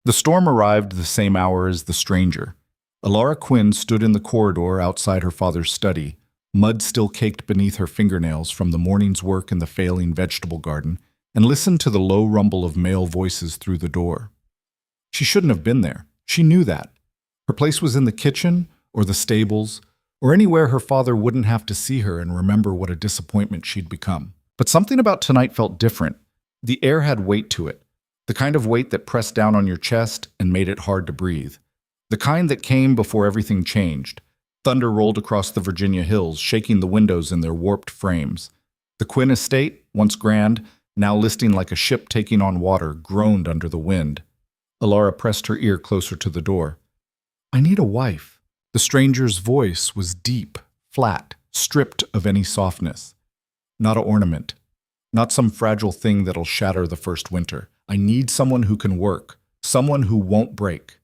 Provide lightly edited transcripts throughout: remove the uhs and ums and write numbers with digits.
The storm arrived the same hour as the stranger. Alara Quinn stood in the corridor outside her father's study, mud still caked beneath her fingernails from the morning's work in the failing vegetable garden, and listened to the low rumble of male voices through the door. She shouldn't have been there. She knew that. Her place was in the kitchen, or the stables, or anywhere her father wouldn't have to see her and remember what a disappointment she'd become. But something about tonight felt different. The air had weight to it, the kind of weight that pressed down on your chest and made it hard to breathe. The kind that came before everything changed. Thunder rolled across the Virginia hills, shaking the windows in their warped frames. The Quinn estate, once grand, now listing like a ship taking on water, groaned under the wind. Alara pressed her ear closer to the door. "I need a wife." The stranger's voice was deep, flat, stripped of any softness. Not an ornament. Not some fragile thing that'll shatter the first winter. I need someone who can work. Someone who won't break.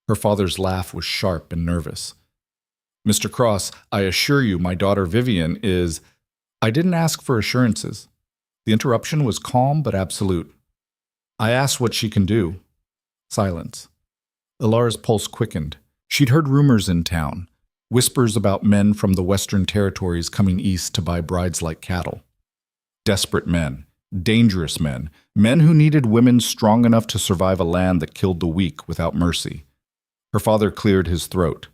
Her father's laugh was sharp and nervous. "Mr. Cross, I assure you my daughter Vivian is—" "I didn't ask for assurances." The interruption was calm but absolute. "I asked what she can do." Silence. Alara's pulse quickened. She'd heard rumors in town, whispers about men from the Western Territories coming east to buy brides like cattle. Desperate men, dangerous men, men who needed women strong enough to survive a land that killed the weak without mercy. Her father cleared his throat.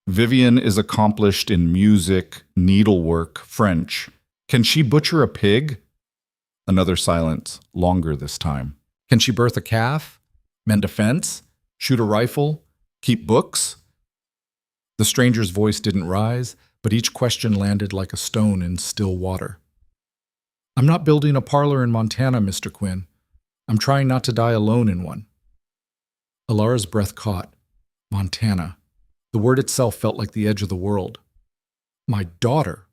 "Vivian is accomplished in music, needlework, French. Can she butcher a pig?" Another silence, longer this time. "Can she birth a calf? Mend a fence? Shoot a rifle? Keep books?" The stranger's voice didn't rise, but each question landed like a stone in still water. "I'm not building a parlor in Montana, Mr. Quinn. I'm trying not to die alone in one." Alara's breath caught. Montana. The word itself felt like the edge of the world. "My daughter,"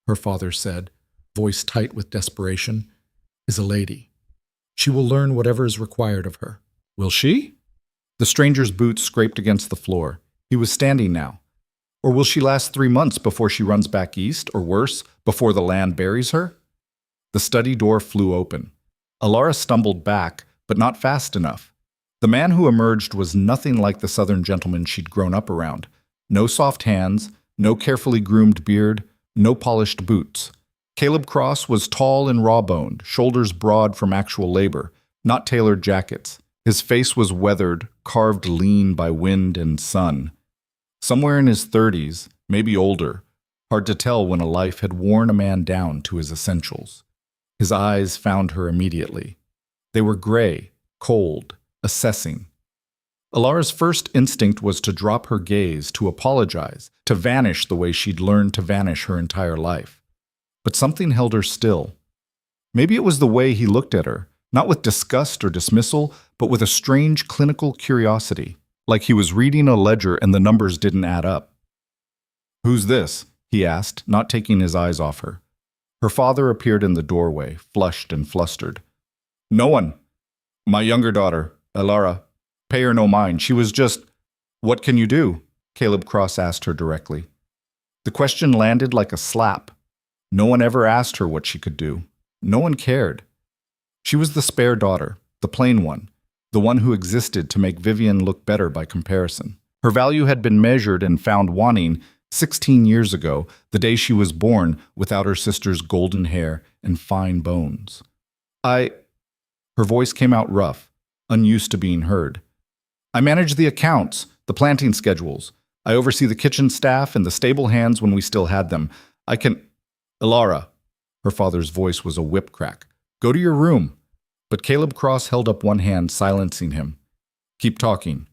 her father said, voice tight with desperation, "is a lady. She will learn whatever is required of her." "Will she?" The stranger's boots scraped against the floor. He was standing now. "Or will she last 3 months before she runs back east, or worse, before the land buries her?" The study door flew open. Alara stumbled back, but not fast enough. The man who emerged was nothing like the southern gentleman she'd grown up around. No soft hands, no carefully groomed beard, no polished boots. Caleb Cross was tall and raw-boned, shoulders broad from actual labor, not tailored jackets. His face was weathered, carved lean by wind and sun. Somewhere in his 30s, maybe older, hard to tell when a life had worn a man down to his essentials. His eyes found her immediately. They were gray, cold, assessing. Alara's first instinct was to drop her gaze, to apologize, to vanish the way she'd learned to vanish her entire life. But something held her still. Maybe it was the way he looked at her, not with disgust or dismissal, but with a strange clinical curiosity, like he was reading a ledger and the numbers didn't add up. "Who's this?" he asked, not taking his eyes off her. Her father appeared in the doorway, flushed and flustered. "No one. My younger daughter, Alara. Pay her no mind. She was just—" "What can you do?" Caleb Cross asked her directly. The question landed like a slap. No one ever asked her what she could do. No one cared. She was the spare daughter, the plain one, the one who existed to make Vivian look better by comparison. Her value had been measured and found wanting 16 years ago, the day she was born, without her sister's golden hair and fine bones. Her voice came out rough, unused to being heard. "I manage the accounts, the planting schedules. I oversee the kitchen staff and the stable hands when we still had them. I can—" "Alara," her father's voice was a whip crack. "Go to your room." But Caleb Cross held up one hand, silencing him. "Keep talking."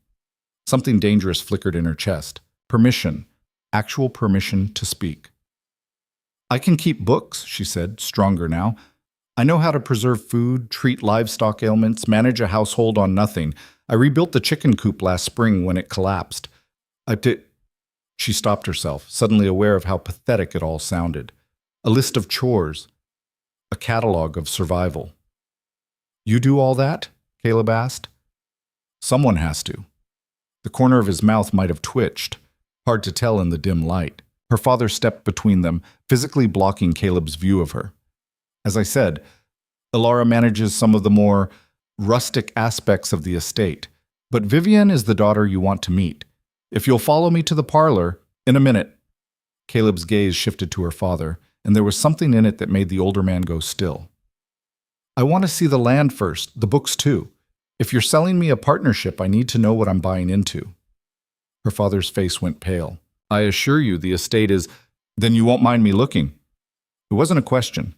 Something dangerous flickered in her chest. Permission. Actual permission to speak. "I can keep books," she said, stronger now. "I know how to preserve food, treat livestock ailments, manage a household on nothing. I rebuilt the chicken coop last spring when it collapsed. She stopped herself, suddenly aware of how pathetic it all sounded. A list of chores. A catalog of survival. "You do all that?" Caleb asked. "Someone has to." The corner of his mouth might have twitched, hard to tell in the dim light. Her father stepped between them, physically blocking Caleb's view of her. "As I said, Alara manages some of the more rustic aspects of the estate. But Vivian is the daughter you want to meet. If you'll follow me to the parlor, in a minute." Caleb's gaze shifted to her father, and there was something in it that made the older man go still. "I want to see the land first, the books too. If you're selling me a partnership, I need to know what I'm buying into." Her father's face went pale. "I assure you the estate is—" "Then you won't mind me looking." It wasn't a question.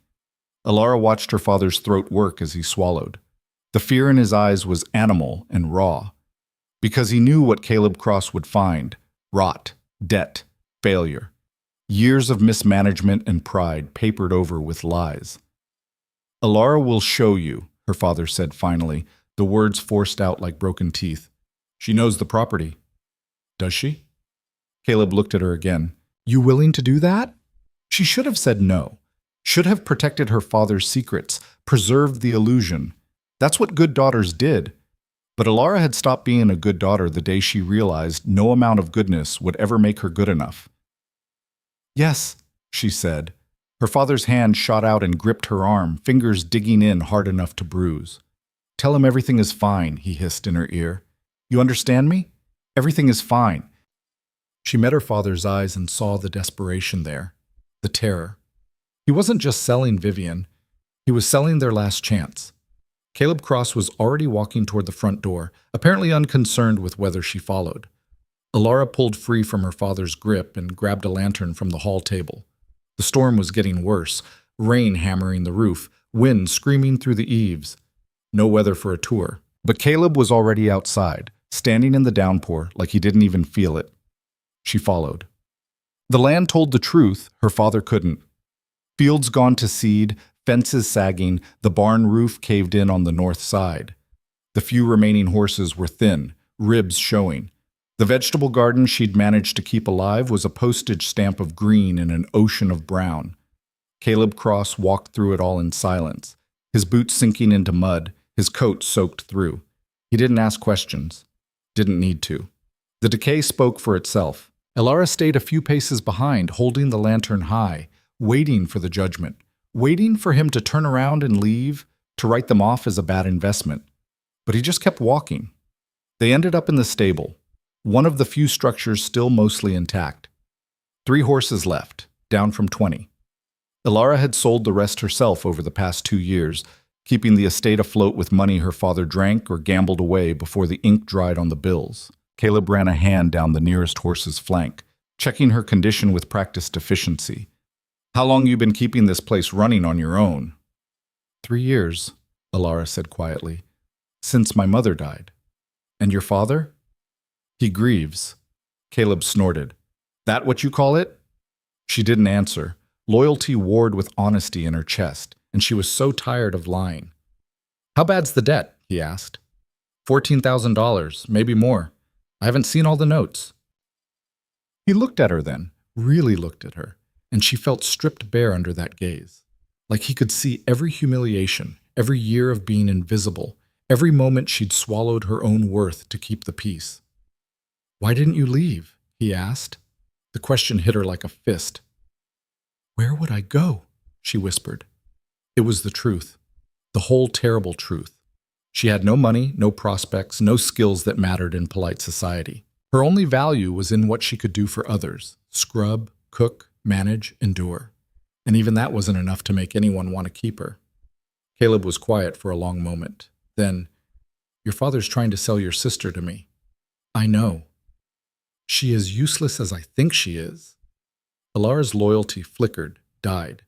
Alara watched her father's throat work as he swallowed. The fear in his eyes was animal and raw, because he knew what Caleb Cross would find: rot, debt, failure. Years of mismanagement and pride papered over with lies. "Alara will show you," her father said finally, the words forced out like broken teeth. "She knows the property." "Does she?" Caleb looked at her again. "You willing to do that?" She should have said no. Should have protected her father's secrets, preserved the illusion. That's what good daughters did. But Alara had stopped being a good daughter the day she realized no amount of goodness would ever make her good enough. "Yes," she said. Her father's hand shot out and gripped her arm, fingers digging in hard enough to bruise. "Tell him everything is fine," he hissed in her ear. "You understand me? Everything is fine." She met her father's eyes and saw the desperation there, the terror. He wasn't just selling Vivian, he was selling their last chance. Caleb Cross was already walking toward the front door, apparently unconcerned with whether she followed. Alara pulled free from her father's grip and grabbed a lantern from the hall table. The storm was getting worse, rain hammering the roof, wind screaming through the eaves. No weather for a tour. But Caleb was already outside, standing in the downpour like he didn't even feel it. She followed. The land told the truth, her father couldn't. Fields gone to seed, fences sagging, the barn roof caved in on the north side. The few remaining horses were thin, ribs showing. The vegetable garden she'd managed to keep alive was a postage stamp of green in an ocean of brown. Caleb Cross walked through it all in silence, his boots sinking into mud, his coat soaked through. He didn't ask questions. Didn't need to. The decay spoke for itself. Alara stayed a few paces behind, holding the lantern high, waiting for the judgment, waiting for him to turn around and leave, to write them off as a bad investment. But he just kept walking. They ended up in the stable, one of the few structures still mostly intact. 3 horses left, down from 20. Alara had sold the rest herself over the past 2 years, keeping the estate afloat with money her father drank or gambled away before the ink dried on the bills. Caleb ran a hand down the nearest horse's flank, checking her condition with practiced efficiency. "How long you been keeping this place running on your own?" 3 years, Alara said quietly. "Since my mother died." "And your father?" "He grieves." Caleb snorted. "That what you call it?" She didn't answer. Loyalty warred with honesty in her chest, and she was so tired of lying. "How bad's the debt?" he asked. $14,000, maybe more. I haven't seen all the notes." He looked at her then, really looked at her, and she felt stripped bare under that gaze. Like he could see every humiliation, every year of being invisible, every moment she'd swallowed her own worth to keep the peace. "Why didn't you leave?" he asked. The question hit her like a fist. "Where would I go?" she whispered. It was the truth, the whole terrible truth. She had no money, no prospects, no skills that mattered in polite society. Her only value was in what she could do for others: scrub, cook, manage, endure. And even that wasn't enough to make anyone want to keep her. Caleb was quiet for a long moment. Then, "Your father's trying to sell your sister to me." "I know." "She is useless as I think she is." Alara's loyalty flickered, died.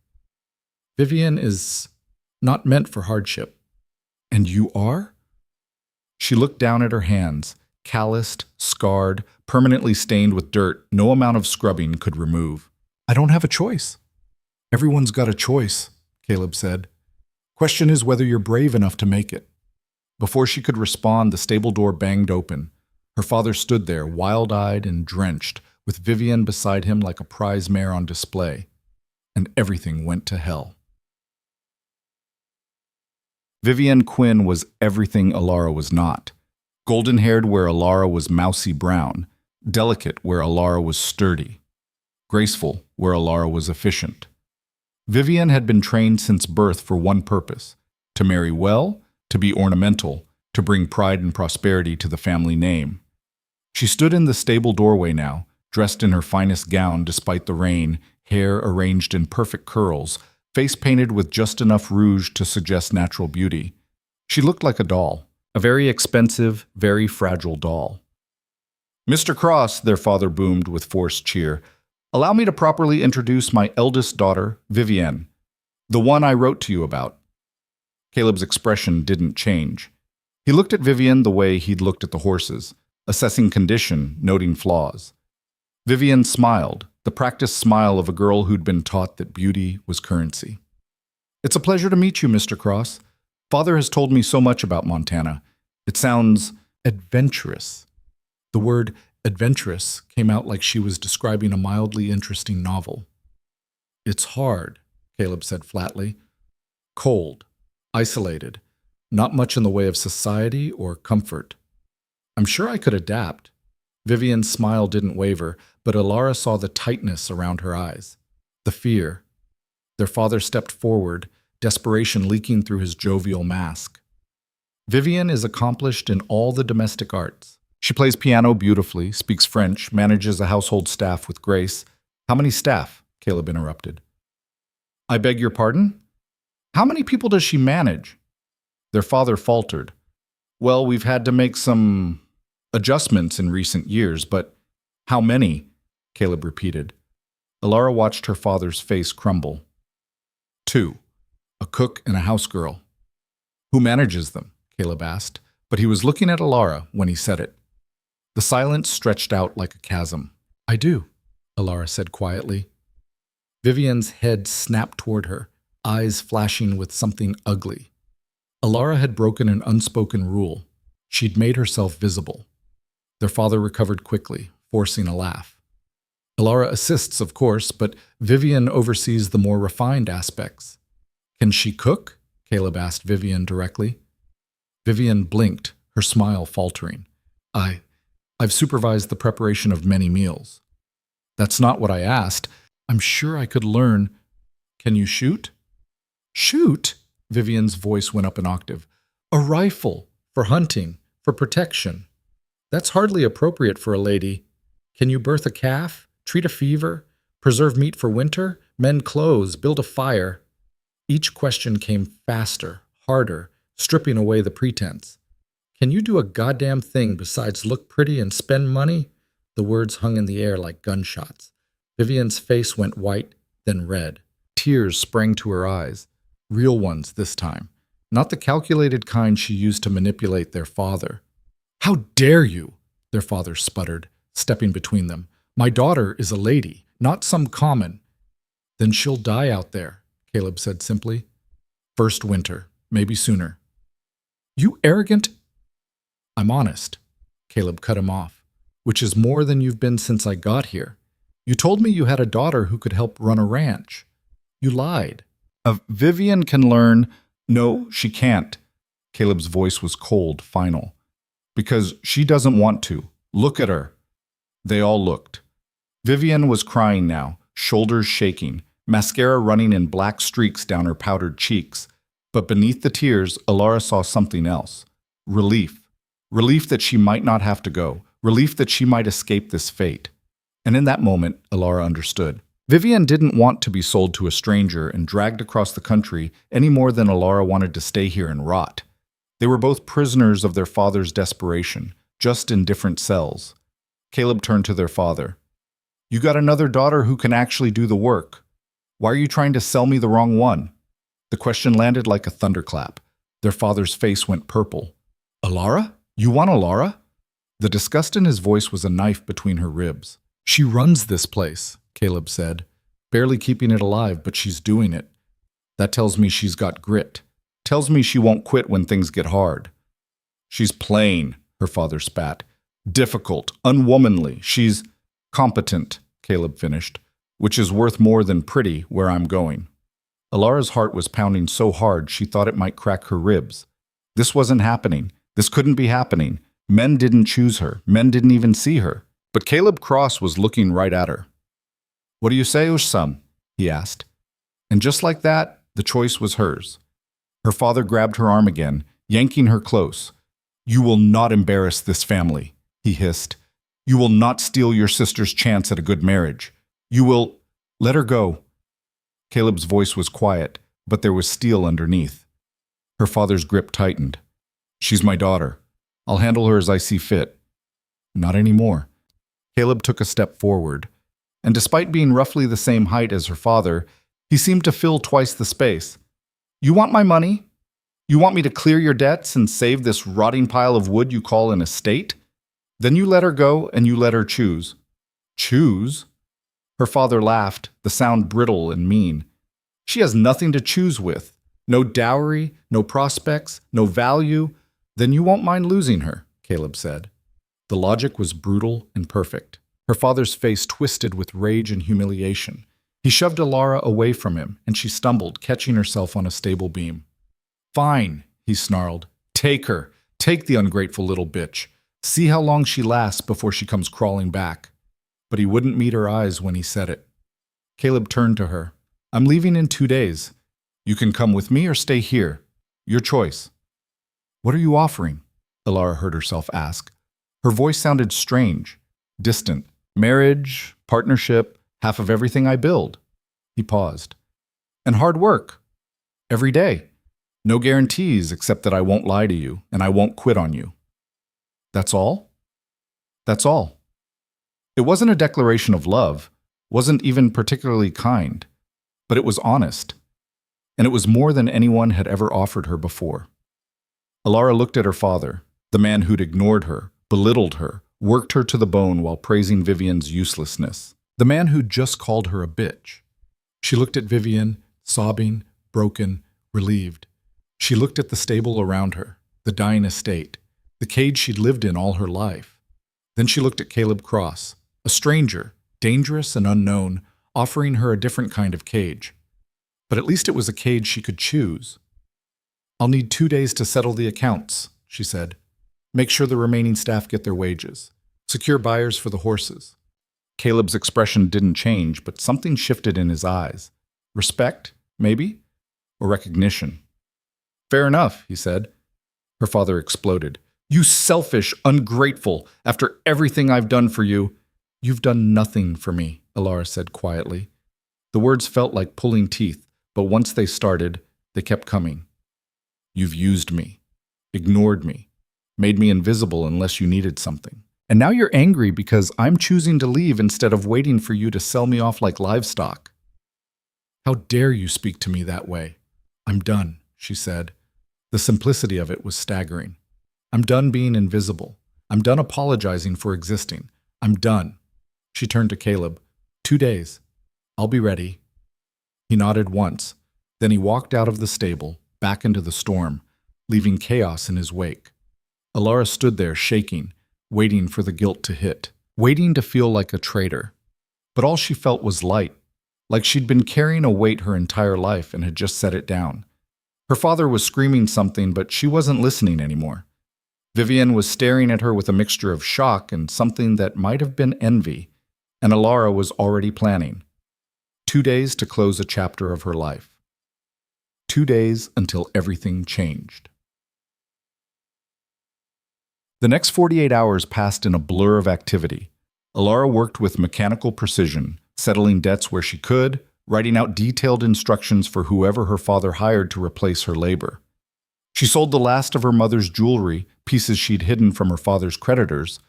"Vivian is not meant for hardship." "And you are?" She looked down at her hands, calloused, scarred, permanently stained with dirt no amount of scrubbing could remove. "I don't have a choice." "Everyone's got a choice," Caleb said. "Question is whether you're brave enough to make it." Before she could respond, the stable door banged open. Her father stood there, wild-eyed and drenched, with Vivian beside him like a prize mare on display. And everything went to hell. Vivian Quinn was everything Alara was not. Golden-haired where Alara was mousy brown, delicate where Alara was sturdy, graceful where Alara was efficient. Vivian had been trained since birth for one purpose: to marry well, to be ornamental, to bring pride and prosperity to the family name. She stood in the stable doorway now, dressed in her finest gown despite the rain, hair arranged in perfect curls, face painted with just enough rouge to suggest natural beauty. She looked like a doll, a very expensive, very fragile doll. "Mr. Cross," their father boomed with forced cheer, "allow me to properly introduce my eldest daughter, Vivienne, the one I wrote to you about." Caleb's expression didn't change. He looked at Vivienne the way he'd looked at the horses, assessing condition, noting flaws. Vivienne smiled, the practiced smile of a girl who'd been taught that beauty was currency. "It's a pleasure to meet you, Mr. Cross. Father has told me so much about Montana. It sounds adventurous." The word adventurous came out like she was describing a mildly interesting novel. "It's hard," Caleb said flatly. "Cold, isolated, not much in the way of society or comfort. I'm sure I could adapt." Vivian's smile didn't waver, but Alara saw the tightness around her eyes, the fear. Their father stepped forward, desperation leaking through his jovial mask. "Vivian is accomplished in all the domestic arts. She plays piano beautifully, speaks French, manages a household staff with grace." "How many staff?" Caleb interrupted. "I beg your pardon? How many people does she manage?" Their father faltered. "Well, we've had to make some adjustments in recent years, but how many?" Caleb repeated. Alara watched her father's face crumble. "2. A cook and a house girl." "Who manages them?" Caleb asked, but he was looking at Alara when he said it. The silence stretched out like a chasm. "I do," Alara said quietly. Vivian's head snapped toward her, eyes flashing with something ugly. Alara had broken an unspoken rule. She'd made herself visible. Their father recovered quickly, forcing a laugh. "Alara assists, of course, but Vivian oversees the more refined aspects." "Can she cook?" Caleb asked Vivian directly. Vivian blinked, her smile faltering. I've supervised the preparation of many meals." "That's not what I asked. I'm sure I could learn." "Can you shoot?" "Shoot?" Vivian's voice went up an octave. "A rifle, for hunting, for protection. That's hardly appropriate for a lady. Can you birth a calf, treat a fever, preserve meat for winter, mend clothes, build a fire?" Each question came faster, harder, stripping away the pretense. "Can you do a goddamn thing besides look pretty and spend money?" The words hung in the air like gunshots. Vivian's face went white, then red. Tears sprang to her eyes. Real ones this time, not the calculated kind she used to manipulate their father. "How dare you?" their father sputtered, stepping between them. "My daughter is a lady, not some common." "Then she'll die out there," Caleb said simply. "First winter, maybe sooner." "You arrogant—" "I'm honest," Caleb cut him off, "which is more than you've been since I got here. You told me you had a daughter who could help run a ranch. You lied." Vivian can learn." "No, she can't." Caleb's voice was cold, final. "Because she doesn't want to. Look at her." They all looked. Vivian was crying now, shoulders shaking, mascara running in black streaks down her powdered cheeks. But beneath the tears, Alara saw something else. Relief. Relief that she might not have to go. Relief that she might escape this fate. And in that moment, Alara understood. Vivian didn't want to be sold to a stranger and dragged across the country any more than Alara wanted to stay here and rot. They were both prisoners of their father's desperation, just in different cells. Caleb turned to their father. "You got another daughter who can actually do the work. Why are you trying to sell me the wrong one?" The question landed like a thunderclap. Their father's face went purple. "Alara? You want Alara?" The disgust in his voice was a knife between her ribs. "She runs this place," Caleb said, "barely keeping it alive, but she's doing it. That tells me she's got grit. Tells me she won't quit when things get hard." "She's plain," her father spat. "Difficult, unwomanly. She's competent," Caleb finished, "which is worth more than pretty where I'm going." Alara's heart was pounding so hard she thought it might crack her ribs. This wasn't happening. This couldn't be happening. Men didn't choose her. Men didn't even see her. But Caleb Cross was looking right at her. "What do you say, Ushsam?" he asked. And just like that, the choice was hers. Her father grabbed her arm again, yanking her close. You will not embarrass this family, he hissed. You will not steal your sister's chance at a good marriage. You will— Let her go. Caleb's voice was quiet, but there was steel underneath. Her father's grip tightened. She's my daughter. I'll handle her as I see fit. Not anymore. Caleb took a step forward, and despite being roughly the same height as her father, he seemed to fill twice the space. You want my money? You want me to clear your debts and save this rotting pile of wood you call an estate? Then you let her go and you let her choose. Choose? Her father laughed, the sound brittle and mean. She has nothing to choose with. No dowry, no prospects, no value. Then you won't mind losing her, Caleb said. The logic was brutal and perfect. Her father's face twisted with rage and humiliation. He shoved Alara away from him, and she stumbled, catching herself on a stable beam. Fine, he snarled. Take her. Take the ungrateful little bitch. See how long she lasts before she comes crawling back. But he wouldn't meet her eyes when he said it. Caleb turned to her. I'm leaving in 2 days. You can come with me or stay here. Your choice. What are you offering? Alara heard herself ask. Her voice sounded strange, distant. Marriage, partnership, half of everything I build. He paused. And hard work. Every day. No guarantees except that I won't lie to you and I won't quit on you. That's all? That's all. It wasn't a declaration of love, wasn't even particularly kind, but it was honest. And it was more than anyone had ever offered her before. Alara looked at her father, the man who'd ignored her, belittled her, worked her to the bone while praising Vivian's uselessness. The man who'd just called her a bitch. She looked at Vivian, sobbing, broken, relieved. She looked at the stable around her, the dying estate, the cage she'd lived in all her life. Then she looked at Caleb Cross, a stranger, dangerous and unknown, offering her a different kind of cage. But at least it was a cage she could choose. I'll need 2 days to settle the accounts, she said. Make sure the remaining staff get their wages. Secure buyers for the horses. Caleb's expression didn't change, but something shifted in his eyes. Respect, maybe? Or recognition. Fair enough, he said. Her father exploded. You selfish, ungrateful, after everything I've done for you. You've done nothing for me, Alara said quietly. The words felt like pulling teeth, but once they started, they kept coming. You've used me, ignored me, made me invisible unless you needed something. And now you're angry because I'm choosing to leave instead of waiting for you to sell me off like livestock. How dare you speak to me that way? I'm done, she said. The simplicity of it was staggering. I'm done being invisible. I'm done apologizing for existing. I'm done. She turned to Caleb. 2 days. I'll be ready. He nodded once. Then he walked out of the stable, back into the storm, leaving chaos in his wake. Alara stood there shaking, waiting for the guilt to hit, waiting to feel like a traitor. But all she felt was light, like she'd been carrying a weight her entire life and had just set it down. Her father was screaming something, but she wasn't listening anymore. Vivian was staring at her with a mixture of shock and something that might have been envy, and Alara was already planning. 2 days to close a chapter of her life. 2 days until everything changed. The next 48 hours passed in a blur of activity. Alara worked with mechanical precision, settling debts where she could, writing out detailed instructions for whoever her father hired to replace her labor. She sold the last of her mother's jewelry, pieces she'd hidden from her father's creditors,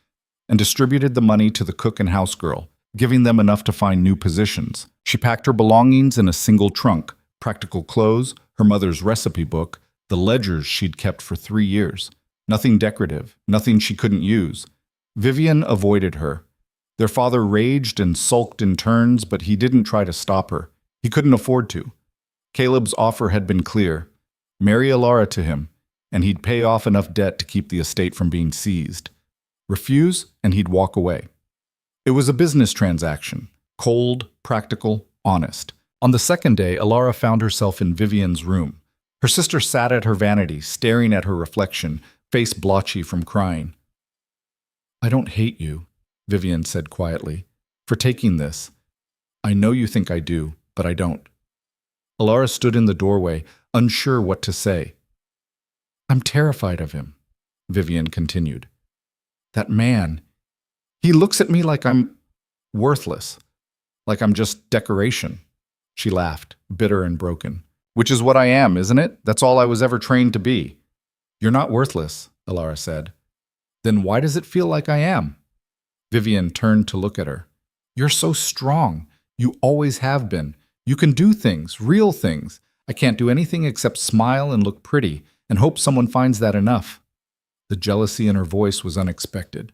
and distributed the money to the cook and housegirl, giving them enough to find new positions. She packed her belongings in a single trunk, practical clothes, her mother's recipe book, the ledgers she'd kept for 3 years. Nothing decorative, nothing she couldn't use. Vivian avoided her. Their father raged and sulked in turns, but he didn't try to stop her. He couldn't afford to. Caleb's offer had been clear. Marry Alara to him, and he'd pay off enough debt to keep the estate from being seized. Refuse, and he'd walk away. It was a business transaction, cold, practical, honest. On the second day, Alara found herself in Vivian's room. Her sister sat at her vanity, staring at her reflection, face blotchy from crying. I don't hate you, Vivian said quietly, for taking this. I know you think I do, but I don't. Alara stood in the doorway, unsure what to say. I'm terrified of him. Vivian continued. That man, he looks at me like I'm worthless, like I'm just decoration. She laughed, bitter and broken. Which is what I am, isn't it? That's all I was ever trained to be. You're not worthless, Alara said. Then why does it feel like I am? Vivian turned to look at her. You're so strong. You always have been. You can do things, real things. I can't do anything except smile and look pretty and hope someone finds that enough. The jealousy in her voice was unexpected.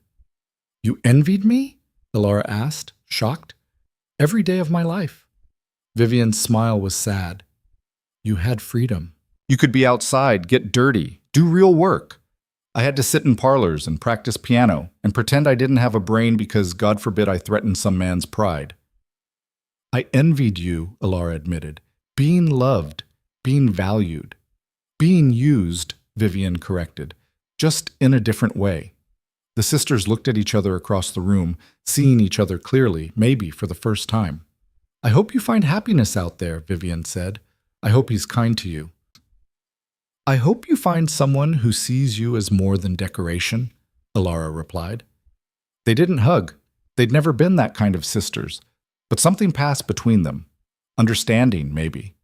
You envied me? Alara asked, shocked. Every day of my life. Vivian's smile was sad. You had freedom. You could be outside, get dirty, do real work. I had to sit in parlors and practice piano and pretend I didn't have a brain because, God forbid, I threatened some man's pride. I envied you, Alara admitted. Being loved, being valued. Being used, Vivian corrected, just in a different way. The sisters looked at each other across the room, seeing each other clearly, maybe for the first time. I hope you find happiness out there, Vivian said. I hope he's kind to you. I hope you find someone who sees you as more than decoration, Alara replied. They didn't hug. They'd never been that kind of sisters. But something passed between them. Understanding, maybe.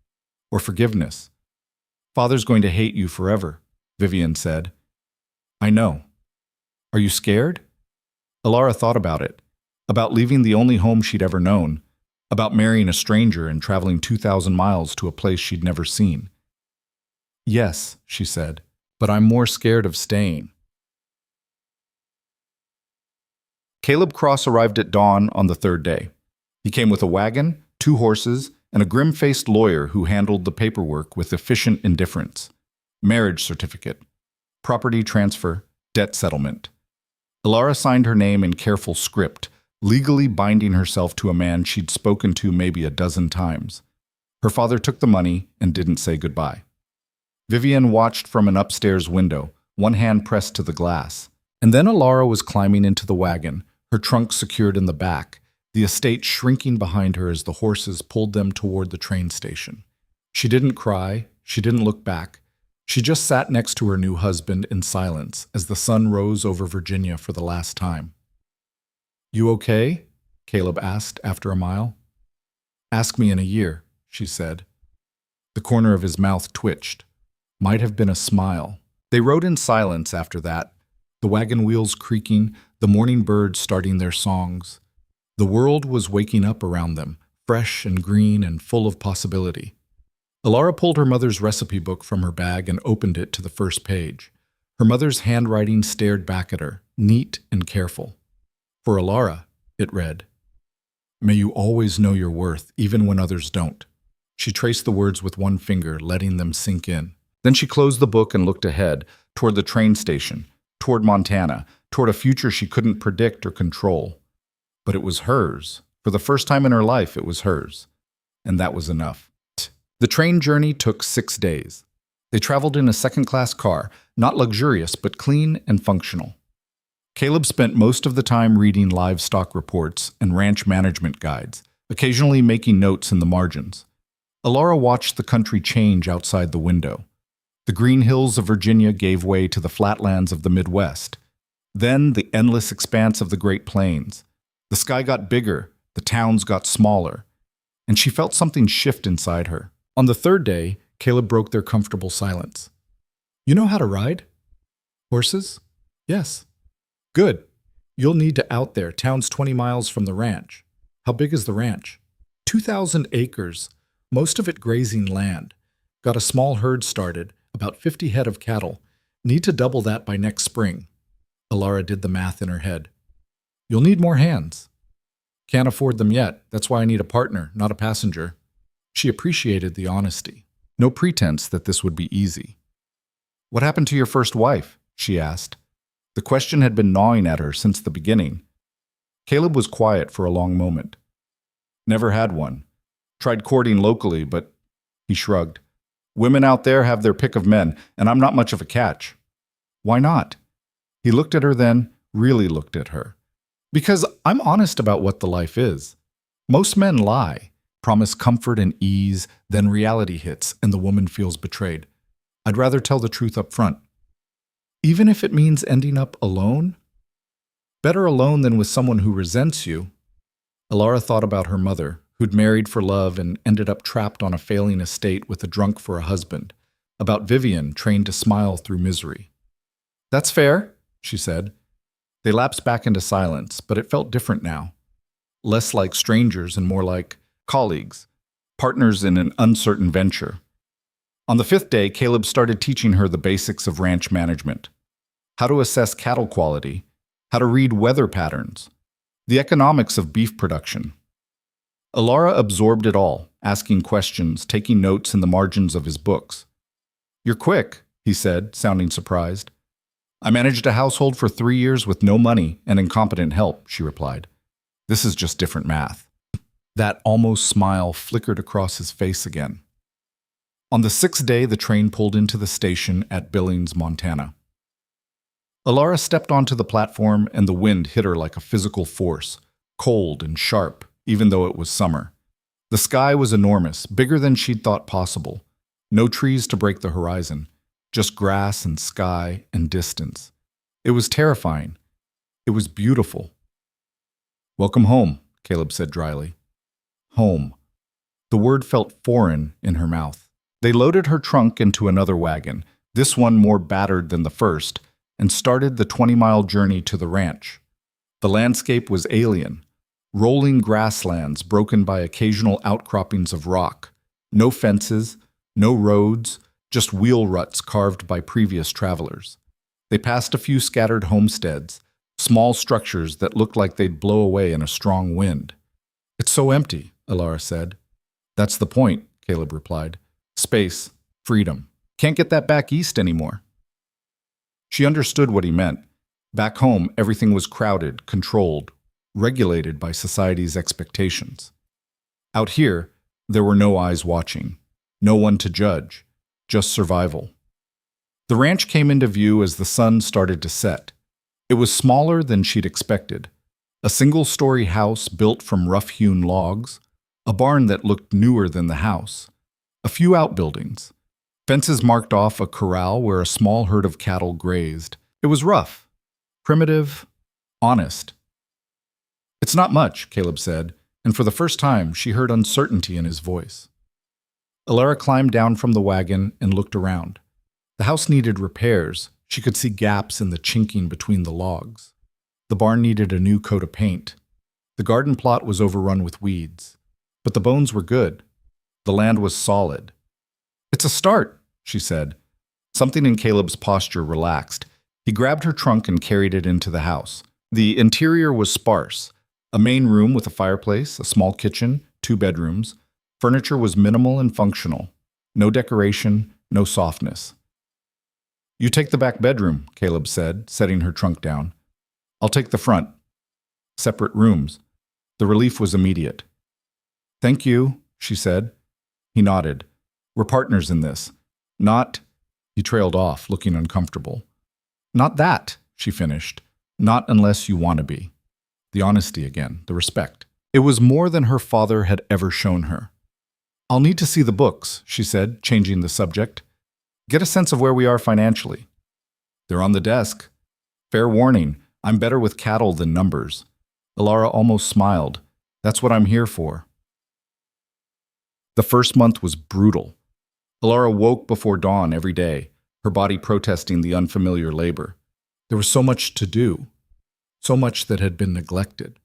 Or forgiveness. Father's going to hate you forever, Vivian said. I know. Are you scared? Alara thought about it. About leaving the only home she'd ever known. About marrying a stranger and traveling 2,000 miles to a place she'd never seen. Yes, she said, but I'm more scared of staying. Caleb Cross arrived at dawn on the third day. He came with a wagon, 2 horses, and a grim-faced lawyer who handled the paperwork with efficient indifference. Marriage certificate, property transfer, debt settlement. Alara signed her name in careful script, legally binding herself to a man she'd spoken to maybe a dozen times. Her father took the money and didn't say goodbye. Vivian watched from an upstairs window, one hand pressed to the glass. And then Alara was climbing into the wagon, her trunk secured in the back, the estate shrinking behind her as the horses pulled them toward the train station. She didn't cry, she didn't look back. She just sat next to her new husband in silence as the sun rose over Virginia for the last time. You okay? Caleb asked after a mile. Ask me in a year, she said. The corner of his mouth twitched. Might have been a smile. They rode in silence after that, the wagon wheels creaking, the morning birds starting their songs. The world was waking up around them, fresh and green and full of possibility. Alara pulled her mother's recipe book from her bag and opened it to the first page. Her mother's handwriting stared back at her, neat and careful. For Alara, it read, May you always know your worth, even when others don't. She traced the words with one finger, letting them sink in. Then she closed the book and looked ahead, toward the train station, toward Montana, toward a future she couldn't predict or control. But it was hers. For the first time in her life, it was hers. And that was enough. The train journey took 6 days. They traveled in a second-class car, not luxurious, but clean and functional. Caleb spent most of the time reading livestock reports and ranch management guides, occasionally making notes in the margins. Alara watched the country change outside the window. The green hills of Virginia gave way to the flatlands of the Midwest. Then the endless expanse of the Great Plains. The sky got bigger, the towns got smaller, and she felt something shift inside her. On the third day, Caleb broke their comfortable silence. You know how to ride? Horses? Yes. Good. You'll need to out there. Town's 20 miles from the ranch. How big is the ranch? 2,000 acres, most of it grazing land. Got a small herd started, about 50 head of cattle. Need to double that by next spring. Alara did the math in her head. You'll need more hands. Can't afford them yet. That's why I need a partner, not a passenger. She appreciated the honesty. No pretense that this would be easy. What happened to your first wife? She asked. The question had been gnawing at her since the beginning. Caleb was quiet for a long moment. Never had one. Tried courting locally, but he shrugged. Women out there have their pick of men, and I'm not much of a catch. Why not? He looked at her then, really looked at her. Because I'm honest about what the life is. Most men lie, promise comfort and ease, then reality hits and the woman feels betrayed. I'd rather tell the truth up front. Even if it means ending up alone? Better alone than with someone who resents you. Alara thought about her mother, who'd married for love and ended up trapped on a failing estate with a drunk for a husband. About Vivian, trained to smile through misery. "That's fair," she said. They lapsed back into silence, but it felt different now. Less like strangers and more like colleagues, partners in an uncertain venture. On the 5th day, Caleb started teaching her the basics of ranch management. How to assess cattle quality, how to read weather patterns, the economics of beef production. Alara absorbed it all, asking questions, taking notes in the margins of his books. "You're quick," he said, sounding surprised. "I managed a household for 3 years with no money and incompetent help," she replied. "This is just different math." That almost smile flickered across his face again. On the 6th day, the train pulled into the station at Billings, Montana. Alara stepped onto the platform and the wind hit her like a physical force, cold and sharp, even though it was summer. The sky was enormous, bigger than she'd thought possible. No trees to break the horizon, just grass and sky and distance. It was terrifying. It was beautiful. "Welcome home," Caleb said dryly. Home. The word felt foreign in her mouth. They loaded her trunk into another wagon, this one more battered than the first, and started the 20-mile journey to the ranch. The landscape was alien. Rolling grasslands broken by occasional outcroppings of rock. No fences, no roads, just wheel ruts carved by previous travelers. They passed a few scattered homesteads, small structures that looked like they'd blow away in a strong wind. "It's so empty," Alara said. "That's the point," Caleb replied. "Space, freedom. Can't get that back east anymore." She understood what he meant. Back home, everything was crowded, controlled, regulated by society's expectations. Out here, there were no eyes watching, no one to judge, just survival. The ranch came into view as the sun started to set. It was smaller than she'd expected. A single-story house built from rough-hewn logs, a barn that looked newer than the house, a few outbuildings. Fences marked off a corral where a small herd of cattle grazed. It was rough, primitive, honest. "It's not much," Caleb said, and for the first time she heard uncertainty in his voice. Alara climbed down from the wagon and looked around. The house needed repairs. She could see gaps in the chinking between the logs. The barn needed a new coat of paint. The garden plot was overrun with weeds. But the bones were good. The land was solid. "It's a start," she said. Something in Caleb's posture relaxed. He grabbed her trunk and carried it into the house. The interior was sparse. A main room with a fireplace, a small kitchen, 2 bedrooms. Furniture was minimal and functional. No decoration, no softness. "You take the back bedroom," Caleb said, setting her trunk down. "I'll take the front." Separate rooms. The relief was immediate. "Thank you," she said. He nodded. "We're partners in this. Not—" He trailed off, looking uncomfortable. "Not that," she finished. "Not unless you want to be." The honesty again, the respect. It was more than her father had ever shown her. "I'll need to see the books," she said, changing the subject. "Get a sense of where we are financially." "They're on the desk. Fair warning, I'm better with cattle than numbers." Alara almost smiled. "That's what I'm here for." The first month was brutal. Alara woke before dawn every day, her body protesting the unfamiliar labor. There was so much to do, so much that had been neglected.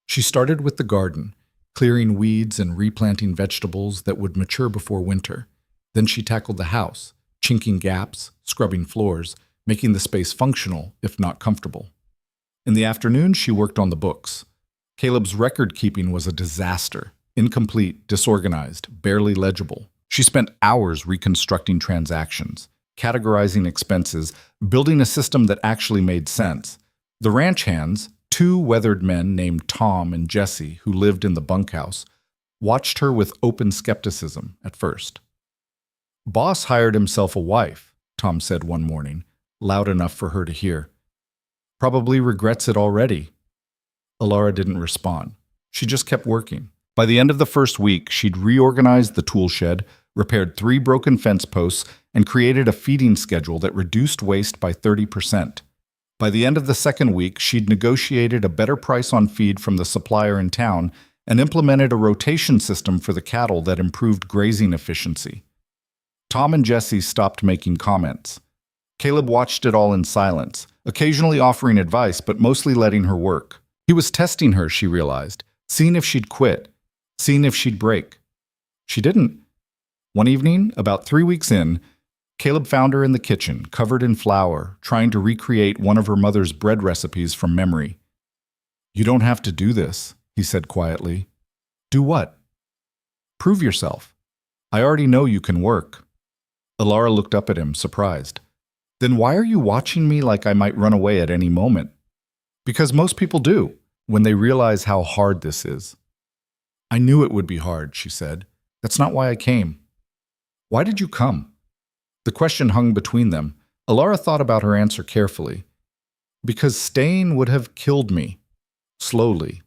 She started with the garden, clearing weeds and replanting vegetables that would mature before winter. Then she tackled the house, chinking gaps, scrubbing floors, making the space functional, if not comfortable. In the afternoon, she worked on the books. Caleb's record-keeping was a disaster, incomplete, disorganized, barely legible. She spent hours reconstructing transactions, categorizing expenses, building a system that actually made sense. The ranch hands, 2 weathered men named Tom and Jesse, who lived in the bunkhouse, watched her with open skepticism at first. "Boss hired himself a wife," Tom said one morning, loud enough for her to hear. "Probably regrets it already." Alara didn't respond. She just kept working. By the end of the first week, she'd reorganized the tool shed, repaired 3 broken fence posts, and created a feeding schedule that reduced waste by 30%. By the end of the second week, she'd negotiated a better price on feed from the supplier in town and implemented a rotation system for the cattle that improved grazing efficiency. Tom and Jesse stopped making comments. Caleb watched it all in silence, occasionally offering advice but mostly letting her work. He was testing her, she realized, seeing if she'd quit, seeing if she'd break. She didn't. One evening, about 3 weeks in, Caleb found her in the kitchen, covered in flour, trying to recreate one of her mother's bread recipes from memory. "You don't have to do this," he said quietly. "Do what?" "Prove yourself. I already know you can work." Alara looked up at him, surprised. "Then why are you watching me like I might run away at any moment?" "Because most people do, when they realize how hard this is." "I knew it would be hard," she said. "That's not why I came." "Why did you come?" The question hung between them. Alara thought about her answer carefully. "Because staying would have killed me. Slowly.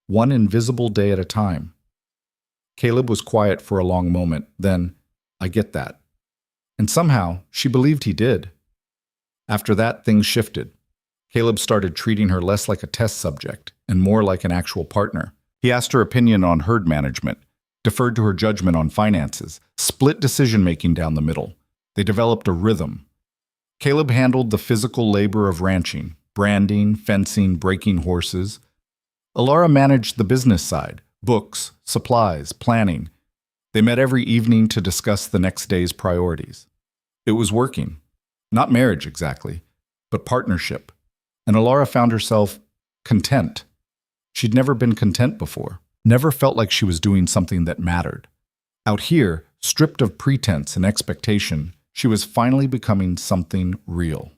One invisible day at a time." Caleb was quiet for a long moment. Then, "I get that." And somehow, she believed he did. After that, things shifted. Caleb started treating her less like a test subject and more like an actual partner. He asked her opinion on herd management, deferred to her judgment on finances, split decision-making down the middle. They developed a rhythm. Caleb handled the physical labor of ranching, branding, fencing, breaking horses. Alara managed the business side, books, supplies, planning. They met every evening to discuss the next day's priorities. It was working. Not marriage exactly, but partnership. And Alara found herself content. She'd never been content before, never felt like she was doing something that mattered. Out here, stripped of pretense and expectation, she was finally becoming something real.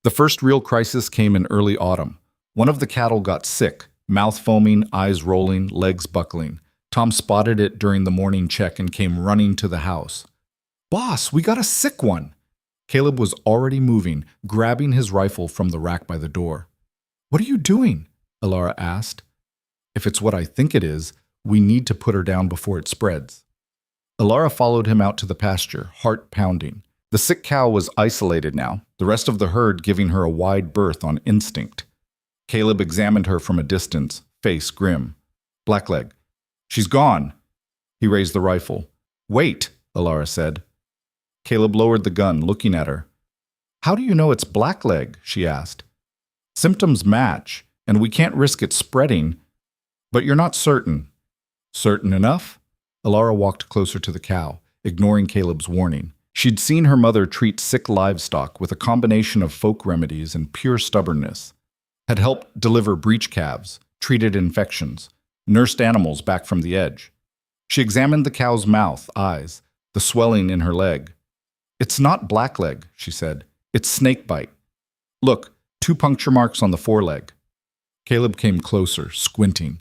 The first real crisis came in early autumn. One of the cattle got sick, mouth foaming, eyes rolling, legs buckling. Tom spotted it during the morning check and came running to the house. "Boss, we got a sick one!" Caleb was already moving, grabbing his rifle from the rack by the door. "What are you doing?" Alara asked. "If it's what I think it is, we need to put her down before it spreads." Alara followed him out to the pasture, heart pounding. The sick cow was isolated now, the rest of the herd giving her a wide berth on instinct. Caleb examined her from a distance, face grim. "Blackleg. She's gone." He raised the rifle. "Wait," Alara said. Caleb lowered the gun, looking at her. "How do you know it's Blackleg?" she asked. "Symptoms match, and we can't risk it spreading. But you're not certain." "Certain enough?" Alara walked closer to the cow, ignoring Caleb's warning. She'd seen her mother treat sick livestock with a combination of folk remedies and pure stubbornness, had helped deliver breech calves, treated infections, nursed animals back from the edge. She examined the cow's mouth, eyes, the swelling in her leg. "It's not blackleg," she said. "It's snakebite. Look, 2 puncture marks on the foreleg." Caleb came closer, squinting.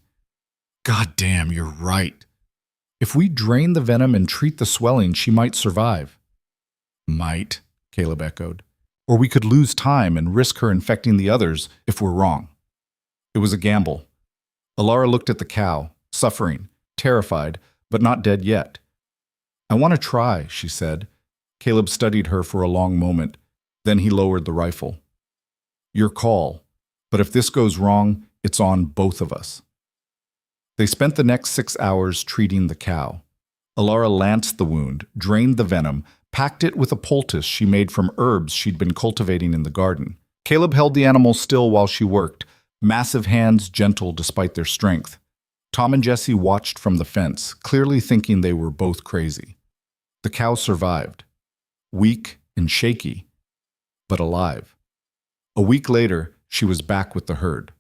"God damn, you're right. If we drain the venom and treat the swelling, she might survive." "Might," Caleb echoed. "Or we could lose time and risk her infecting the others if we're wrong." It was a gamble. Alara looked at the cow, suffering, terrified, but not dead yet. "I want to try," she said. Caleb studied her for a long moment. Then he lowered the rifle. "Your call. But if this goes wrong, it's on both of us." They spent the next 6 hours treating the cow. Alara lanced the wound, drained the venom, packed it with a poultice she made from herbs she'd been cultivating in the garden. Caleb held the animal still while she worked, massive hands gentle despite their strength. Tom and Jesse watched from the fence, clearly thinking they were both crazy. The cow survived. Weak and shaky, but alive. A week later, she was back with the herd.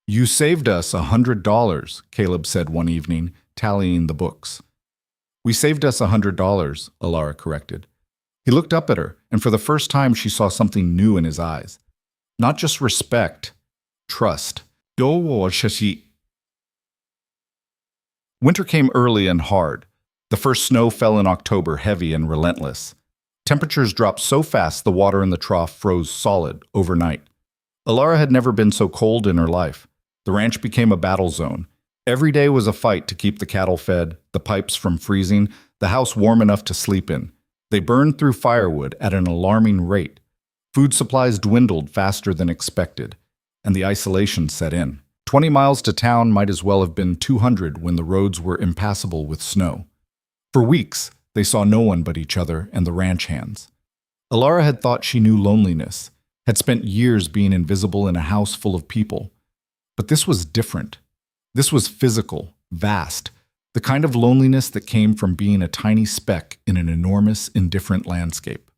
"You saved us $100, Caleb said one evening, tallying the books. "We saved us $100, Alara corrected. He looked up at her, and for the first time she saw something new in his eyes. Not just respect, trust. Winter came early and hard. The first snow fell in October, heavy and relentless. Temperatures dropped so fast the water in the trough froze solid overnight. Alara had never been so cold in her life. The ranch became a battle zone. Every day was a fight to keep the cattle fed, the pipes from freezing, the house warm enough to sleep in. They burned through firewood at an alarming rate. Food supplies dwindled faster than expected, and the isolation set in. 20 miles to town might as well have been 200 when the roads were impassable with snow. For weeks, they saw no one but each other and the ranch hands. Alara had thought she knew loneliness, had spent years being invisible in a house full of people. But this was different. This was physical, vast, the kind of loneliness that came from being a tiny speck in an enormous, indifferent landscape.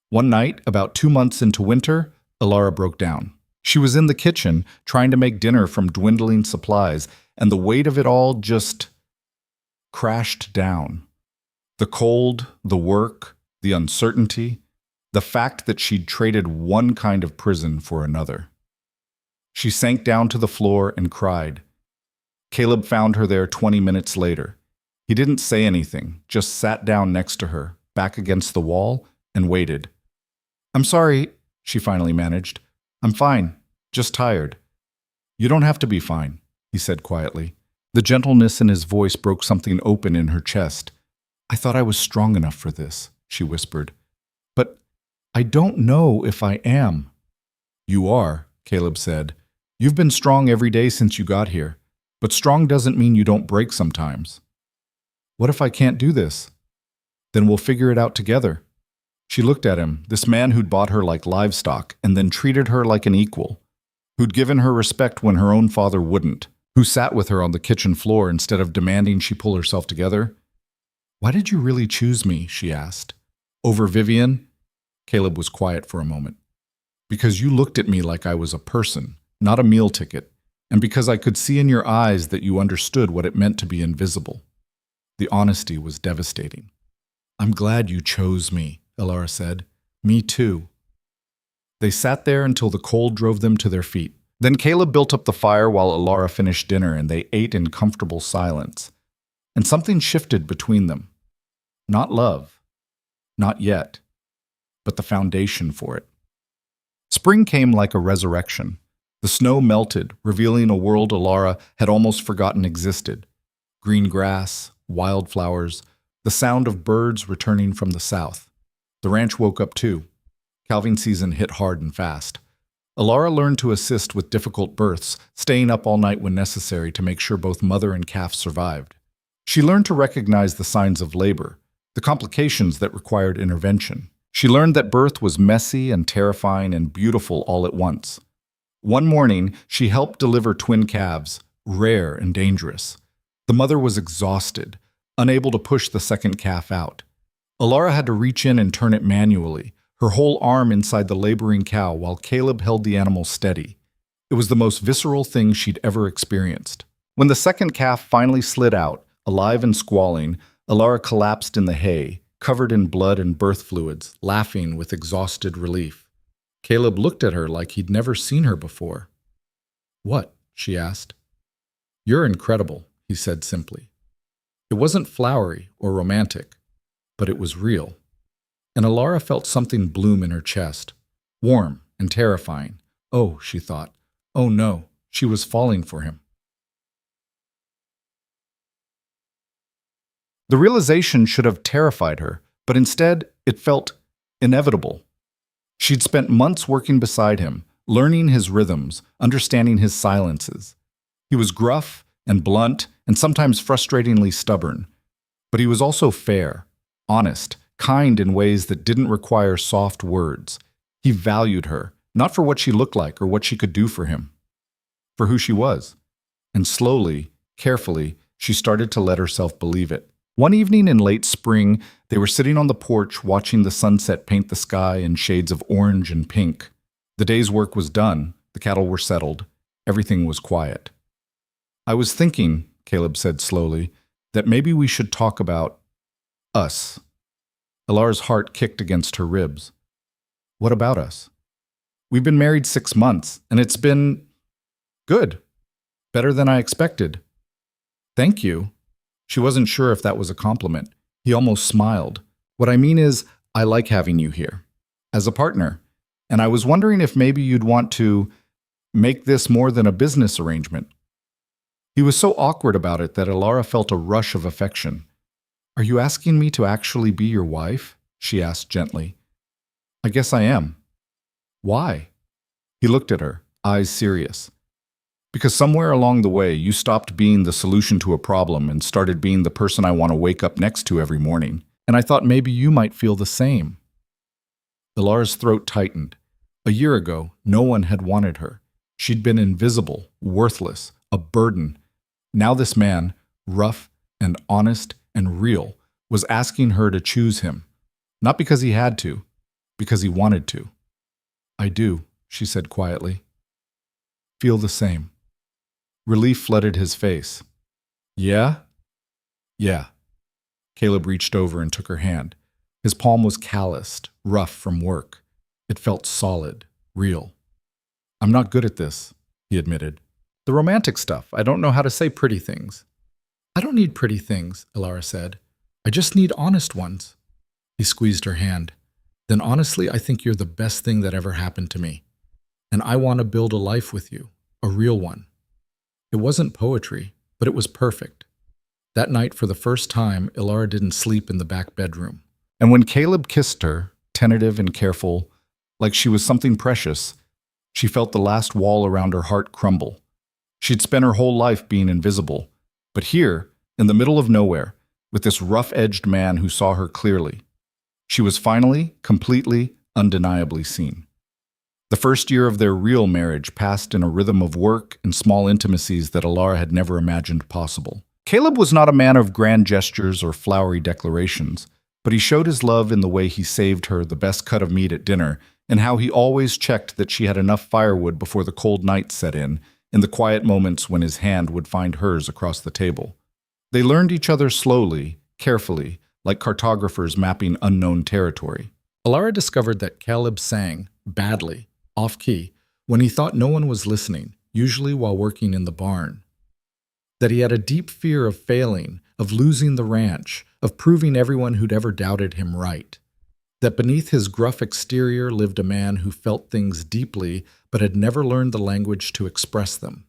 One night, about 2 months into winter, Alara broke down. She was in the kitchen, trying to make dinner from dwindling supplies, and the weight of it all just crashed down. The cold, the work, the uncertainty, the fact that she'd traded one kind of prison for another. She sank down to the floor and cried. Caleb found her there 20 minutes later. He didn't say anything, just sat down next to her, back against the wall, and waited. "I'm sorry," she finally managed. "I'm fine, just tired." "You don't have to be fine," he said quietly. The gentleness in his voice broke something open in her chest. "I thought I was strong enough for this," she whispered. "But I don't know if I am." "You are," Caleb said. "You've been strong every day since you got here, but strong doesn't mean you don't break sometimes." "What if I can't do this?" "Then we'll figure it out together." She looked at him, this man who'd bought her like livestock and then treated her like an equal, who'd given her respect when her own father wouldn't, who sat with her on the kitchen floor instead of demanding she pull herself together. "Why did you really choose me?" she asked. "Over Vivian?" Caleb was quiet for a moment. "Because you looked at me like I was a person, not a meal ticket, and because I could see in your eyes that you understood what it meant to be invisible." The honesty was devastating. "I'm glad you chose me," Alara said. "Me too." They sat there until the cold drove them to their feet. Then Caleb built up the fire while Alara finished dinner, and they ate in comfortable silence. And something shifted between them. Not love. Not yet. But the foundation for it. Spring came like a resurrection. The snow melted, revealing a world Alara had almost forgotten existed. Green grass, wildflowers, the sound of birds returning from the south. The ranch woke up too. Calving season hit hard and fast. Alara learned to assist with difficult births, staying up all night when necessary to make sure both mother and calf survived. She learned to recognize the signs of labor, the complications that required intervention. She learned that birth was messy and terrifying and beautiful all at once. One morning, she helped deliver twin calves, rare and dangerous. The mother was exhausted, unable to push the second calf out. Alara had to reach in and turn it manually, her whole arm inside the laboring cow while Caleb held the animal steady. It was the most visceral thing she'd ever experienced. When the second calf finally slid out, alive and squalling, Alara collapsed in the hay, covered in blood and birth fluids, laughing with exhausted relief. Caleb looked at her like he'd never seen her before. "What?" she asked. "You're incredible," he said simply. It wasn't flowery or romantic, but it was real. And Alara felt something bloom in her chest, warm and terrifying. Oh, she thought. Oh no, she was falling for him. The realization should have terrified her, but instead it felt inevitable. She'd spent months working beside him, learning his rhythms, understanding his silences. He was gruff and blunt and sometimes frustratingly stubborn, but he was also fair, honest, kind in ways that didn't require soft words. He valued her, not for what she looked like or what she could do for him, for who she was. And slowly, carefully, she started to let herself believe it. One evening in late spring, they were sitting on the porch watching the sunset paint the sky in shades of orange and pink. The day's work was done, the cattle were settled, everything was quiet. "I was thinking," Caleb said slowly, "that maybe we should talk about us." Alara's heart kicked against her ribs. "What about us?" "We've been married 6 months, and it's been good. Better than I expected." "Thank you." She wasn't sure if that was a compliment. He almost smiled. "What I mean is, I like having you here, as a partner, and I was wondering if maybe you'd want to make this more than a business arrangement." He was so awkward about it that Alara felt a rush of affection. "Are you asking me to actually be your wife?" she asked gently. "I guess I am." "Why?" He looked at her, eyes serious. "Because somewhere along the way, you stopped being the solution to a problem and started being the person I want to wake up next to every morning. And I thought maybe you might feel the same." Alara's throat tightened. A year ago, no one had wanted her. She'd been invisible, worthless, a burden. Now this man, rough and honest and real, was asking her to choose him. Not because he had to, because he wanted to. "I do," she said quietly. "Feel the same." Relief flooded his face. "Yeah?" "Yeah." Caleb reached over and took her hand. His palm was calloused, rough from work. It felt solid, real. "I'm not good at this," he admitted. "The romantic stuff. I don't know how to say pretty things." "I don't need pretty things," Alara said. "I just need honest ones." He squeezed her hand. "Then honestly, I think you're the best thing that ever happened to me. And I want to build a life with you, a real one." It wasn't poetry, but it was perfect. That night, for the first time, Alara didn't sleep in the back bedroom. And when Caleb kissed her, tentative and careful, like she was something precious, she felt the last wall around her heart crumble. She'd spent her whole life being invisible. But here, in the middle of nowhere, with this rough-edged man who saw her clearly, she was finally, completely, undeniably seen. The first year of their real marriage passed in a rhythm of work and small intimacies that Alara had never imagined possible. Caleb was not a man of grand gestures or flowery declarations, but he showed his love in the way he saved her the best cut of meat at dinner, and how he always checked that she had enough firewood before the cold nights set in the quiet moments when his hand would find hers across the table. They learned each other slowly, carefully, like cartographers mapping unknown territory. Alara discovered that Caleb sang, badly, off-key, when he thought no one was listening, usually while working in the barn. That he had a deep fear of failing, of losing the ranch, of proving everyone who'd ever doubted him right. That beneath his gruff exterior lived a man who felt things deeply but had never learned the language to express them.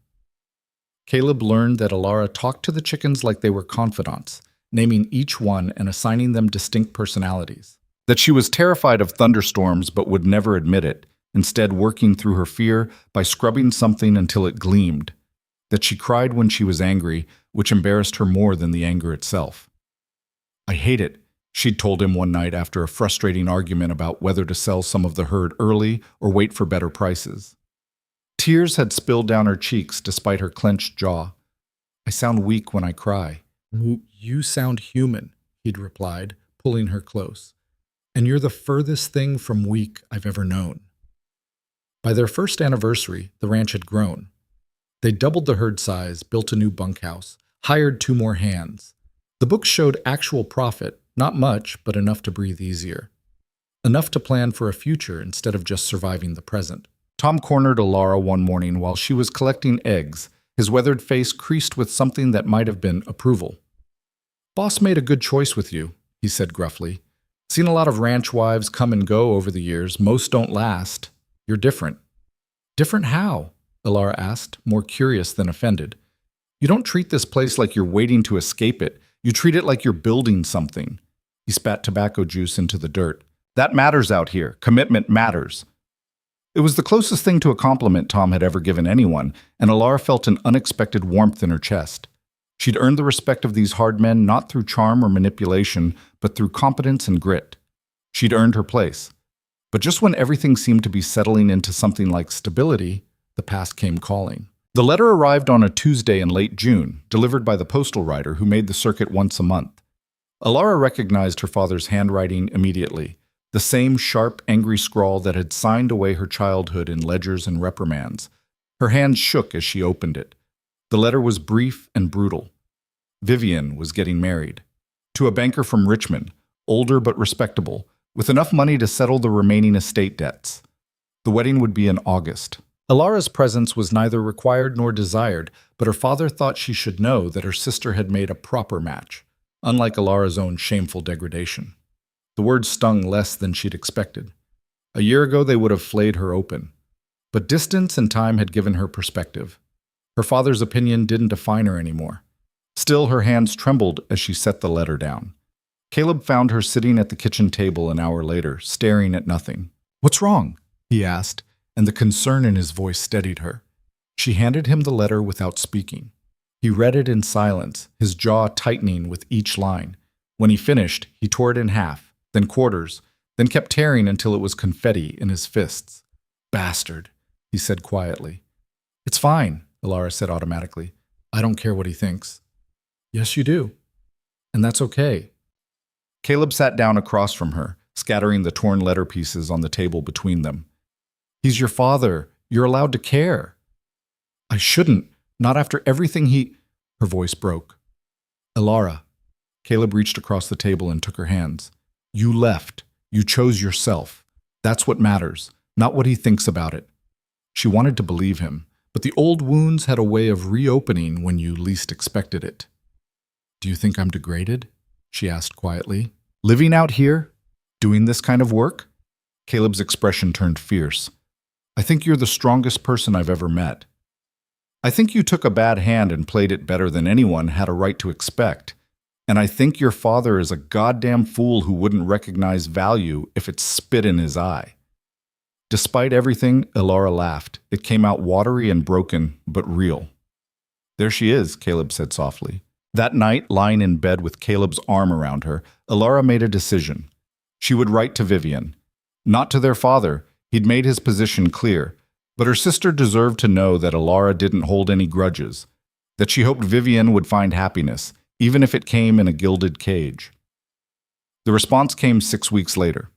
Caleb learned that Alara talked to the chickens like they were confidants, naming each one and assigning them distinct personalities. That she was terrified of thunderstorms but would never admit it, instead working through her fear by scrubbing something until it gleamed. That she cried when she was angry, which embarrassed her more than the anger itself. "I hate it," she'd told him one night after a frustrating argument about whether to sell some of the herd early or wait for better prices. Tears had spilled down her cheeks despite her clenched jaw. "I sound weak when I cry." "You sound human," he'd replied, pulling her close. "And you're the furthest thing from weak I've ever known." By their first anniversary, the ranch had grown. They doubled the herd size, built a new bunkhouse, hired 2 more hands. The books showed actual profit, not much, but enough to breathe easier. Enough to plan for a future instead of just surviving the present. Tom cornered Alara one morning while she was collecting eggs, his weathered face creased with something that might have been approval. "Boss made a good choice with you," he said gruffly. "Seen a lot of ranch wives come and go over the years. Most don't last. You're different." "Different how?" Alara asked, more curious than offended. "You don't treat this place like you're waiting to escape it. You treat it like you're building something." He spat tobacco juice into the dirt. "That matters out here. Commitment matters." It was the closest thing to a compliment Tom had ever given anyone, and Alara felt an unexpected warmth in her chest. She'd earned the respect of these hard men not through charm or manipulation, but through competence and grit. She'd earned her place. But just when everything seemed to be settling into something like stability, the past came calling. The letter arrived on a Tuesday in late June, delivered by the postal rider who made the circuit once a month. Alara recognized her father's handwriting immediately, the same sharp, angry scrawl that had signed away her childhood in ledgers and reprimands. Her hands shook as she opened it. The letter was brief and brutal. Vivian was getting married. To a banker from Richmond, older but respectable, with enough money to settle the remaining estate debts. The wedding would be in August. Alara's presence was neither required nor desired, but her father thought she should know that her sister had made a proper match, unlike Alara's own shameful degradation. The words stung less than she'd expected. A year ago they would have flayed her open. But distance and time had given her perspective. Her father's opinion didn't define her anymore. Still, her hands trembled as she set the letter down. Caleb found her sitting at the kitchen table an hour later, staring at nothing. "What's wrong?" he asked, and the concern in his voice steadied her. She handed him the letter without speaking. He read it in silence, his jaw tightening with each line. When he finished, he tore it in half, then quarters, then kept tearing until it was confetti in his fists. "Bastard," he said quietly. "It's fine," Alara said automatically. "I don't care what he thinks." "Yes, you do. And that's okay." Caleb sat down across from her, scattering the torn letter pieces on the table between them. "He's your father. You're allowed to care." "I shouldn't. Not after everything he—" Her voice broke. "Alara." Caleb reached across the table and took her hands. "You left. You chose yourself. That's what matters, not what he thinks about it." She wanted to believe him, but the old wounds had a way of reopening when you least expected it. "Do you think I'm degraded?" she asked quietly. "Living out here? Doing this kind of work?" Caleb's expression turned fierce. "I think you're the strongest person I've ever met. I think you took a bad hand and played it better than anyone had a right to expect. And I think your father is a goddamn fool who wouldn't recognize value if it spit in his eye." Despite everything, Alara laughed. It came out watery and broken, but real. "There she is," Caleb said softly. That night, lying in bed with Caleb's arm around her, Alara made a decision. She would write to Vivian. Not to their father. He'd made his position clear. But her sister deserved to know that Alara didn't hold any grudges, that she hoped Vivian would find happiness, even if it came in a gilded cage. The response came 6 weeks later.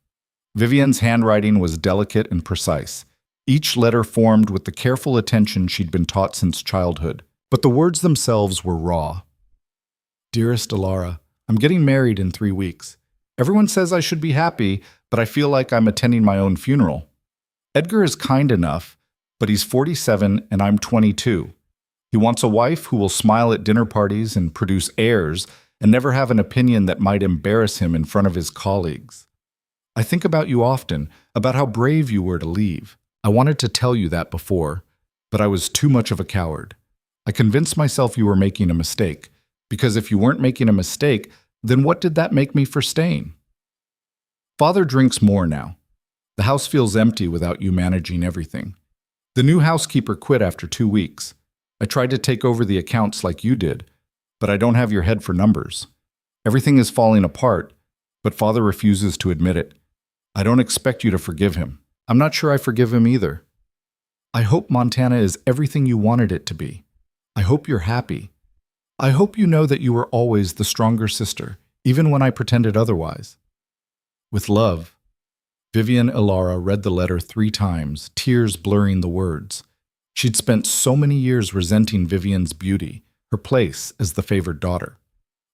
Vivian's handwriting was delicate and precise, each letter formed with the careful attention she'd been taught since childhood. But the words themselves were raw. "Dearest Alara, I'm getting married in 3 weeks. Everyone says I should be happy, but I feel like I'm attending my own funeral. Edgar is kind enough, but he's 47 and I'm 22. He wants a wife who will smile at dinner parties and produce heirs and never have an opinion that might embarrass him in front of his colleagues. I think about you often, about how brave you were to leave. I wanted to tell you that before, but I was too much of a coward. I convinced myself you were making a mistake, because if you weren't making a mistake, then what did that make me for staying? Father drinks more now. The house feels empty without you managing everything. The new housekeeper quit after 2 weeks. I tried to take over the accounts like you did, but I don't have your head for numbers. Everything is falling apart, but Father refuses to admit it. I don't expect you to forgive him. I'm not sure I forgive him either. I hope Montana is everything you wanted it to be. I hope you're happy. I hope you know that you were always the stronger sister, even when I pretended otherwise. With love." Vivian Alara read the letter 3 times, tears blurring the words. She'd spent so many years resenting Vivian's beauty, her place as the favored daughter.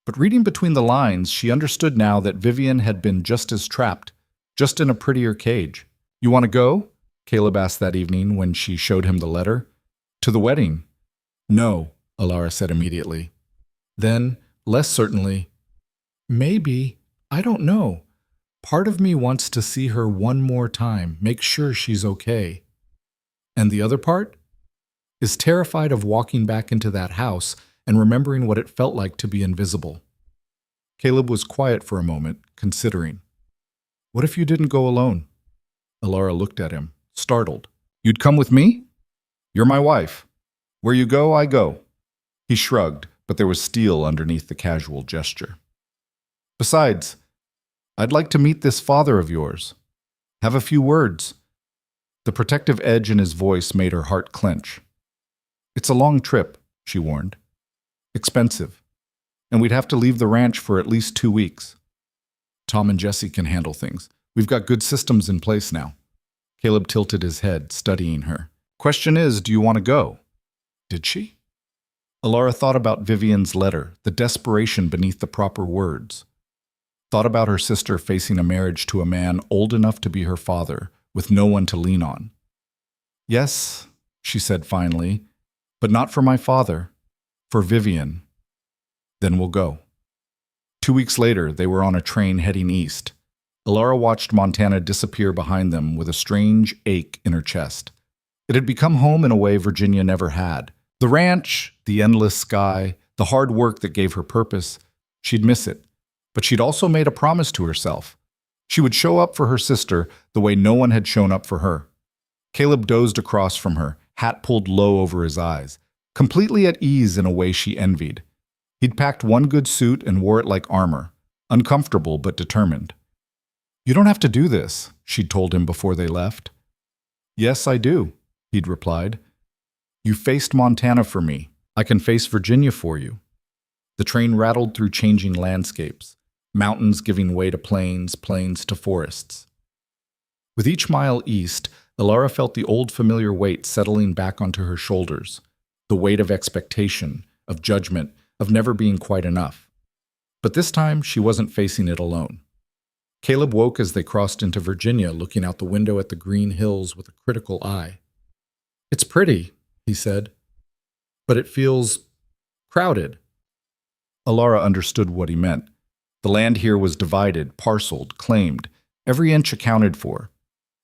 But reading between the lines, she understood now that Vivian had been just as trapped, just in a prettier cage. "You want to go?" Caleb asked that evening when she showed him the letter. "To the wedding?" "No," Alara said immediately. Then, less certainly, "Maybe. I don't know. Part of me wants to see her one more time, make sure she's okay. And the other part is terrified of walking back into that house and remembering what it felt like to be invisible." Caleb was quiet for a moment, considering. "What if you didn't go alone?" Alara looked at him, startled. "You'd come with me? You're my wife. Where you go, I go." He shrugged, but there was steel underneath the casual gesture. "Besides, I'd like to meet this father of yours. Have a few words." The protective edge in his voice made her heart clench. "It's a long trip," she warned. "Expensive. And we'd have to leave the ranch for at least 2 weeks. Tom and Jesse can handle things. We've got good systems in place now." Caleb tilted his head, studying her. "Question is, do you want to go?" Did she? Alara thought about Vivian's letter, the desperation beneath the proper words. Thought about her sister facing a marriage to a man old enough to be her father, with no one to lean on. "Yes," she said finally, "but not for my father. For Vivian. Then we'll go." 2 weeks later, they were on a train heading east. Alara watched Montana disappear behind them with a strange ache in her chest. It had become home in a way Virginia never had, The ranch, the endless sky, the hard work that gave her purpose, she'd miss it. But she'd also made a promise to herself. She would show up for her sister the way no one had shown up for her. Caleb dozed across from her, hat pulled low over his eyes, completely at ease in a way she envied. He'd packed one good suit and wore it like armor, uncomfortable but determined. "You don't have to do this," she'd told him before they left. "Yes, I do," he'd replied. "You faced Montana for me. I can face Virginia for you." The train rattled through changing landscapes, mountains giving way to plains, plains to forests. With each mile east, Elara felt the old familiar weight settling back onto her shoulders, the weight of expectation, of judgment, of never being quite enough. But this time, she wasn't facing it alone. Caleb woke as they crossed into Virginia, looking out the window at the green hills with a critical eye. "It's pretty," he said, "but it feels crowded." Elara understood what he meant. The land here was divided, parceled, claimed, every inch accounted for.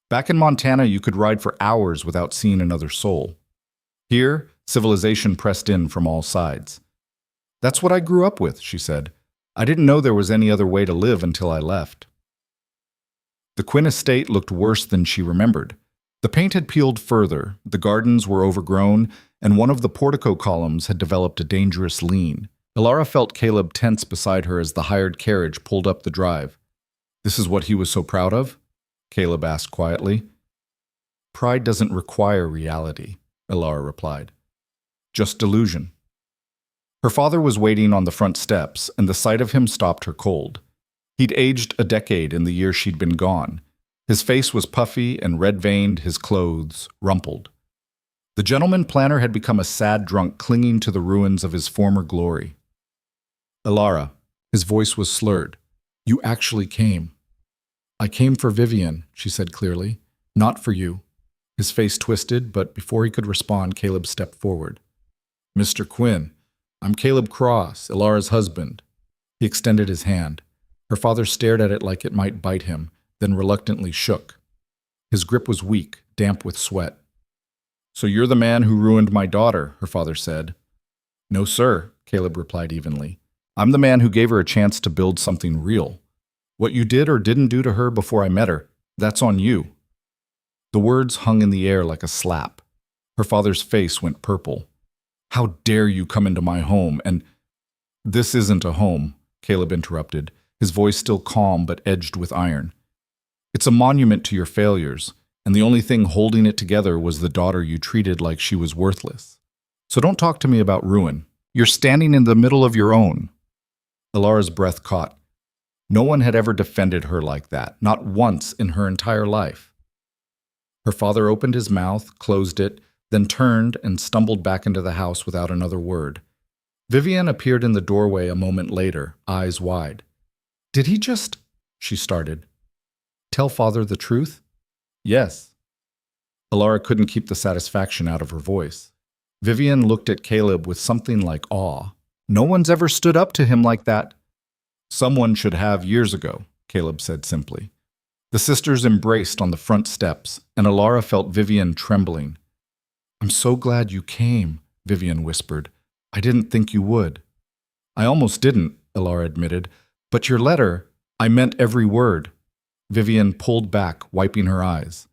Back in Montana, you could ride for hours without seeing another soul. Here, civilization pressed in from all sides. "That's what I grew up with," she said. "I didn't know there was any other way to live until I left." The Quinn estate looked worse than she remembered. The paint had peeled further, the gardens were overgrown, and one of the portico columns had developed a dangerous lean. Elara felt Caleb tense beside her as the hired carriage pulled up the drive. "This is what he was so proud of?" Caleb asked quietly. "Pride doesn't require reality," Elara replied. "Just delusion." Her father was waiting on the front steps, and the sight of him stopped her cold. He'd aged a decade in the year she'd been gone. His face was puffy and red-veined, his clothes rumpled. The gentleman planner had become a sad drunk clinging to the ruins of his former glory. "Elara," his voice was slurred, "you actually came." "I came for Vivian," she said clearly. "Not for you." His face twisted, but before he could respond, Caleb stepped forward. "Mr. Quinn, I'm Caleb Cross, Elara's husband." He extended his hand. Her father stared at it like it might bite him, then reluctantly shook. His grip was weak, damp with sweat. "So you're the man who ruined my daughter," her father said. "No, sir," Caleb replied evenly. "I'm the man who gave her a chance to build something real. What you did or didn't do to her before I met her, that's on you." The words hung in the air like a slap. Her father's face went purple. "How dare you come into my home and—" "This isn't a home," Caleb interrupted, his voice still calm but edged with iron. "It's a monument to your failures, and the only thing holding it together was the daughter you treated like she was worthless. So don't talk to me about ruin. You're standing in the middle of your own." Elara's breath caught. No one had ever defended her like that, not once in her entire life. Her father opened his mouth, closed it, then turned and stumbled back into the house without another word. Vivian appeared in the doorway a moment later, eyes wide. "Did he just—" she started. "Tell father the truth?" "Yes." Elara couldn't keep the satisfaction out of her voice. Vivian looked at Caleb with something like awe. "No one's ever stood up to him like that." "Someone should have years ago," Caleb said simply. The sisters embraced on the front steps, and Elara felt Vivian trembling. "I'm so glad you came," Vivian whispered. "I didn't think you would." "I almost didn't," Elara admitted. "But your letter, I meant every word." Vivian pulled back, wiping her eyes.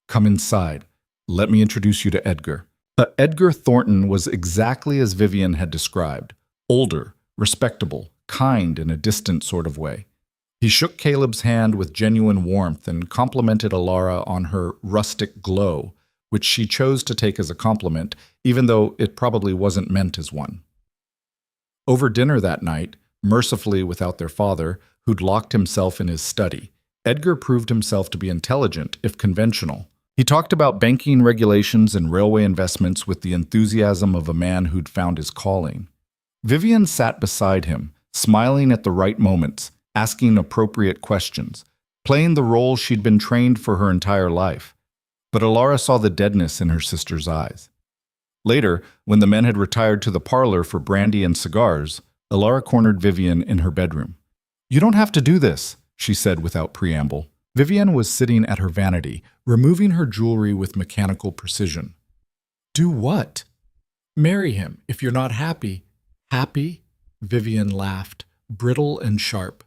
"Come inside. Let me introduce you to Edgar." Edgar Thornton was exactly as Vivian had described. Older, respectable, kind in a distant sort of way. He shook Caleb's hand with genuine warmth and complimented Elara on her rustic glow, which she chose to take as a compliment, even though it probably wasn't meant as one. Over dinner that night, mercifully without their father, who'd locked himself in his study, Edgar proved himself to be intelligent, if conventional. He talked about banking regulations and railway investments with the enthusiasm of a man who'd found his calling. Vivian sat beside him, smiling at the right moments, asking appropriate questions, playing the role she'd been trained for her entire life. But Elara saw the deadness in her sister's eyes. Later, when the men had retired to the parlor for brandy and cigars, Elara cornered Vivian in her bedroom. "You don't have to do this," she said without preamble. Vivian was sitting at her vanity, removing her jewelry with mechanical precision. "Do what?" Marry him if you're not happy. Happy? Vivian laughed, brittle and sharp.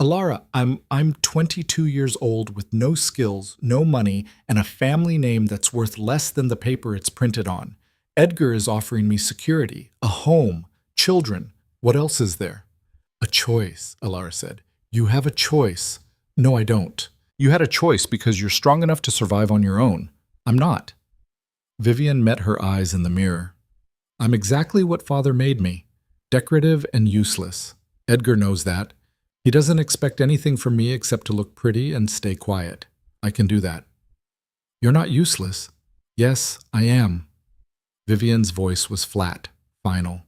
Alara, I'm 22 years old with no skills, no money, and a family name that's worth less than the paper it's printed on. Edgar is offering me security, a home, children. What else is there? A choice, Alara said. You have a choice. No, I don't. You had a choice because you're strong enough to survive on your own. I'm not. Vivian met her eyes in the mirror. I'm exactly what Father made me, decorative and useless. Edgar knows that. He doesn't expect anything from me except to look pretty and stay quiet. I can do that. You're not useless. Yes, I am. Vivian's voice was flat, final.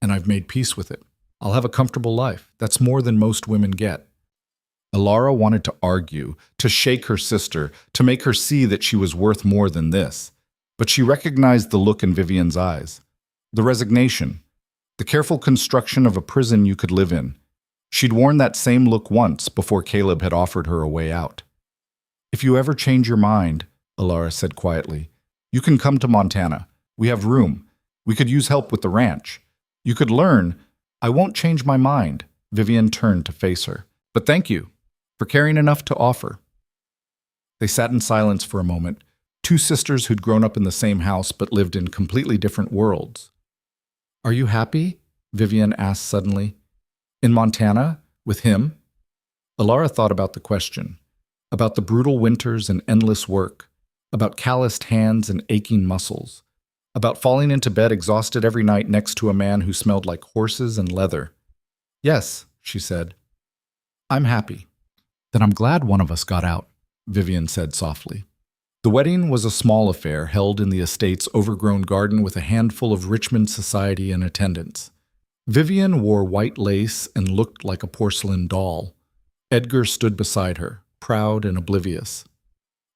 And I've made peace with it. I'll have a comfortable life. That's more than most women get. Alara wanted to argue, to shake her sister, to make her see that she was worth more than this. But she recognized the look in Vivian's eyes. The resignation. The careful construction of a prison you could live in. She'd worn that same look once before Caleb had offered her a way out. If you ever change your mind, Alara said quietly, you can come to Montana. We have room. We could use help with the ranch. You could learn. I won't change my mind. Vivian turned to face her. But thank you for caring enough to offer. They sat in silence for a moment, two sisters who'd grown up in the same house but lived in completely different worlds. Are you happy? Vivian asked suddenly. In Montana? With him? Alara thought about the question, about the brutal winters and endless work, about calloused hands and aching muscles, about falling into bed exhausted every night next to a man who smelled like horses and leather. Yes, she said. I'm happy. Then I'm glad one of us got out, Vivian said softly. The wedding was a small affair held in the estate's overgrown garden with a handful of Richmond society in attendance. Vivian wore white lace and looked like a porcelain doll. Edgar stood beside her, proud and oblivious.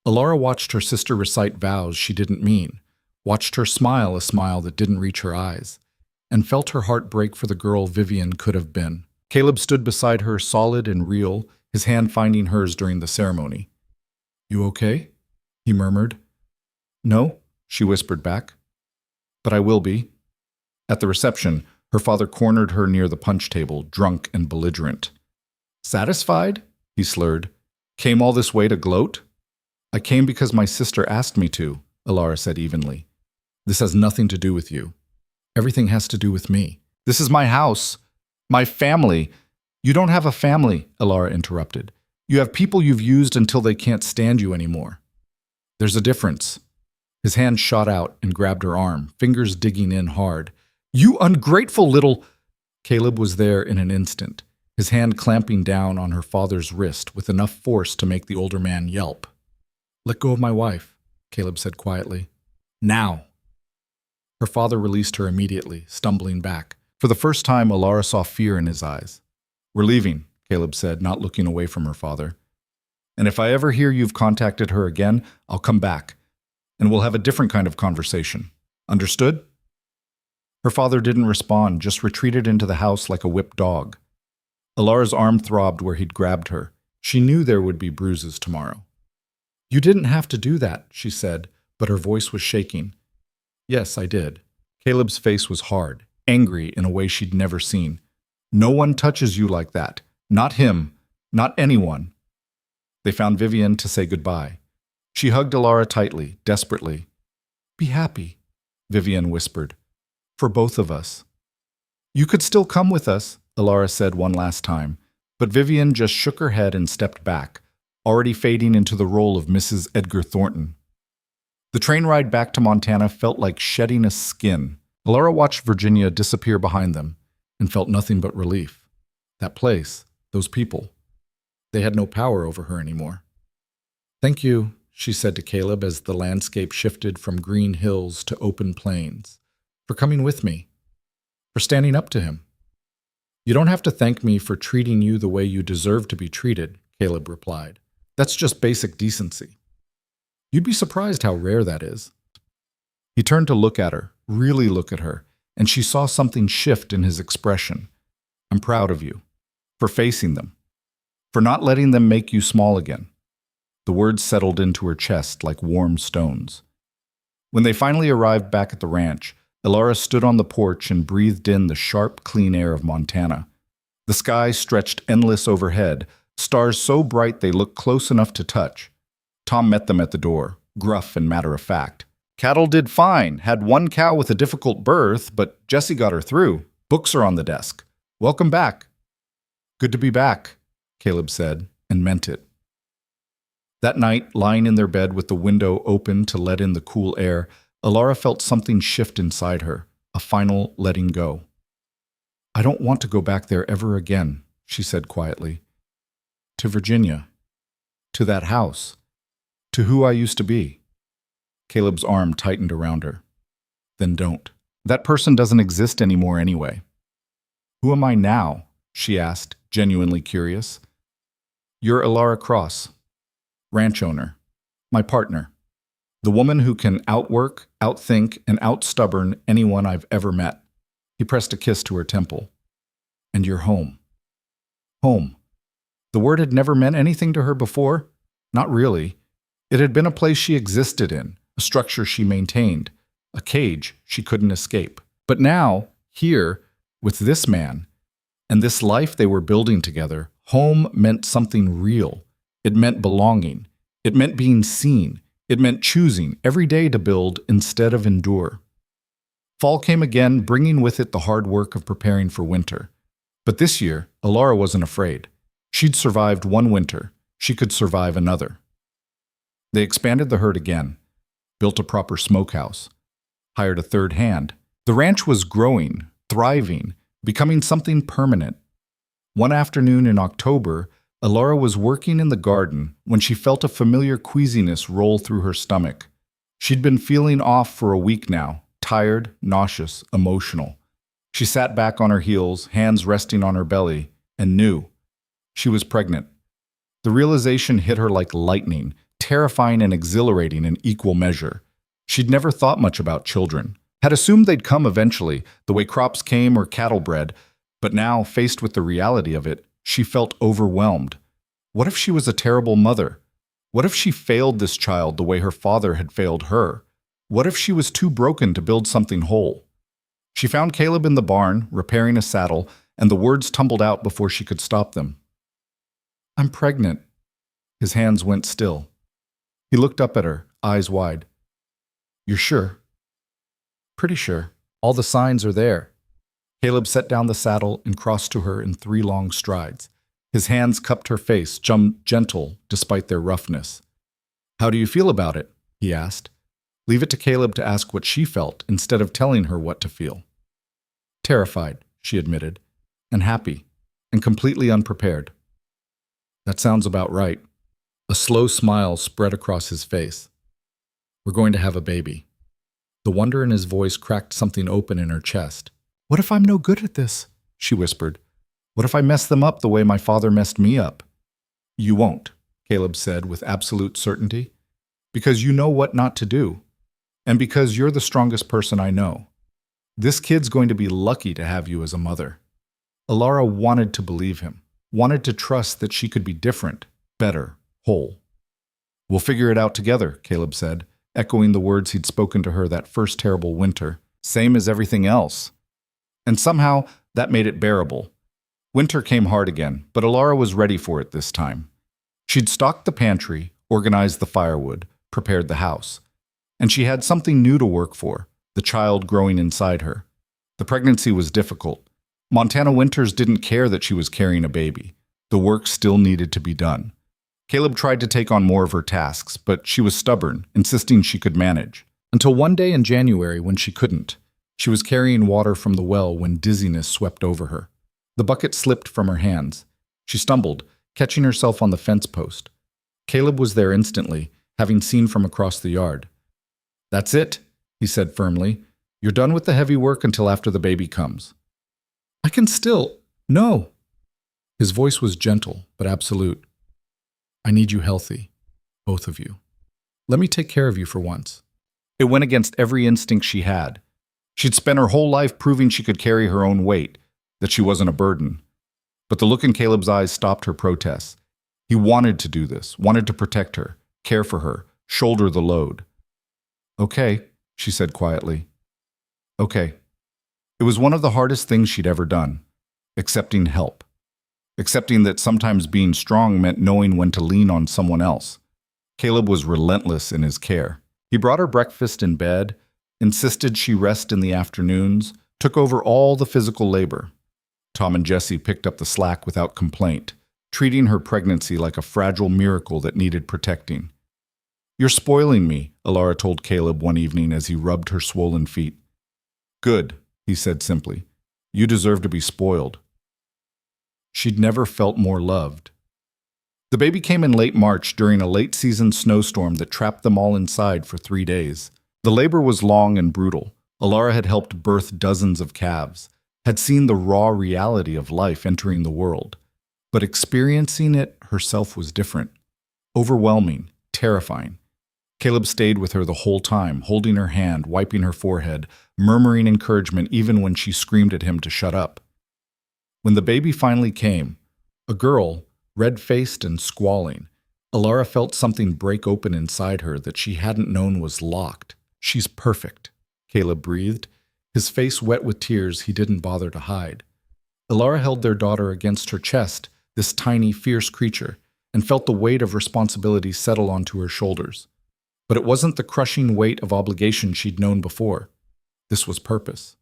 Alara watched her sister recite vows she didn't mean, watched her smile a smile that didn't reach her eyes, and felt her heart break for the girl Vivian could have been. Caleb stood beside her, solid and real, his hand finding hers during the ceremony. You okay? He murmured. No, she whispered back. But I will be. At the reception, her father cornered her near the punch table, drunk and belligerent. Satisfied? He slurred. Came all this way to gloat? I came because my sister asked me to, Alara said evenly. This has nothing to do with you. Everything has to do with me. This is my house. My family. You don't have a family, Alara interrupted. You have people you've used until they can't stand you anymore. There's a difference. His hand shot out and grabbed her arm, fingers digging in hard. You ungrateful little... Caleb was there in an instant, his hand clamping down on her father's wrist with enough force to make the older man yelp. Let go of my wife, Caleb said quietly. Now. Her father released her immediately, stumbling back. For the first time, Alara saw fear in his eyes. We're leaving, Caleb said, not looking away from her father. And if I ever hear you've contacted her again, I'll come back, and we'll have a different kind of conversation. Understood? Her father didn't respond, just retreated into the house like a whipped dog. Alara's arm throbbed where he'd grabbed her. She knew there would be bruises tomorrow. You didn't have to do that, she said, but her voice was shaking. Yes, I did. Caleb's face was hard, angry in a way she'd never seen. No one touches you like that. Not him. Not anyone. They found Vivian to say goodbye. She hugged Alara tightly, desperately. Be happy, Vivian whispered. For both of us. You could still come with us, Alara said one last time, but Vivian just shook her head and stepped back, already fading into the role of Mrs. Edgar Thornton. The train ride back to Montana felt like shedding a skin. Alara watched Virginia disappear behind them and felt nothing but relief. That place, those people, they had no power over her anymore. Thank you, she said to Caleb as the landscape shifted from green hills to open plains, for coming with me, for standing up to him. You don't have to thank me for treating you the way you deserve to be treated, Caleb replied. That's just basic decency. You'd be surprised how rare that is. He turned to look at her, really look at her, and she saw something shift in his expression. I'm proud of you, for facing them, for not letting them make you small again. The words settled into her chest like warm stones. When they finally arrived back at the ranch, Elara stood on the porch and breathed in the sharp, clean air of Montana. The sky stretched endless overhead, stars so bright they looked close enough to touch. Tom met them at the door, gruff and matter-of-fact. Cattle did fine, had one cow with a difficult birth, but Jessie got her through. Books are on the desk. Welcome back. Good to be back, Caleb said, and meant it. That night, lying in their bed with the window open to let in the cool air, Elara felt something shift inside her, a final letting go. I don't want to go back there ever again, she said quietly. To Virginia. To that house. To who I used to be. Caleb's arm tightened around her. Then don't. That person doesn't exist anymore anyway. Who am I now? She asked, genuinely curious. You're Elara Cross, ranch owner, my partner, the woman who can outwork, outthink, and outstubborn anyone I've ever met. He pressed a kiss to her temple. And you're home. Home. The word had never meant anything to her before. Not really. It had been a place she existed in, a structure she maintained, a cage she couldn't escape. But now, here, with this man, and this life they were building together, home meant something real. It meant belonging. It meant being seen. It meant choosing every day to build instead of endure. Fall came again, bringing with it the hard work of preparing for winter. But this year, Elara wasn't afraid. She'd survived one winter. She could survive another. They expanded the herd again, built a proper smokehouse, hired a third hand. The ranch was growing, thriving, becoming something permanent. One afternoon in October, Elara was working in the garden when she felt a familiar queasiness roll through her stomach. She'd been feeling off for a week now, tired, nauseous, emotional. She sat back on her heels, hands resting on her belly, and knew she was pregnant. The realization hit her like lightning, terrifying and exhilarating in equal measure. She'd never thought much about children, had assumed they'd come eventually, the way crops came or cattle bred, but now, faced with the reality of it, she felt overwhelmed. What if she was a terrible mother? What if she failed this child the way her father had failed her? What if she was too broken to build something whole? She found Caleb in the barn, repairing a saddle, and the words tumbled out before she could stop them. I'm pregnant. His hands went still. He looked up at her, eyes wide. You're sure? Pretty sure. All the signs are there. Caleb set down the saddle and crossed to her in 3 long strides. His hands cupped her face, gentle despite their roughness. How do you feel about it? He asked. Leave it to Caleb to ask what she felt instead of telling her what to feel. Terrified, she admitted, and happy, and completely unprepared. That sounds about right. A slow smile spread across his face. We're going to have a baby. The wonder in his voice cracked something open in her chest. What if I'm no good at this? She whispered. What if I mess them up the way my father messed me up? You won't, Caleb said with absolute certainty, because you know what not to do, and because you're the strongest person I know. This kid's going to be lucky to have you as a mother. Elara wanted to believe him, wanted to trust that she could be different, better, whole. We'll figure it out together, Caleb said, echoing the words he'd spoken to her that first terrible winter, same as everything else. And somehow, that made it bearable. Winter came hard again, but Elara was ready for it this time. She'd stocked the pantry, organized the firewood, prepared the house. And she had something new to work for, the child growing inside her. The pregnancy was difficult. Montana winters didn't care that she was carrying a baby. The work still needed to be done. Caleb tried to take on more of her tasks, but she was stubborn, insisting she could manage. Until one day in January when she couldn't. She was carrying water from the well when dizziness swept over her. The bucket slipped from her hands. She stumbled, catching herself on the fence post. Caleb was there instantly, having seen from across the yard. That's it, he said firmly. You're done with the heavy work until after the baby comes. I can still... No. His voice was gentle, but absolute. I need you healthy, both of you. Let me take care of you for once. It went against every instinct she had. She'd spent her whole life proving she could carry her own weight, that she wasn't a burden. But the look in Caleb's eyes stopped her protests. He wanted to do this, wanted to protect her, care for her, shoulder the load. Okay, she said quietly. Okay. It was one of the hardest things she'd ever done. Accepting help. Accepting that sometimes being strong meant knowing when to lean on someone else. Caleb was relentless in his care. He brought her breakfast in bed, insisted she rest in the afternoons, took over all the physical labor. Tom and Jesse picked up the slack without complaint, treating her pregnancy like a fragile miracle that needed protecting. "You're spoiling me," Alara told Caleb one evening as he rubbed her swollen feet. "Good," he said simply. "You deserve to be spoiled." She'd never felt more loved. The baby came in late March during a late-season snowstorm that trapped them all inside for 3 days. The labor was long and brutal. Alara had helped birth dozens of calves, had seen the raw reality of life entering the world. But experiencing it herself was different. Overwhelming, terrifying. Caleb stayed with her the whole time, holding her hand, wiping her forehead, murmuring encouragement even when she screamed at him to shut up. When the baby finally came, a girl, red-faced and squalling, Alara felt something break open inside her that she hadn't known was locked. "She's perfect," Caleb breathed, his face wet with tears he didn't bother to hide. Alara held their daughter against her chest, this tiny, fierce creature, and felt the weight of responsibility settle onto her shoulders. But it wasn't the crushing weight of obligation she'd known before. This was purpose.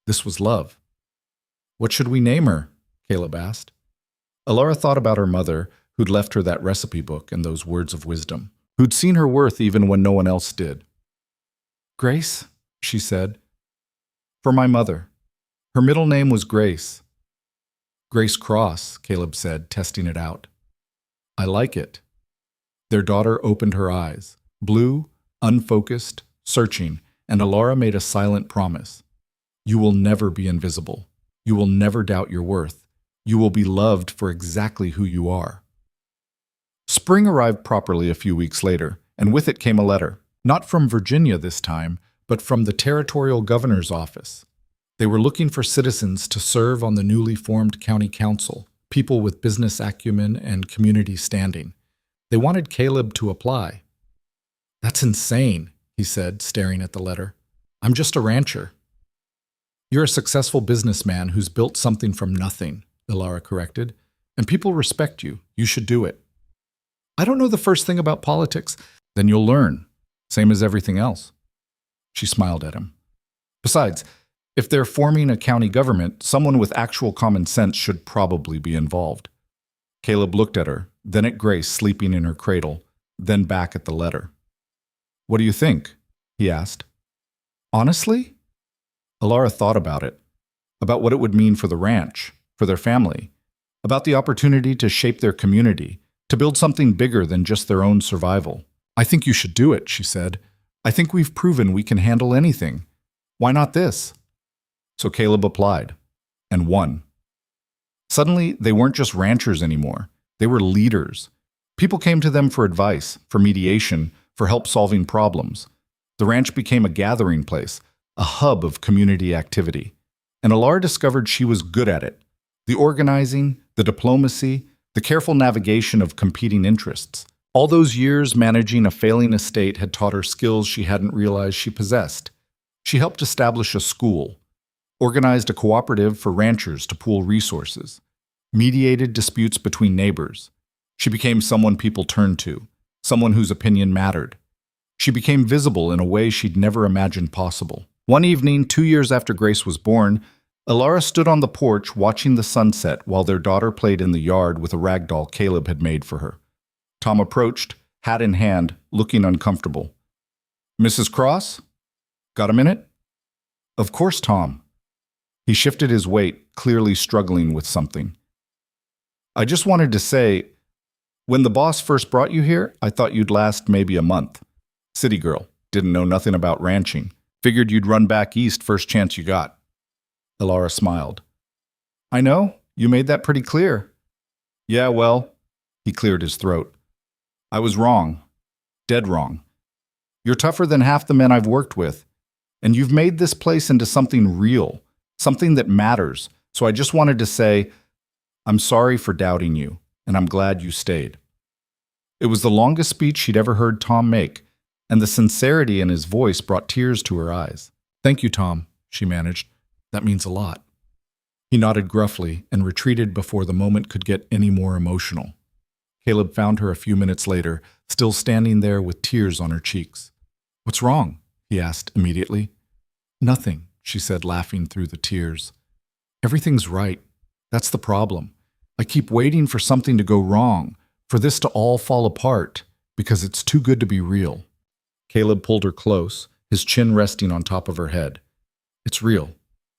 This was love. "What should we name her?" Caleb asked. Alara thought about her mother, who'd left her that recipe book and those words of wisdom, who'd seen her worth even when no one else did. "Grace," she said. "For my mother. Her middle name was Grace." "Grace Cross," Caleb said, testing it out. "I like it." Their daughter opened her eyes, blue, unfocused, searching, and Alara made a silent promise. "You will never be invisible. You will never doubt your worth. You will be loved for exactly who you are." Spring arrived properly a few weeks later, and with it came a letter. Not from Virginia this time, but from the territorial governor's office. They were looking for citizens to serve on the newly formed county council, people with business acumen and community standing. They wanted Caleb to apply. "That's insane," he said, staring at the letter. "I'm just a rancher." "You're a successful businessman who's built something from nothing," Alara corrected, "and people respect you. You should do it." "I don't know the first thing about politics." "Then you'll learn, same as everything else." She smiled at him. "Besides, if they're forming a county government, someone with actual common sense should probably be involved." Caleb looked at her, then at Grace sleeping in her cradle, then back at the letter. "What do you think?" he asked. "Honestly?" Alara thought about it, about what it would mean for the ranch, for their family, about the opportunity to shape their community, to build something bigger than just their own survival. "I think you should do it," she said. "I think we've proven we can handle anything. Why not this?" So Caleb applied, and won. Suddenly, they weren't just ranchers anymore. They were leaders. People came to them for advice, for mediation, for help solving problems. The ranch became a gathering place, a hub of community activity. And Alara discovered she was good at it. The organizing, the diplomacy, the careful navigation of competing interests. All those years managing a failing estate had taught her skills she hadn't realized she possessed. She helped establish a school, organized a cooperative for ranchers to pool resources, mediated disputes between neighbors. She became someone people turned to, someone whose opinion mattered. She became visible in a way she'd never imagined possible. One evening, 2 years after Grace was born, Alara stood on the porch watching the sunset while their daughter played in the yard with a rag doll Caleb had made for her. Tom approached, hat in hand, looking uncomfortable. "Mrs. Cross? Got a minute?" "Of course, Tom." He shifted his weight, clearly struggling with something. "I just wanted to say, when the boss first brought you here, I thought you'd last maybe a month. City girl, didn't know nothing about ranching. Figured you'd run back east first chance you got." Alara smiled. "I know, you made that pretty clear." "Yeah, well," he cleared his throat. "I was wrong. Dead wrong. You're tougher than half the men I've worked with. And you've made this place into something real, something that matters. So I just wanted to say, I'm sorry for doubting you, and I'm glad you stayed." It was the longest speech she'd ever heard Tom make, and the sincerity in his voice brought tears to her eyes. "Thank you, Tom. she managed. That means a lot. He nodded gruffly and retreated before the moment could get any more emotional. Caleb found her a few minutes later, still standing there with tears on her cheeks. "What's wrong?" he asked immediately. "Nothing," she said, laughing through the tears. "Everything's right. That's the problem. I keep waiting for something to go wrong, for this to all fall apart, because it's too good to be real." Caleb pulled her close, his chin resting on top of her head. "It's real.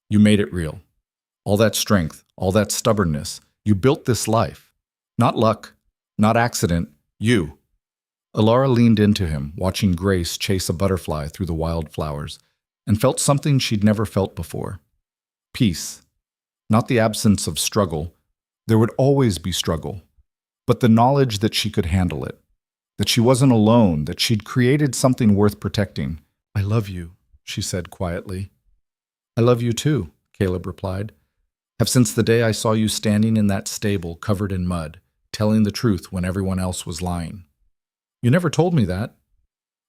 You made it real. All that strength, all that stubbornness, you built this life. Not luck, not accident, you." Alara leaned into him, watching Grace chase a butterfly through the wildflowers, and felt something she'd never felt before. Peace. Not the absence of struggle. There would always be struggle. But the knowledge that she could handle it. That she wasn't alone, that she'd created something worth protecting. "I love you," she said quietly. "I love you too," Caleb replied. "Have since the day I saw you standing in that stable covered in mud, telling the truth when everyone else was lying. You never told me that.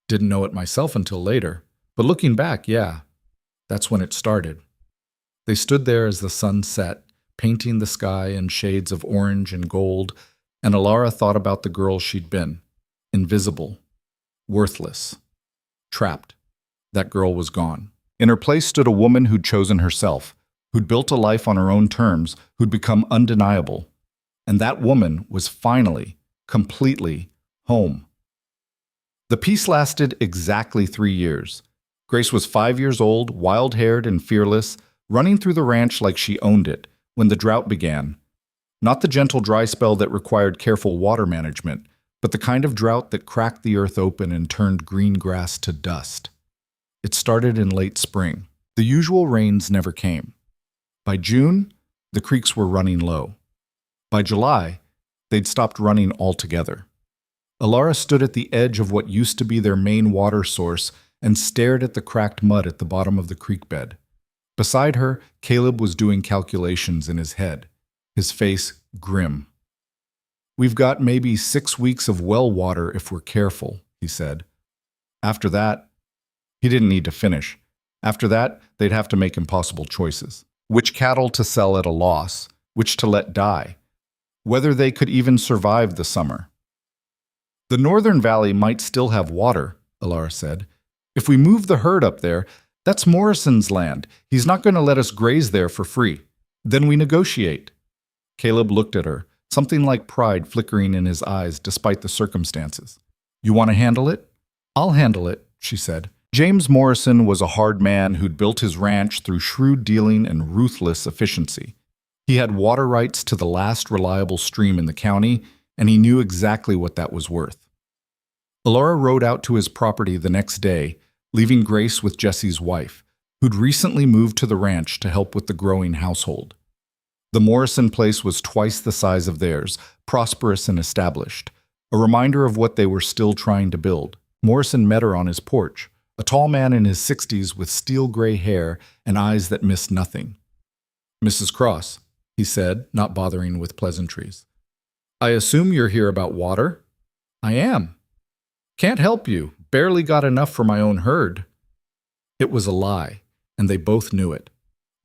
Didn't know it myself until later. But looking back, yeah, that's when it started." They stood there as the sun set, painting the sky in shades of orange and gold, and Alara thought about the girl she'd been. Invisible. Worthless. Trapped. That girl was gone. In her place stood a woman who'd chosen herself, who'd built a life on her own terms, who'd become undeniable. And that woman was finally, completely, home. The peace lasted exactly 3 years. Grace was 5 years old, wild-haired and fearless, running through the ranch like she owned it, when the drought began. Not the gentle dry spell that required careful water management, but the kind of drought that cracked the earth open and turned green grass to dust. It started in late spring. The usual rains never came. By June, the creeks were running low. By July, they'd stopped running altogether. Alara stood at the edge of what used to be their main water source and stared at the cracked mud at the bottom of the creek bed. Beside her, Caleb was doing calculations in his head, his face grim. "We've got maybe 6 weeks of well water if we're careful," he said. After that, he didn't need to finish. After that, they'd have to make impossible choices. Which cattle to sell at a loss, which to let die, whether they could even survive the summer. "The northern valley might still have water," Alara said. "If we move the herd up there, that's Morrison's land. He's not going to let us graze there for free. Then we negotiate." Caleb looked at her, something like pride flickering in his eyes despite the circumstances. "You want to handle it?" "I'll handle it," she said. James Morrison was a hard man who'd built his ranch through shrewd dealing and ruthless efficiency. He had water rights to the last reliable stream in the county, and he knew exactly what that was worth. Alara rode out to his property the next day, leaving Grace with Jesse's wife, who'd recently moved to the ranch to help with the growing household. The Morrison place was twice the size of theirs, prosperous and established, a reminder of what they were still trying to build. Morrison met her on his porch, a tall man in his 60s with steel-gray hair and eyes that missed nothing. "Mrs. Cross," he said, not bothering with pleasantries. "I assume you're here about water?" "I am." "Can't help you. Barely got enough for my own herd." It was a lie, and they both knew it.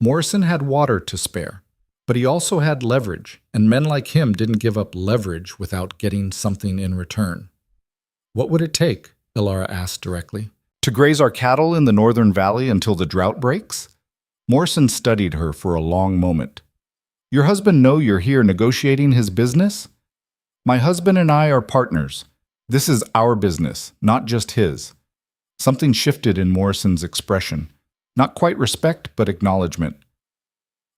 Morrison had water to spare, but he also had leverage, and men like him didn't give up leverage without getting something in return. "What would it take?" Alara asked directly. "To graze our cattle in the northern valley until the drought breaks?" Morrison studied her for a long moment. "Your husband know you're here negotiating his business?" "My husband and I are partners. This is our business, not just his." Something shifted in Morrison's expression. Not quite respect, but acknowledgement.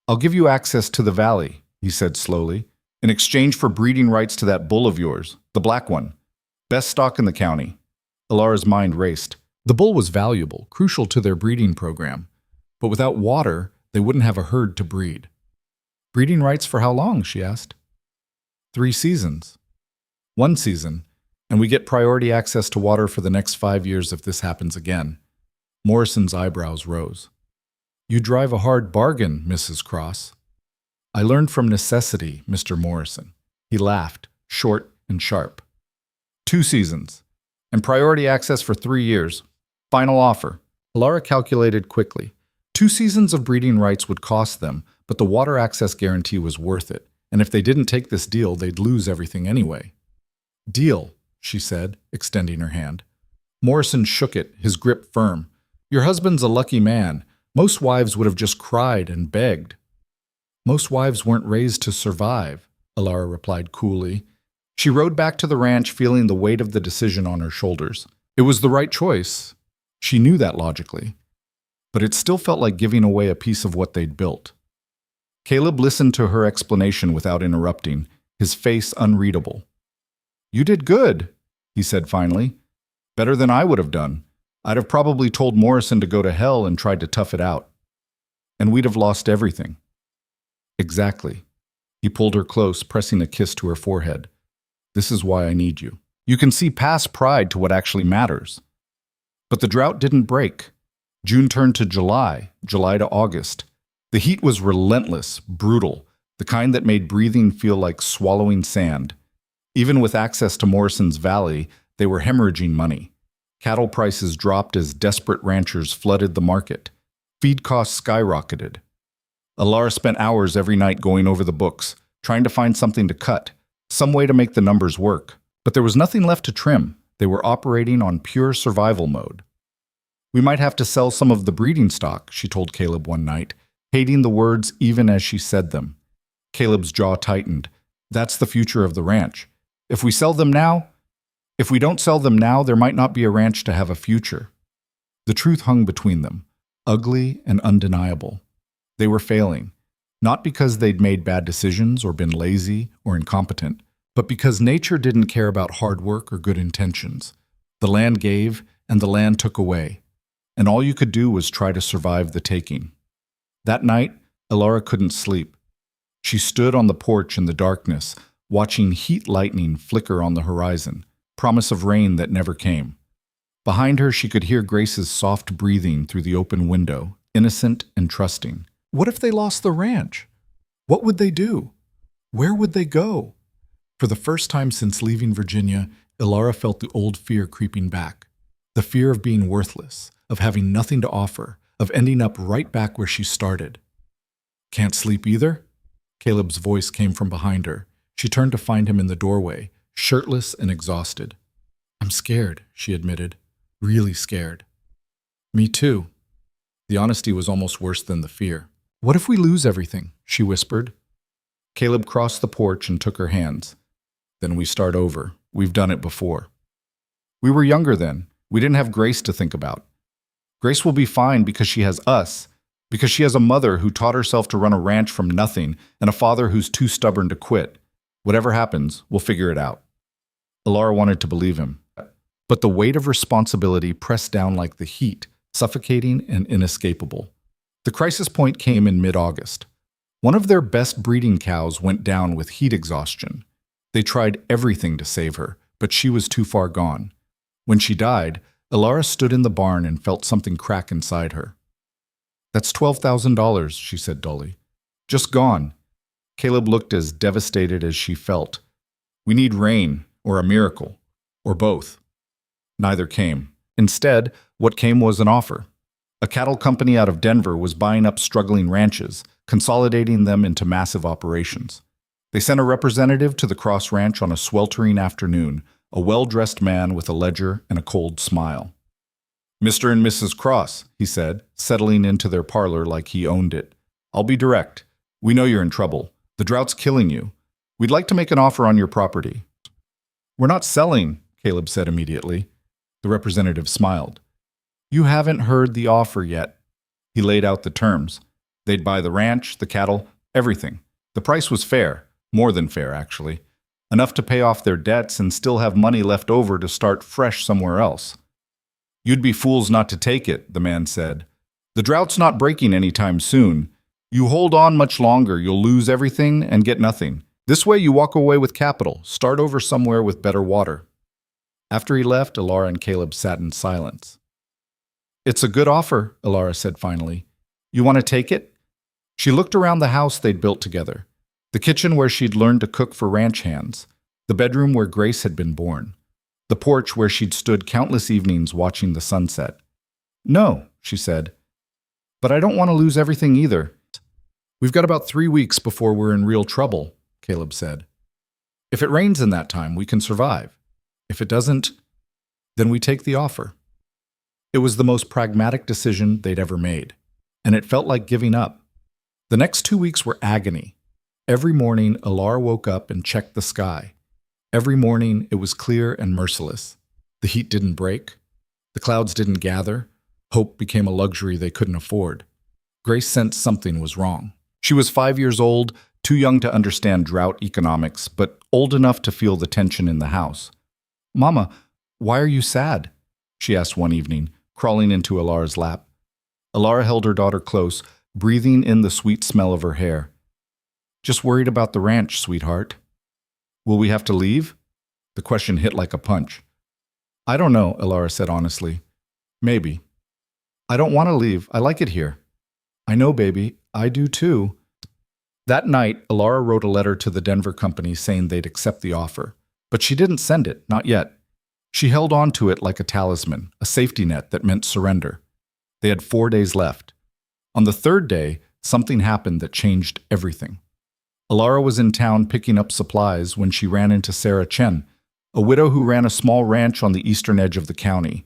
"I'll give you access to the valley," he said slowly, "in exchange for breeding rights to that bull of yours, the black one. Best stock in the county." Alara's mind raced. The bull was valuable, crucial to their breeding program. But without water, they wouldn't have a herd to breed. "Breeding rights for how long?" she asked. 3 seasons. 1 season, and we get priority access to water for the next 5 years if this happens again. Morrison's eyebrows rose. "You drive a hard bargain, Mrs. Cross." "I learned from necessity, Mr. Morrison." He laughed, short and sharp. 2 seasons, and priority access for 3 years. Final offer. Alara calculated quickly. 2 seasons of breeding rights would cost them, but the water access guarantee was worth it, and if they didn't take this deal, they'd lose everything anyway. "Deal," she said, extending her hand. Morrison shook it, his grip firm. "Your husband's a lucky man. Most wives would have just cried and begged." "Most wives weren't raised to survive," Alara replied coolly. She rode back to the ranch feeling the weight of the decision on her shoulders. It was the right choice. She knew that logically. But it still felt like giving away a piece of what they'd built. Caleb listened to her explanation without interrupting, his face unreadable. "You did good," he said finally. "Better than I would have done. I'd have probably told Morrison to go to hell and tried to tough it out. And we'd have lost everything." "Exactly." He pulled her close, pressing a kiss to her forehead. "This is why I need you. You can see past pride to what actually matters." But the drought didn't break. June turned to July, July to August. The heat was relentless, brutal, the kind that made breathing feel like swallowing sand. Even with access to Morrison's Valley, they were hemorrhaging money. Cattle prices dropped as desperate ranchers flooded the market. Feed costs skyrocketed. Alara spent hours every night going over the books, trying to find something to cut, some way to make the numbers work. But there was nothing left to trim. They were operating on pure survival mode. "We might have to sell some of the breeding stock," she told Caleb one night, hating the words even as she said them. Caleb's jaw tightened. "That's the future of the ranch. If we don't sell them now, there might not be a ranch to have a future." The truth hung between them, ugly and undeniable. They were failing, not because they'd made bad decisions or been lazy or incompetent, but because nature didn't care about hard work or good intentions. The land gave, and the land took away, and all you could do was try to survive the taking. That night, Alara couldn't sleep. She stood on the porch in the darkness, watching heat lightning flicker on the horizon, promise of rain that never came. Behind her, she could hear Grace's soft breathing through the open window, innocent and trusting. What if they lost the ranch? What would they do? Where would they go? For the first time since leaving Virginia, Alara felt the old fear creeping back. The fear of being worthless, of having nothing to offer, of ending up right back where she started. "Can't sleep either?" Caleb's voice came from behind her. She turned to find him in the doorway, shirtless and exhausted. "I'm scared," she admitted. "Really scared." "Me too." The honesty was almost worse than the fear. "What if we lose everything?" she whispered. Caleb crossed the porch and took her hands. "Then we start over. We've done it before. We were younger then. We didn't have Grace to think about. Grace will be fine because she has us, because she has a mother who taught herself to run a ranch from nothing and a father who's too stubborn to quit. Whatever happens, we'll figure it out." Alara wanted to believe him. But the weight of responsibility pressed down like the heat, suffocating and inescapable. The crisis point came in mid-August. One of their best breeding cows went down with heat exhaustion. They tried everything to save her, but she was too far gone. When she died, Alara stood in the barn and felt something crack inside her. "That's $12,000, she said dully. "Just gone." Caleb looked as devastated as she felt. "We need rain, or a miracle, or both." Neither came. Instead, what came was an offer. A cattle company out of Denver was buying up struggling ranches, consolidating them into massive operations. They sent a representative to the Cross Ranch on a sweltering afternoon, a well-dressed man with a ledger and a cold smile. "Mr. and Mrs. Cross," he said, settling into their parlor like he owned it. "I'll be direct. We know you're in trouble. The drought's killing you. We'd like to make an offer on your property." "We're not selling," Caleb said immediately. The representative smiled. "You haven't heard the offer yet." He laid out the terms. They'd buy the ranch, the cattle, everything. The price was fair, more than fair, actually. Enough to pay off their debts and still have money left over to start fresh somewhere else. "You'd be fools not to take it," the man said. "The drought's not breaking anytime soon. You hold on much longer, you'll lose everything and get nothing. This way you walk away with capital, start over somewhere with better water." After he left, Alara and Caleb sat in silence. "It's a good offer," Alara said finally. "You want to take it?" She looked around the house they'd built together. The kitchen where she'd learned to cook for ranch hands. The bedroom where Grace had been born. The porch where she'd stood countless evenings watching the sunset. "No," she said. But I don't want to lose everything either. We've got about 3 weeks before we're in real trouble, Caleb said. If it rains in that time, we can survive. If it doesn't, then we take the offer. It was the most pragmatic decision they'd ever made, and it felt like giving up. The next 2 weeks were agony. Every morning, Alara woke up and checked the sky. Every morning, it was clear and merciless. The heat didn't break. The clouds didn't gather. Hope became a luxury they couldn't afford. Grace sensed something was wrong. She was 5 years old, too young to understand drought economics, but old enough to feel the tension in the house. "Mama, why are you sad?" she asked one evening, crawling into Alara's lap. Alara held her daughter close, breathing in the sweet smell of her hair. "Just worried about the ranch, sweetheart." "Will we have to leave?" The question hit like a punch. "I don't know," Alara said honestly. "Maybe." "I don't want to leave. I like it here." "I know, baby. I do too." That night, Alara wrote a letter to the Denver company saying they'd accept the offer. But she didn't send it, not yet. She held on to it like a talisman, a safety net that meant surrender. They had 4 days left. On the third day, something happened that changed everything. Alara was in town picking up supplies when she ran into Sarah Chen, a widow who ran a small ranch on the eastern edge of the county.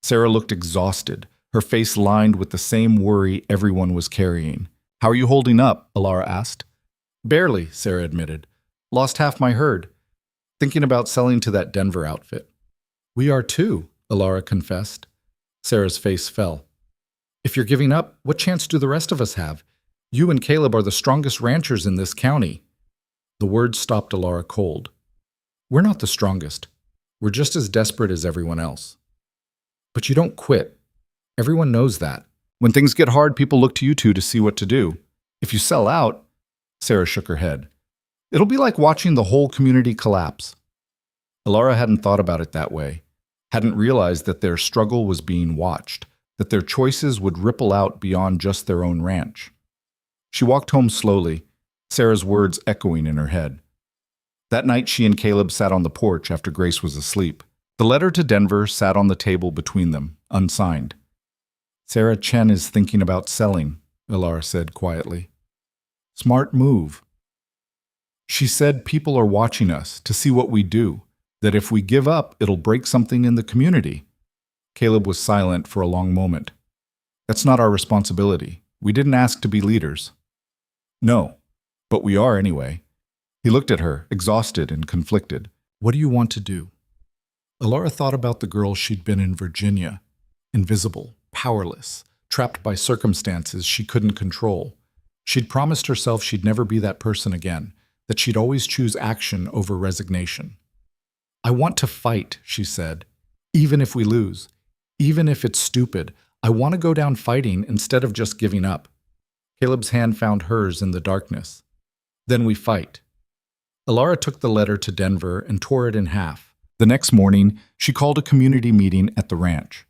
Sarah looked exhausted, her face lined with the same worry everyone was carrying. "How are you holding up?" Alara asked. "Barely," Sarah admitted. "Lost half my herd. Thinking about selling to that Denver outfit." "We are too," Alara confessed. Sarah's face fell. "If you're giving up, what chance do the rest of us have? You and Caleb are the strongest ranchers in this county." The words stopped Alara cold. "We're not the strongest. We're just as desperate as everyone else." "But you don't quit. Everyone knows that. When things get hard, people look to you two to see what to do. If you sell out," Sarah shook her head, "it'll be like watching the whole community collapse." Alara hadn't thought about it that way, hadn't realized that their struggle was being watched, that their choices would ripple out beyond just their own ranch. She walked home slowly, Sarah's words echoing in her head. That night, she and Caleb sat on the porch after Grace was asleep. The letter to Denver sat on the table between them, unsigned. "Sarah Chen is thinking about selling," Alara said quietly. "Smart move. She said people are watching us to see what we do, that if we give up, it'll break something in the community." Caleb was silent for a long moment. "That's not our responsibility. We didn't ask to be leaders." "No, but we are anyway." He looked at her, exhausted and conflicted. "What do you want to do?" Alara thought about the girl she'd been in Virginia, invisible, powerless, trapped by circumstances she couldn't control. She'd promised herself she'd never be that person again, that she'd always choose action over resignation. "I want to fight," she said, "even if we lose. Even if it's stupid, I want to go down fighting instead of just giving up." Caleb's hand found hers in the darkness. "Then we fight." Alara took the letter to Denver and tore it in half. The next morning, she called a community meeting at the ranch.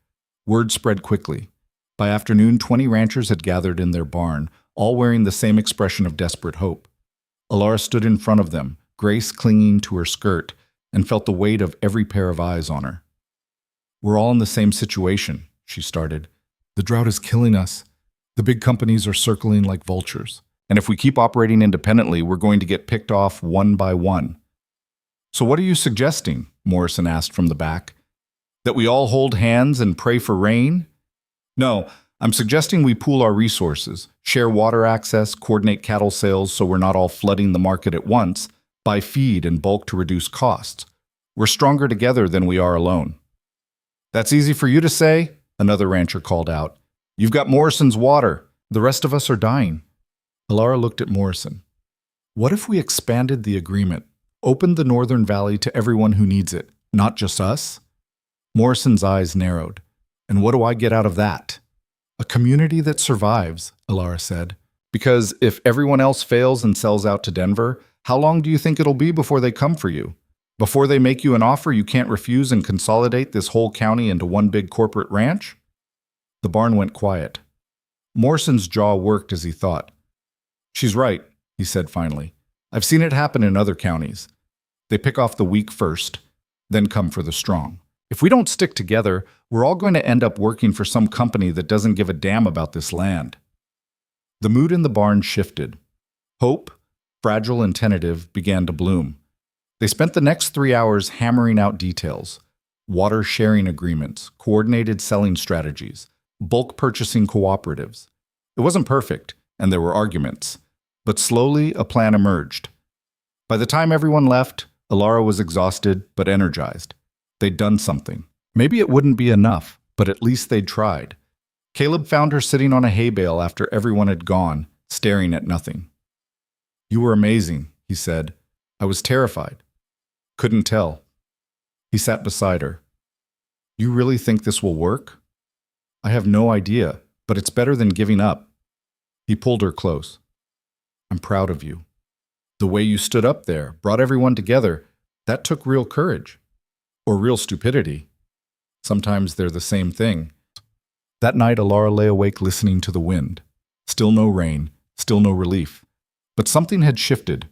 Word spread quickly. By afternoon, 20 ranchers had gathered in their barn, all wearing the same expression of desperate hope. Alara stood in front of them, Grace clinging to her skirt, and felt the weight of every pair of eyes on her. "We're all in the same situation," she started. "The drought is killing us. The big companies are circling like vultures. And if we keep operating independently, we're going to get picked off one by one." "So what are you suggesting?" Morrison asked from the back. "That we all hold hands and pray for rain?" "No, I'm suggesting we pool our resources, share water access, coordinate cattle sales so we're not all flooding the market at once, buy feed in bulk to reduce costs. We're stronger together than we are alone." "That's easy for you to say," another rancher called out. "You've got Morrison's water. The rest of us are dying." Alara looked at Morrison. "What if we expanded the agreement, opened the Northern Valley to everyone who needs it, not just us?" Morrison's eyes narrowed. "And what do I get out of that?" "A community that survives," Alara said. "Because if everyone else fails and sells out to Denver, how long do you think it'll be before they come for you? Before they make you an offer you can't refuse and consolidate this whole county into one big corporate ranch?" The barn went quiet. Morrison's jaw worked as he thought. "She's right," he said finally. "I've seen it happen in other counties. They pick off the weak first, then come for the strong. If we don't stick together, we're all going to end up working for some company that doesn't give a damn about this land." The mood in the barn shifted. Hope, fragile and tentative, began to bloom. They spent the next 3 hours hammering out details: water sharing agreements, coordinated selling strategies, bulk purchasing cooperatives. It wasn't perfect, and there were arguments, but slowly a plan emerged. By the time everyone left, Alara was exhausted but energized. They'd done something. Maybe it wouldn't be enough, but at least they'd tried. Caleb found her sitting on a hay bale after everyone had gone, staring at nothing. "You were amazing," he said. "I was terrified. Couldn't tell." He sat beside her. "You really think this will work?" "I have no idea, but it's better than giving up." He pulled her close. "I'm proud of you. The way you stood up there, brought everyone together, that took real courage. Or real stupidity. Sometimes they're the same thing." That night, Alara lay awake listening to the wind. Still no rain, still no relief. But something had shifted.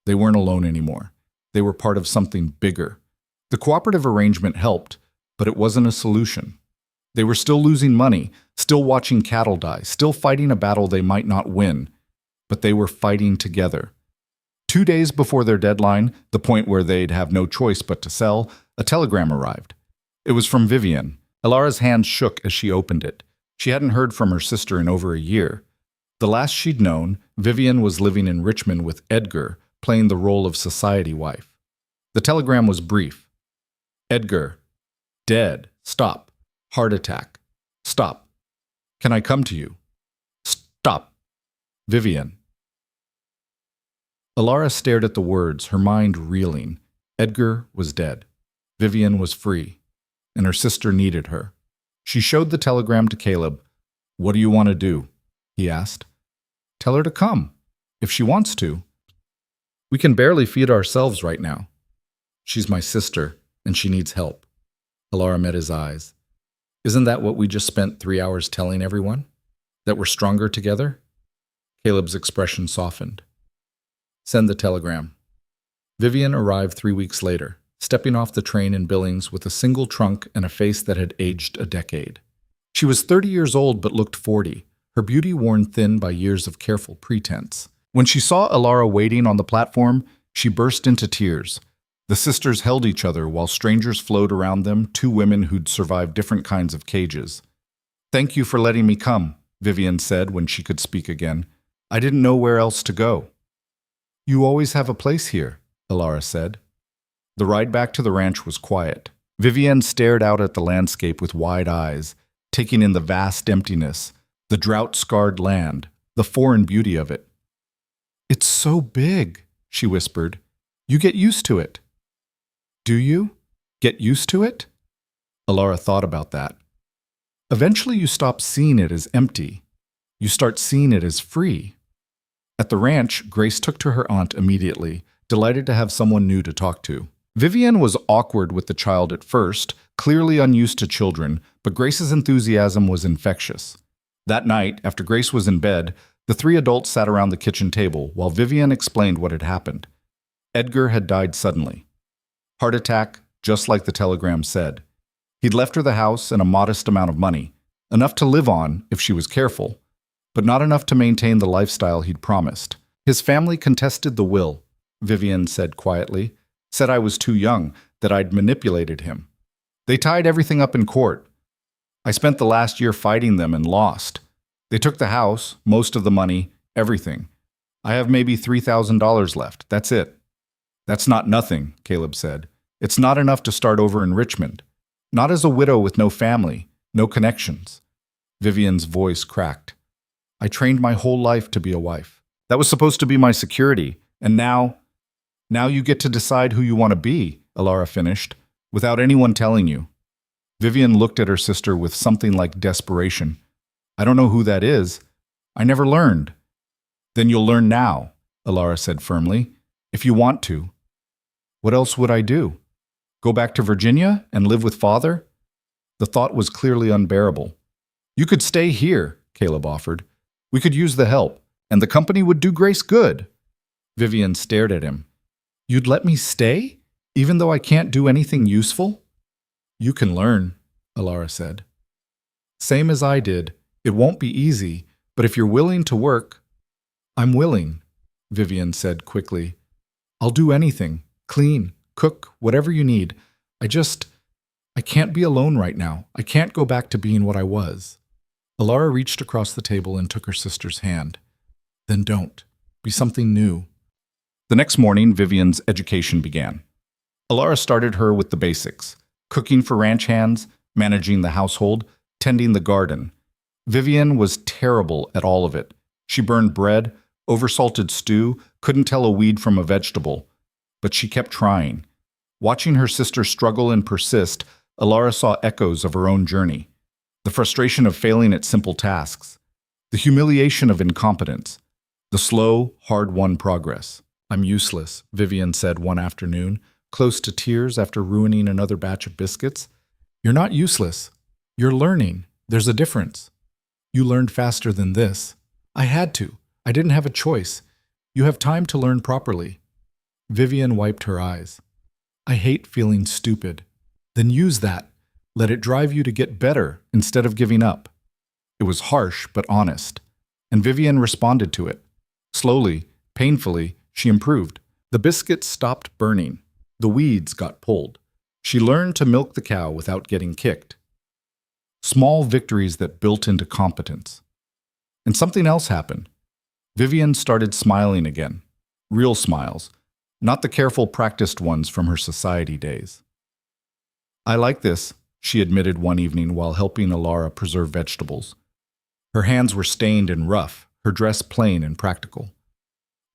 They weren't alone anymore. They were part of something bigger. The cooperative arrangement helped, but it wasn't a solution. They were still losing money, still watching cattle die, still fighting a battle they might not win. But they were fighting together. 2 days before their deadline, the point where they'd have no choice but to sell, a telegram arrived. It was from Vivian. Alara's hands shook as she opened it. She hadn't heard from her sister in over a year. The last she'd known, Vivian was living in Richmond with Edgar, playing the role of society wife. The telegram was brief. "Edgar. Dead. Stop. Heart attack. Stop. Can I come to you? Stop. Vivian." Alara stared at the words, her mind reeling. Edgar was dead. Vivian was free. And her sister needed her. She showed the telegram to Caleb. "What do you want to do?" he asked. "Tell her to come, if she wants to. We can barely feed ourselves right now. She's my sister, and she needs help." Alara met his eyes. "Isn't that what we just spent 3 hours telling everyone? That we're stronger together?" Caleb's expression softened. "Send the telegram." Vivian arrived 3 weeks later, stepping off the train in Billings with a single trunk and a face that had aged a decade. She was 30 years old but looked 40, her beauty worn thin by years of careful pretense. When she saw Alara waiting on the platform, she burst into tears. The sisters held each other while strangers flowed around them, 2 women who'd survived different kinds of cages. "Thank you for letting me come," Vivian said when she could speak again. "I didn't know where else to go." "You always have a place here," Alara said. The ride back to the ranch was quiet. Vivian stared out at the landscape with wide eyes, taking in the vast emptiness, the drought-scarred land, the foreign beauty of it. "It's so big," she whispered. "You get used to it." "Do you? Get used to it?" Alara thought about that. "Eventually you stop seeing it as empty. You start seeing it as free." At the ranch, Grace took to her aunt immediately, delighted to have someone new to talk to. Vivian was awkward with the child at first, clearly unused to children, but Grace's enthusiasm was infectious. That night, after Grace was in bed, the 3 adults sat around the kitchen table while Vivian explained what had happened. Edgar had died suddenly. Heart attack, just like the telegram said. He'd left her the house and a modest amount of money, enough to live on if she was careful, but not enough to maintain the lifestyle he'd promised. His family contested the will, Vivian said quietly. Said I was too young, that I'd manipulated him. They tied everything up in court. I spent the last year fighting them and lost. They took the house, most of the money, everything. I have maybe $3,000 left. That's it. That's not nothing, Caleb said. It's not enough to start over in Richmond. Not as a widow with no family, no connections. Vivian's voice cracked. I trained my whole life to be a wife. That was supposed to be my security, and now you get to decide who you want to be, Alara finished, without anyone telling you. Vivian looked at her sister with something like desperation. I don't know who that is. I never learned. Then you'll learn now, Alara said firmly, if you want to. What else would I do? Go back to Virginia and live with father? The thought was clearly unbearable. You could stay here, Caleb offered. We could use the help, and the company would do Grace good. Vivian stared at him. You'd let me stay, even though I can't do anything useful? You can learn, Alara said. Same as I did. It won't be easy, But if you're willing to work, I'm willing, Vivian said quickly. I'll do anything. Clean, cook, whatever you need. I can't be alone right now. I can't go back to being what I was. Alara reached across the table and took her sister's hand. Then don't. Be something new. The next morning, Vivian's education began. Alara started her with the basics: cooking for ranch hands, managing the household, tending the garden. Vivian was terrible at all of it. She burned bread, oversalted stew, couldn't tell a weed from a vegetable. But she kept trying. Watching her sister struggle and persist, Alara saw echoes of her own journey. The frustration of failing at simple tasks. The humiliation of incompetence. The slow, hard-won progress. I'm useless, Vivian said one afternoon, close to tears after ruining another batch of biscuits. You're not useless. You're learning. There's a difference. You learned faster than this. I had to. I didn't have a choice. You have time to learn properly. Vivian wiped her eyes. I hate feeling stupid. Then use that. Let it drive you to get better instead of giving up. It was harsh but honest, and Vivian responded to it. Slowly, painfully, she improved. The biscuits stopped burning. The weeds got pulled. She learned to milk the cow without getting kicked. Small victories that built into competence. And something else happened. Vivian started smiling again. Real smiles, not the careful, practiced ones from her society days. I like this, she admitted one evening while helping Alara preserve vegetables. Her hands were stained and rough, her dress plain and practical.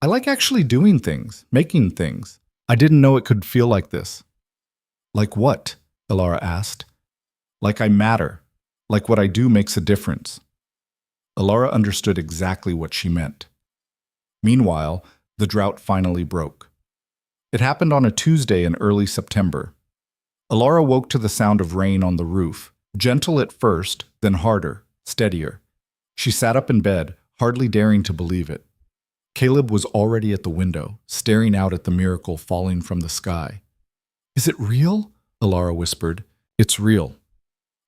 I like actually doing things, making things. I didn't know it could feel like this. Like what? Alara asked. Like I matter. Like what I do makes a difference. Alara understood exactly what she meant. Meanwhile, the drought finally broke. It happened on a Tuesday in early September. Alara woke to the sound of rain on the roof, gentle at first, then harder, steadier. She sat up in bed, hardly daring to believe it. Caleb was already at the window, staring out at the miracle falling from the sky. Is it real? Alara whispered. It's real.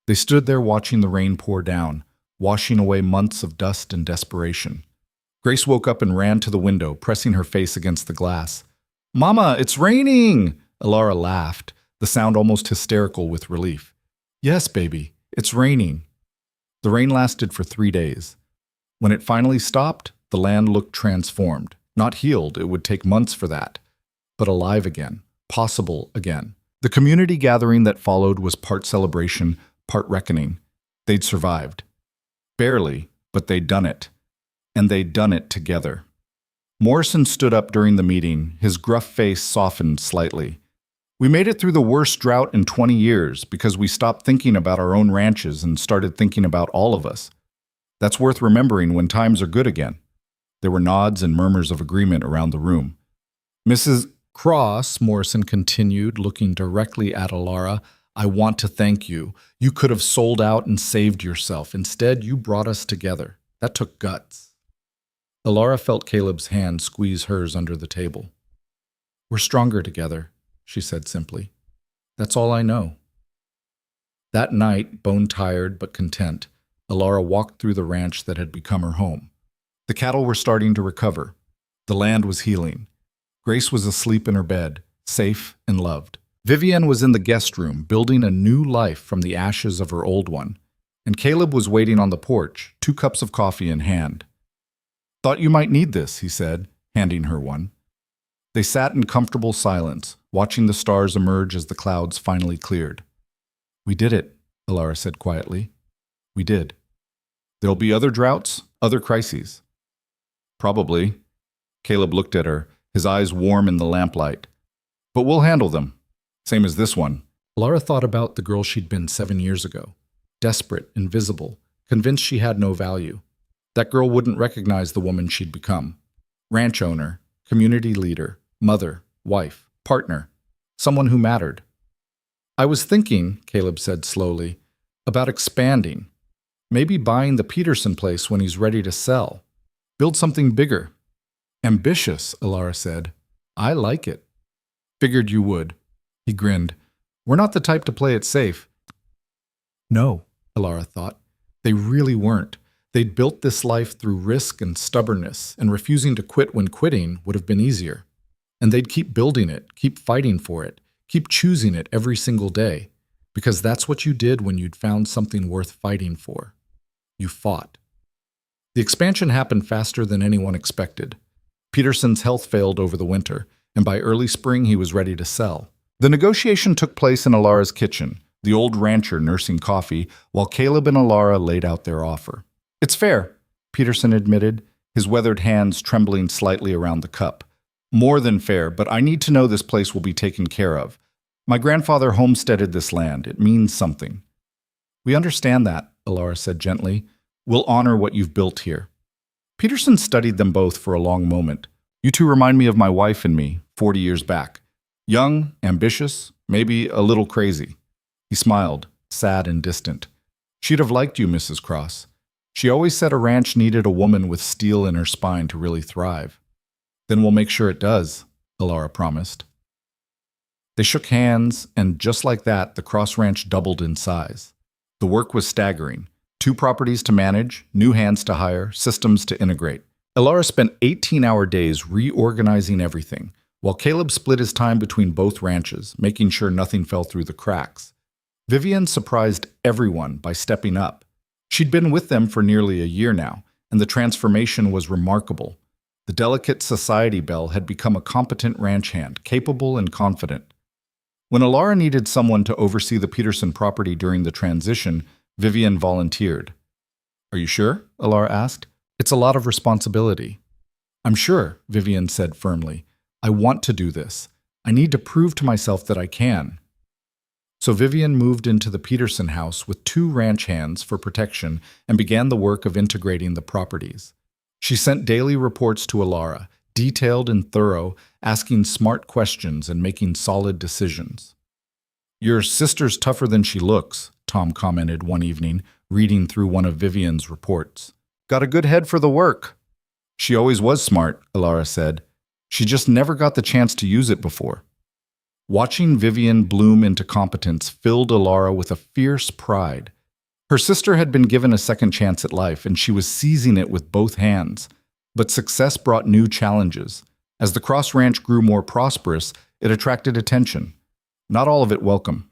They stood there watching the rain pour down, washing away months of dust and desperation. Grace woke up and ran to the window, pressing her face against the glass. Mama, it's raining! Alara laughed, the sound almost hysterical with relief. Yes, baby, it's raining. The rain lasted for 3 days. When it finally stopped, the land looked transformed. Not healed, it would take months for that. But alive again, possible again. The community gathering that followed was part celebration, part reckoning. They'd survived. Barely, but they'd done it. And they'd done it together. Morrison stood up during the meeting, his gruff face softened slightly. We made it through the worst drought in 20 years because we stopped thinking about our own ranches and started thinking about all of us. That's worth remembering when times are good again. There were nods and murmurs of agreement around the room. Mrs. Cross, Morrison continued, looking directly at Alara, I want to thank you. You could have sold out and saved yourself. Instead, you brought us together. That took guts. Alara felt Caleb's hand squeeze hers under the table. We're stronger together, she said simply. That's all I know. That night, bone-tired but content, Alara walked through the ranch that had become her home. The cattle were starting to recover. The land was healing. Grace was asleep in her bed, safe and loved. Vivian was in the guest room, building a new life from the ashes of her old one. And Caleb was waiting on the porch, 2 cups of coffee in hand. Thought you might need this, he said, handing her one. They sat in comfortable silence, watching the stars emerge as the clouds finally cleared. We did it, Alara said quietly. We did. There'll be other droughts, other crises. Probably. Caleb looked at her, his eyes warm in the lamplight. But we'll handle them. Same as this one. Alara thought about the girl she'd been 7 years ago. Desperate, invisible, convinced she had no value. That girl wouldn't recognize the woman she'd become. Ranch owner, community leader, mother, wife, partner, someone who mattered. I was thinking, Caleb said slowly, about expanding. Maybe buying the Peterson place when he's ready to sell. Build something bigger. Ambitious, Alara said. I like it. Figured you would. He grinned. We're not the type to play it safe. No, Alara thought. They really weren't. They'd built this life through risk and stubbornness, and refusing to quit when quitting would have been easier. And they'd keep building it, keep fighting for it, keep choosing it every single day, because that's what you did when you'd found something worth fighting for. You fought. The expansion happened faster than anyone expected. Peterson's health failed over the winter, and by early spring he was ready to sell. The negotiation took place in Alara's kitchen, the old rancher nursing coffee, while Caleb and Alara laid out their offer. "It's fair," Peterson admitted, his weathered hands trembling slightly around the cup. "More than fair, but I need to know this place will be taken care of. My grandfather homesteaded this land. It means something." "We understand that," Alara said gently. "We'll honor what you've built here." Peterson studied them both for a long moment. "You two remind me of my wife and me, 40 years back. Young, ambitious, maybe a little crazy." He smiled, sad and distant. "She'd have liked you, Mrs. Cross. She always said a ranch needed a woman with steel in her spine to really thrive." "Then we'll make sure it does," Alara promised. They shook hands, and just like that, the Cross Ranch doubled in size. The work was staggering. 2 properties to manage, new hands to hire, systems to integrate. Alara spent 18-hour days reorganizing everything, while Caleb split his time between both ranches, making sure nothing fell through the cracks. Vivian surprised everyone by stepping up. She'd been with them for nearly a year now, and the transformation was remarkable. The delicate society belle had become a competent ranch hand, capable and confident. When Alara needed someone to oversee the Peterson property during the transition, Vivian volunteered. "Are you sure?" Alara asked. "It's a lot of responsibility." "I'm sure," Vivian said firmly. "I want to do this. I need to prove to myself that I can." So Vivian moved into the Peterson house with 2 ranch hands for protection and began the work of integrating the properties. She sent daily reports to Alara, detailed and thorough, asking smart questions and making solid decisions. "Your sister's tougher than she looks," Tom commented one evening, reading through one of Vivian's reports. "Got a good head for the work." "She always was smart," Alara said. "She just never got the chance to use it before." Watching Vivian bloom into competence filled Alara with a fierce pride. Her sister had been given a second chance at life, and she was seizing it with both hands. But success brought new challenges. As the Cross Ranch grew more prosperous, it attracted attention. Not all of it welcome.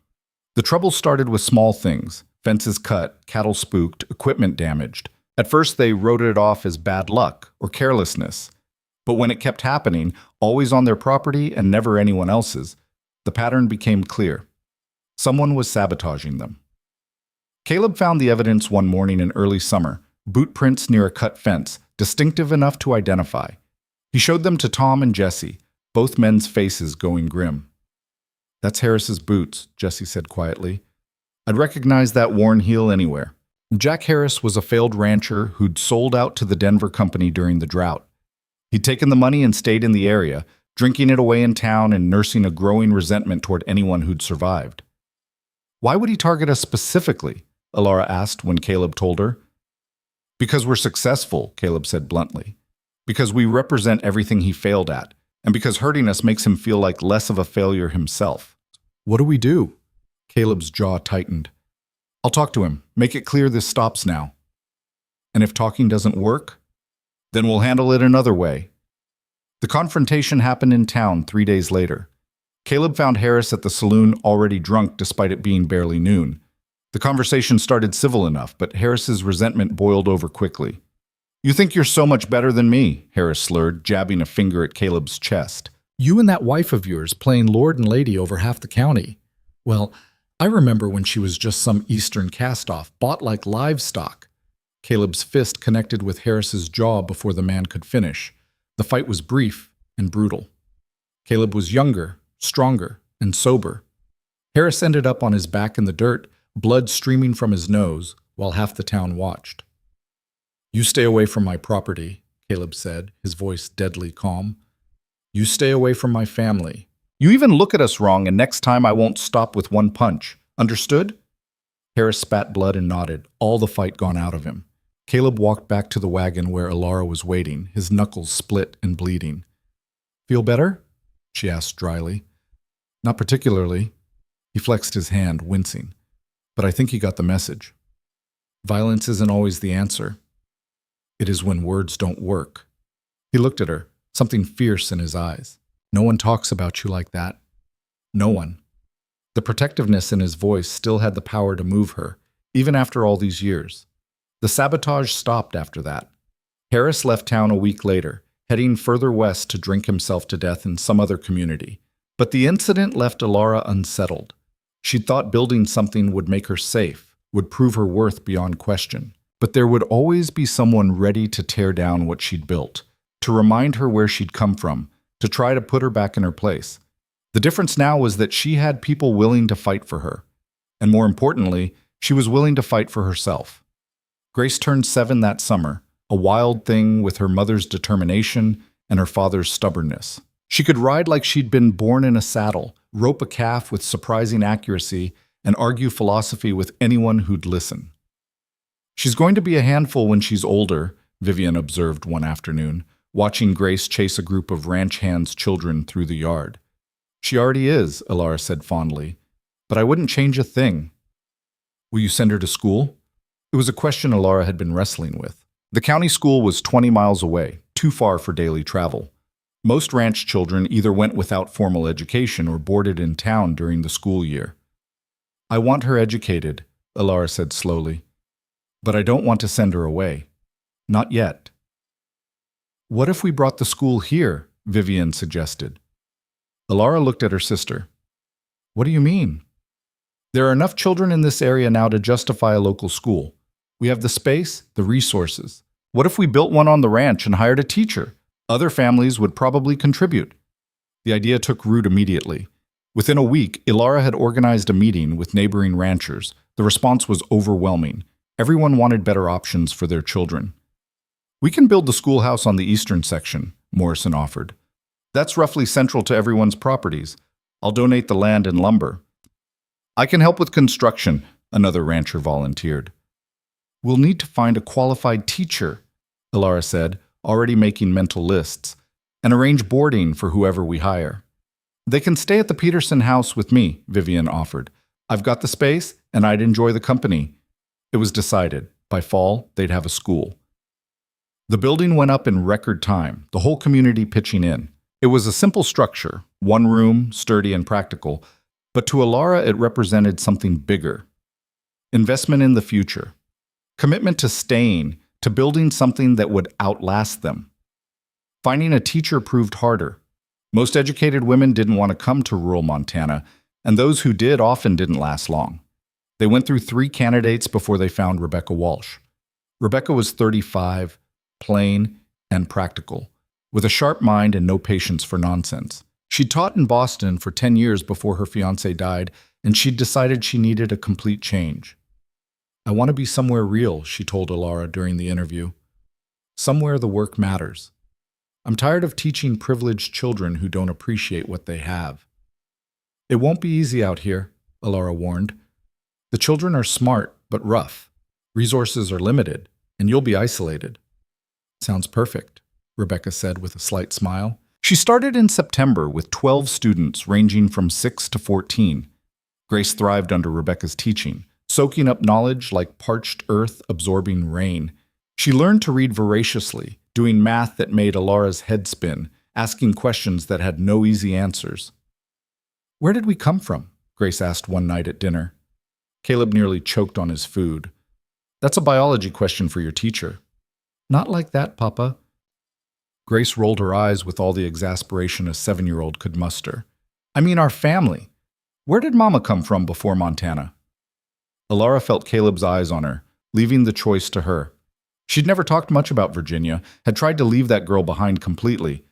The trouble started with small things: fences cut, cattle spooked, equipment damaged. At first they wrote it off as bad luck or carelessness. But when it kept happening, always on their property and never anyone else's, the pattern became clear. Someone was sabotaging them. Caleb found the evidence one morning in early summer, boot prints near a cut fence, distinctive enough to identify. He showed them to Tom and Jesse, both men's faces going grim. "That's Harris's boots," Jesse said quietly. "I'd recognize that worn heel anywhere." Jack Harris was a failed rancher who'd sold out to the Denver company during the drought. He'd taken the money and stayed in the area, drinking it away in town and nursing a growing resentment toward anyone who'd survived. "Why would he target us specifically?" Alara asked when Caleb told her. "Because we're successful," Caleb said bluntly. "Because we represent everything he failed at, and because hurting us makes him feel like less of a failure himself." "What do we do?" Caleb's jaw tightened. "I'll talk to him, make it clear this stops now. And if talking doesn't work, then we'll handle it another way." The confrontation happened in town 3 days later. Caleb found Harris at the saloon already drunk despite it being barely noon. The conversation started civil enough, but Harris's resentment boiled over quickly. "You think you're so much better than me," Harris slurred, jabbing a finger at Caleb's chest. "You and that wife of yours playing lord and lady over half the county. Well, I remember when she was just some Eastern cast-off, bought like livestock." Caleb's fist connected with Harris's jaw before the man could finish. The fight was brief and brutal. Caleb was younger, stronger, and sober. Harris ended up on his back in the dirt, blood streaming from his nose, while half the town watched. "You stay away from my property," Caleb said, his voice deadly calm. "You stay away from my family. You even look at us wrong, and next time I won't stop with one punch. Understood?" Harris spat blood and nodded, all the fight gone out of him. Caleb walked back to the wagon where Alara was waiting, his knuckles split and bleeding. "Feel better?" she asked dryly. "Not particularly." He flexed his hand, wincing. "But I think he got the message. Violence isn't always the answer. It is when words don't work. He looked at her, something fierce in his eyes. No one talks about you like that. No one. The protectiveness in his voice still had the power to move her, even after all these years. The sabotage stopped after that. Harris left town a week later, heading further west to drink himself to death in some other community. But the incident left Alara unsettled. She'd thought building something would make her safe, would prove her worth beyond question. But there would always be someone ready to tear down what she'd built, to remind her where she'd come from, to try to put her back in her place. The difference now was that she had people willing to fight for her. And more importantly, she was willing to fight for herself. Grace turned 7 that summer, a wild thing with her mother's determination and her father's stubbornness. She could ride like she'd been born in a saddle, rope a calf with surprising accuracy, and argue philosophy with anyone who'd listen. She's going to be a handful when she's older, Vivian observed one afternoon, watching Grace chase a group of ranch hands' children through the yard. She already is, Alara said fondly, but I wouldn't change a thing. Will you send her to school? It was a question Alara had been wrestling with. The county school was 20 miles away, too far for daily travel. Most ranch children either went without formal education or boarded in town during the school year. I want her educated, Alara said slowly, but I don't want to send her away. Not yet. What if we brought the school here? Vivian suggested. Alara looked at her sister. What do you mean? There are enough children in this area now to justify a local school. We have the space, the resources. What if we built one on the ranch and hired a teacher? Other families would probably contribute. The idea took root immediately. Within a week, Alara had organized a meeting with neighboring ranchers. The response was overwhelming. Everyone wanted better options for their children. We can build the schoolhouse on the eastern section, Morrison offered. That's roughly central to everyone's properties. I'll donate the land and lumber. I can help with construction, another rancher volunteered. We'll need to find a qualified teacher, Alara said, already making mental lists, and arrange boarding for whoever we hire. They can stay at the Peterson house with me, Vivian offered. I've got the space, and I'd enjoy the company. It was decided. By fall, they'd have a school. The building went up in record time, the whole community pitching in. It was a simple structure, one room, sturdy and practical, but to Alara it represented something bigger. Investment in the future. Commitment to staying, to building something that would outlast them. Finding a teacher proved harder. Most educated women didn't want to come to rural Montana, and those who did often didn't last long. They went through 3 candidates before they found Rebecca Walsh. Rebecca was 35, plain and practical, with a sharp mind and no patience for nonsense. She'd taught in Boston for 10 years before her fiancé died, and she'd decided she needed a complete change. I want to be somewhere real, she told Alara during the interview. Somewhere the work matters. I'm tired of teaching privileged children who don't appreciate what they have. It won't be easy out here, Alara warned. The children are smart, but rough. Resources are limited, and you'll be isolated. Sounds perfect, Rebecca said with a slight smile. She started in September with 12 students ranging from 6 to 14. Grace thrived under Rebecca's teaching, soaking up knowledge like parched earth absorbing rain. She learned to read voraciously, doing math that made Alara's head spin, asking questions that had no easy answers. Where did we come from? Grace asked one night at dinner. Caleb nearly choked on his food. That's a biology question for your teacher. Not like that, Papa. Grace rolled her eyes with all the exasperation a 7-year-old could muster. I mean our family. Where did Mama come from before Montana? Alara felt Caleb's eyes on her, leaving the choice to her. She'd never talked much about Virginia, had tried to leave that girl behind completely,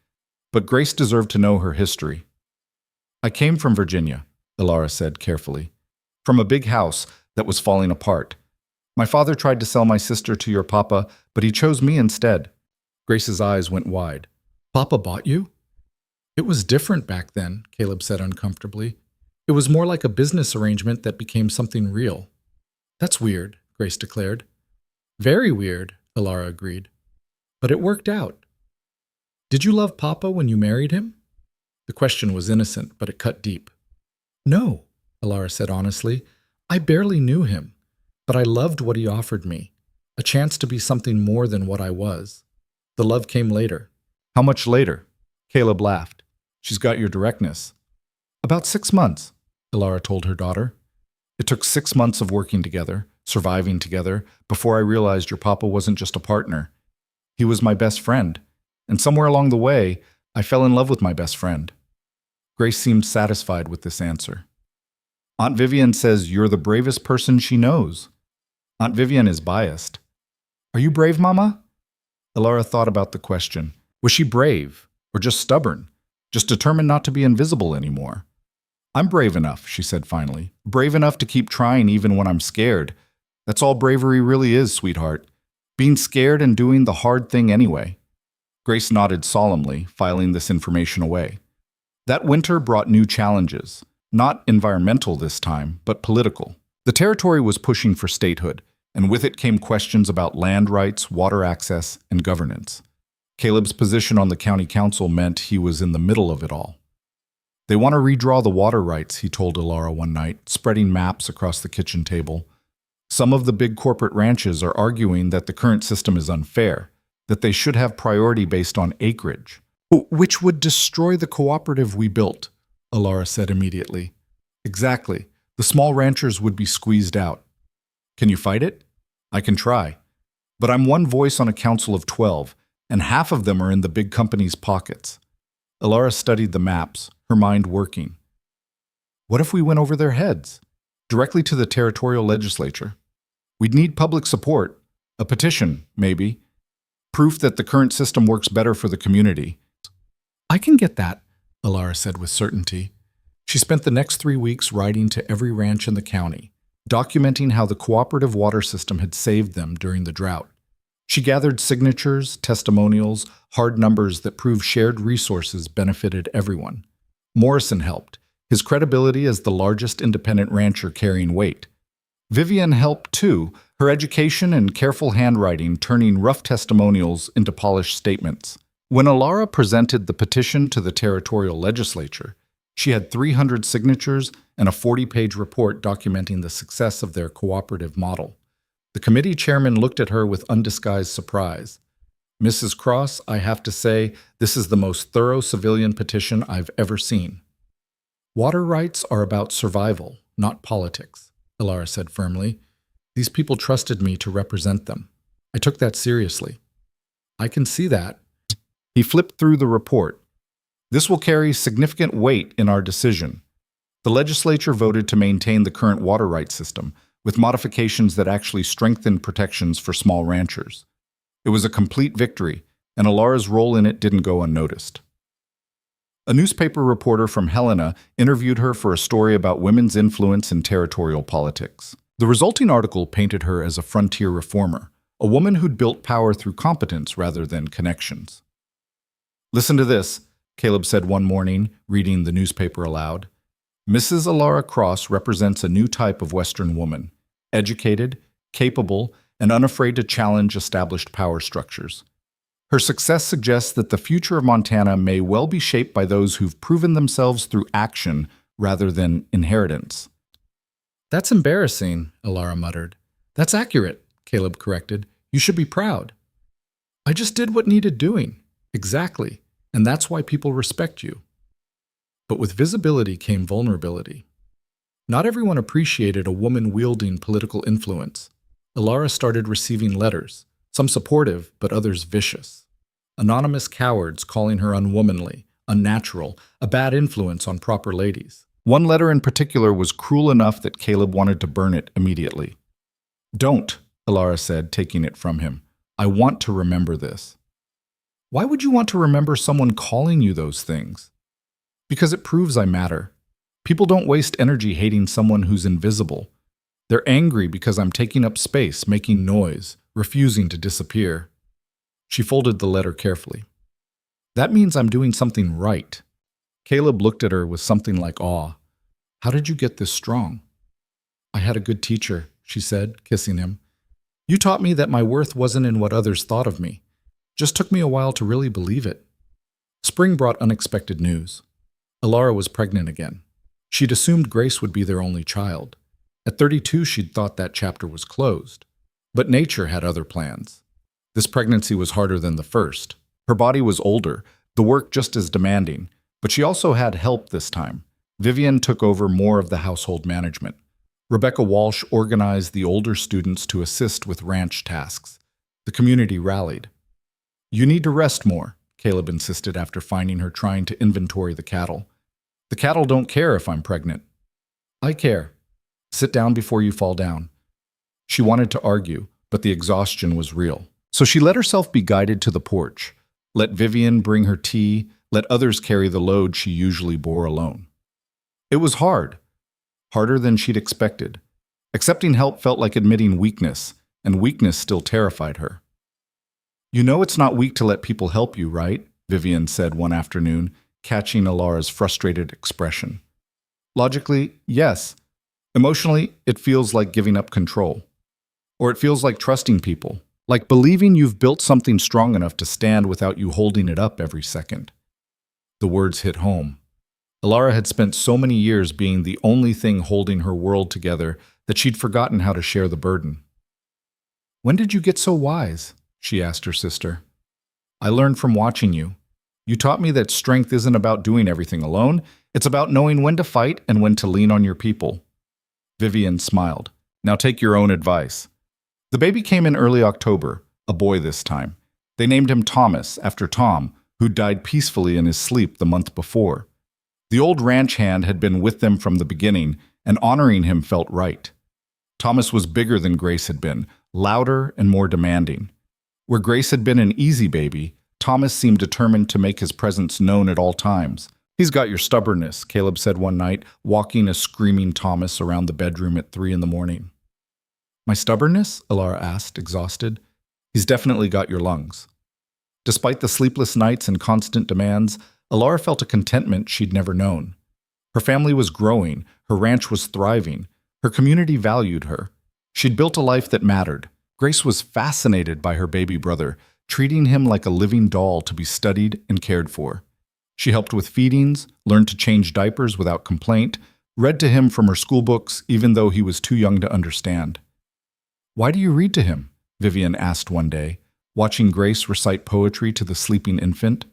but Grace deserved to know her history. I came from Virginia, Alara said carefully, from a big house that was falling apart. My father tried to sell my sister to your papa, but he chose me instead. Grace's eyes went wide. Papa bought you? It was different back then, Caleb said uncomfortably. It was more like a business arrangement that became something real. That's weird, Grace declared. Very weird, Alara agreed. But it worked out. Did you love Papa when you married him? The question was innocent, but it cut deep. No, Alara said honestly. I barely knew him, but I loved what he offered me. A chance to be something more than what I was. The love came later. How much later? Caleb laughed. She's got your directness. About 6 months, Ilara told her daughter. It took 6 months of working together, surviving together, before I realized your papa wasn't just a partner. He was my best friend. And somewhere along the way, I fell in love with my best friend. Grace seemed satisfied with this answer. Aunt Vivian says you're the bravest person she knows. Aunt Vivian is biased. Are you brave, Mama? Ilara thought about the question. Was she brave, or just stubborn, just determined not to be invisible anymore? I'm brave enough, she said finally. Brave enough to keep trying even when I'm scared. That's all bravery really is, sweetheart. Being scared and doing the hard thing anyway. Grace nodded solemnly, filing this information away. That winter brought new challenges. Not environmental this time, but political. The territory was pushing for statehood, and with it came questions about land rights, water access, and governance. Caleb's position on the county council meant he was in the middle of it all. They want to redraw the water rights, he told Ilara one night, spreading maps across the kitchen table. Some of the big corporate ranches are arguing that the current system is unfair, that they should have priority based on acreage, which would destroy the cooperative we built, Ilara said immediately. Exactly. The small ranchers would be squeezed out. Can you fight it? I can try. But I'm one voice on a council of 12, and half of them are in the big companies' pockets. Ilara studied the maps, her mind working. What if we went over their heads? Directly to the territorial legislature? We'd need public support. A petition, maybe. Proof that the current system works better for the community. I can get that, Ilara said with certainty. She spent the next 3 weeks riding to every ranch in the county, documenting how the cooperative water system had saved them during the drought. She gathered signatures, testimonials, hard numbers that proved shared resources benefited everyone. Morrison helped, his credibility as the largest independent rancher carrying weight. Vivian helped too, her education and careful handwriting turning rough testimonials into polished statements. When Ilara presented the petition to the territorial legislature, she had 300 signatures and a 40-page report documenting the success of their cooperative model. The committee chairman looked at her with undisguised surprise. Mrs. Cross, I have to say, this is the most thorough civilian petition I've ever seen. Water rights are about survival, not politics, Ilara said firmly. These people trusted me to represent them. I took that seriously. I can see that. He flipped through the report. This will carry significant weight in our decision. The legislature voted to maintain the current water rights system, with modifications that actually strengthened protections for small ranchers. It was a complete victory, and Ilara's role in it didn't go unnoticed. A newspaper reporter from Helena interviewed her for a story about women's influence in territorial politics. The resulting article painted her as a frontier reformer, a woman who'd built power through competence rather than connections. Listen to this, Caleb said one morning, reading the newspaper aloud. Mrs. Ilara Cross represents a new type of Western woman, educated, capable, and unafraid to challenge established power structures. Her success suggests that the future of Montana may well be shaped by those who've proven themselves through action rather than inheritance. That's embarrassing, Ilara muttered. That's accurate, Caleb corrected. You should be proud. I just did what needed doing. Exactly. And that's why people respect you. But with visibility came vulnerability. Not everyone appreciated a woman wielding political influence. Ilara started receiving letters, some supportive, but others vicious. Anonymous cowards calling her unwomanly, unnatural, a bad influence on proper ladies. One letter in particular was cruel enough that Caleb wanted to burn it immediately. Don't, Ilara said, taking it from him. I want to remember this. Why would you want to remember someone calling you those things? Because it proves I matter. People don't waste energy hating someone who's invisible. They're angry because I'm taking up space, making noise, refusing to disappear. She folded the letter carefully. That means I'm doing something right. Caleb looked at her with something like awe. How did you get this strong? I had a good teacher, she said, kissing him. You taught me that my worth wasn't in what others thought of me. Just took me a while to really believe it. Spring brought unexpected news. Ilara was pregnant again. She'd assumed Grace would be their only child. At 32, she'd thought that chapter was closed. But nature had other plans. This pregnancy was harder than the first. Her body was older, the work just as demanding, but she also had help this time. Vivian took over more of the household management. Rebecca Walsh organized the older students to assist with ranch tasks. The community rallied. "You need to rest more," Caleb insisted after finding her trying to inventory the cattle. "The cattle don't care if I'm pregnant." "I care. Sit down before you fall down." She wanted to argue, but the exhaustion was real. So she let herself be guided to the porch. Let Vivian bring her tea, let others carry the load she usually bore alone. It was hard. Harder than she'd expected. Accepting help felt like admitting weakness, and weakness still terrified her. "You know it's not weak to let people help you, right?" Vivian said one afternoon, catching Alara's frustrated expression. Logically, yes. Emotionally, it feels like giving up control. Or it feels like trusting people, like believing you've built something strong enough to stand without you holding it up every second. The words hit home. Alara had spent so many years being the only thing holding her world together that she'd forgotten how to share the burden. "When did you get so wise?" she asked her sister. "I learned from watching you. You taught me that strength isn't about doing everything alone. It's about knowing when to fight and when to lean on your people." Vivian smiled. "Now take your own advice." The baby came in early October, a boy this time. They named him Thomas, after Tom, who died peacefully in his sleep the month before. The old ranch hand had been with them from the beginning, and honoring him felt right. Thomas was bigger than Grace had been, louder and more demanding. Where Grace had been an easy baby, Thomas seemed determined to make his presence known at all times. "He's got your stubbornness," Caleb said one night, walking a screaming Thomas around the bedroom at 3 a.m. "My stubbornness?" Alara asked, exhausted. "He's definitely got your lungs." Despite the sleepless nights and constant demands, Alara felt a contentment she'd never known. Her family was growing, her ranch was thriving, her community valued her. She'd built a life that mattered. Grace was fascinated by her baby brother, treating him like a living doll to be studied and cared for. She helped with feedings, learned to change diapers without complaint, read to him from her school books even though he was too young to understand. "Why do you read to him?" Vivian asked one day, watching Grace recite poetry to the sleeping infant.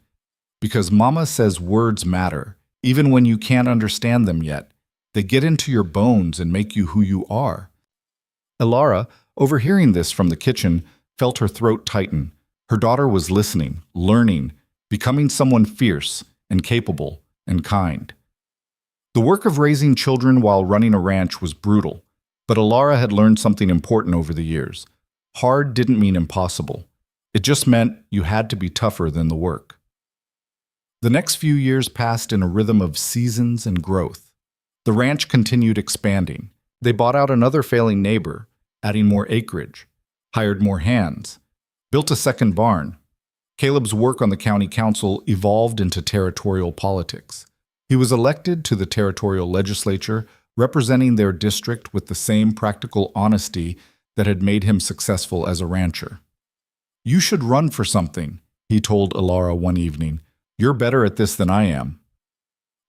"Because Mama says words matter, even when you can't understand them yet. They get into your bones and make you who you are." Alara, overhearing this from the kitchen, felt her throat tighten. Her daughter was listening, learning, becoming someone fierce and capable and kind. The work of raising children while running a ranch was brutal, but Alara had learned something important over the years. Hard didn't mean impossible. It just meant you had to be tougher than the work. The next few years passed in a rhythm of seasons and growth. The ranch continued expanding. They bought out another failing neighbor, adding more acreage, hired more hands, built a second barn. Caleb's work on the county council evolved into territorial politics. He was elected to the territorial legislature, representing their district with the same practical honesty that had made him successful as a rancher. "You should run for something," he told Alara one evening. "You're better at this than I am."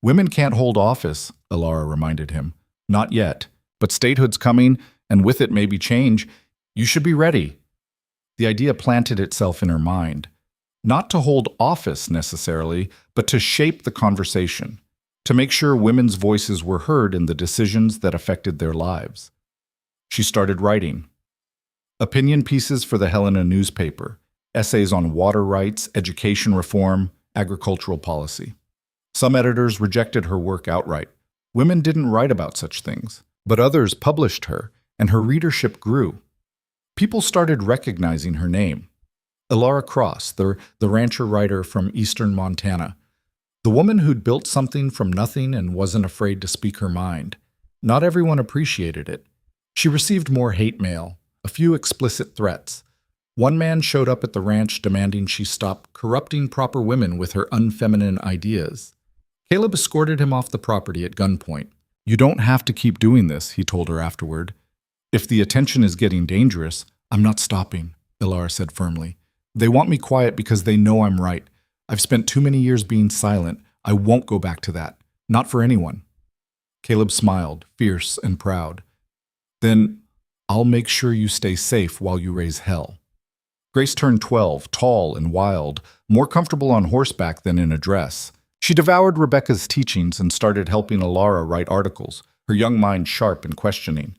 "Women can't hold office," Alara reminded him. "Not yet, but statehood's coming, and with it maybe change. You should be ready." The idea planted itself in her mind. Not to hold office necessarily, but to shape the conversation, to make sure women's voices were heard in the decisions that affected their lives. She started writing. Opinion pieces for the Helena newspaper, essays on water rights, education reform, agricultural policy. Some editors rejected her work outright. Women didn't write about such things, but others published her, and her readership grew. People started recognizing her name. Alara Cross, the rancher writer from eastern Montana. The woman who'd built something from nothing and wasn't afraid to speak her mind. Not everyone appreciated it. She received more hate mail, a few explicit threats. One man showed up at the ranch demanding she stop corrupting proper women with her unfeminine ideas. Caleb escorted him off the property at gunpoint. "You don't have to keep doing this," he told her afterward. "If the attention is getting dangerous, I'm not stopping," Alara said firmly. "They want me quiet because they know I'm right. I've spent too many years being silent. I won't go back to that. Not for anyone." Caleb smiled, fierce and proud. "Then I'll make sure you stay safe while you raise hell. Grace turned 12, tall and wild, more comfortable on horseback than in a dress. She devoured Rebecca's teachings and started helping Alara write articles, her young mind sharp and questioning.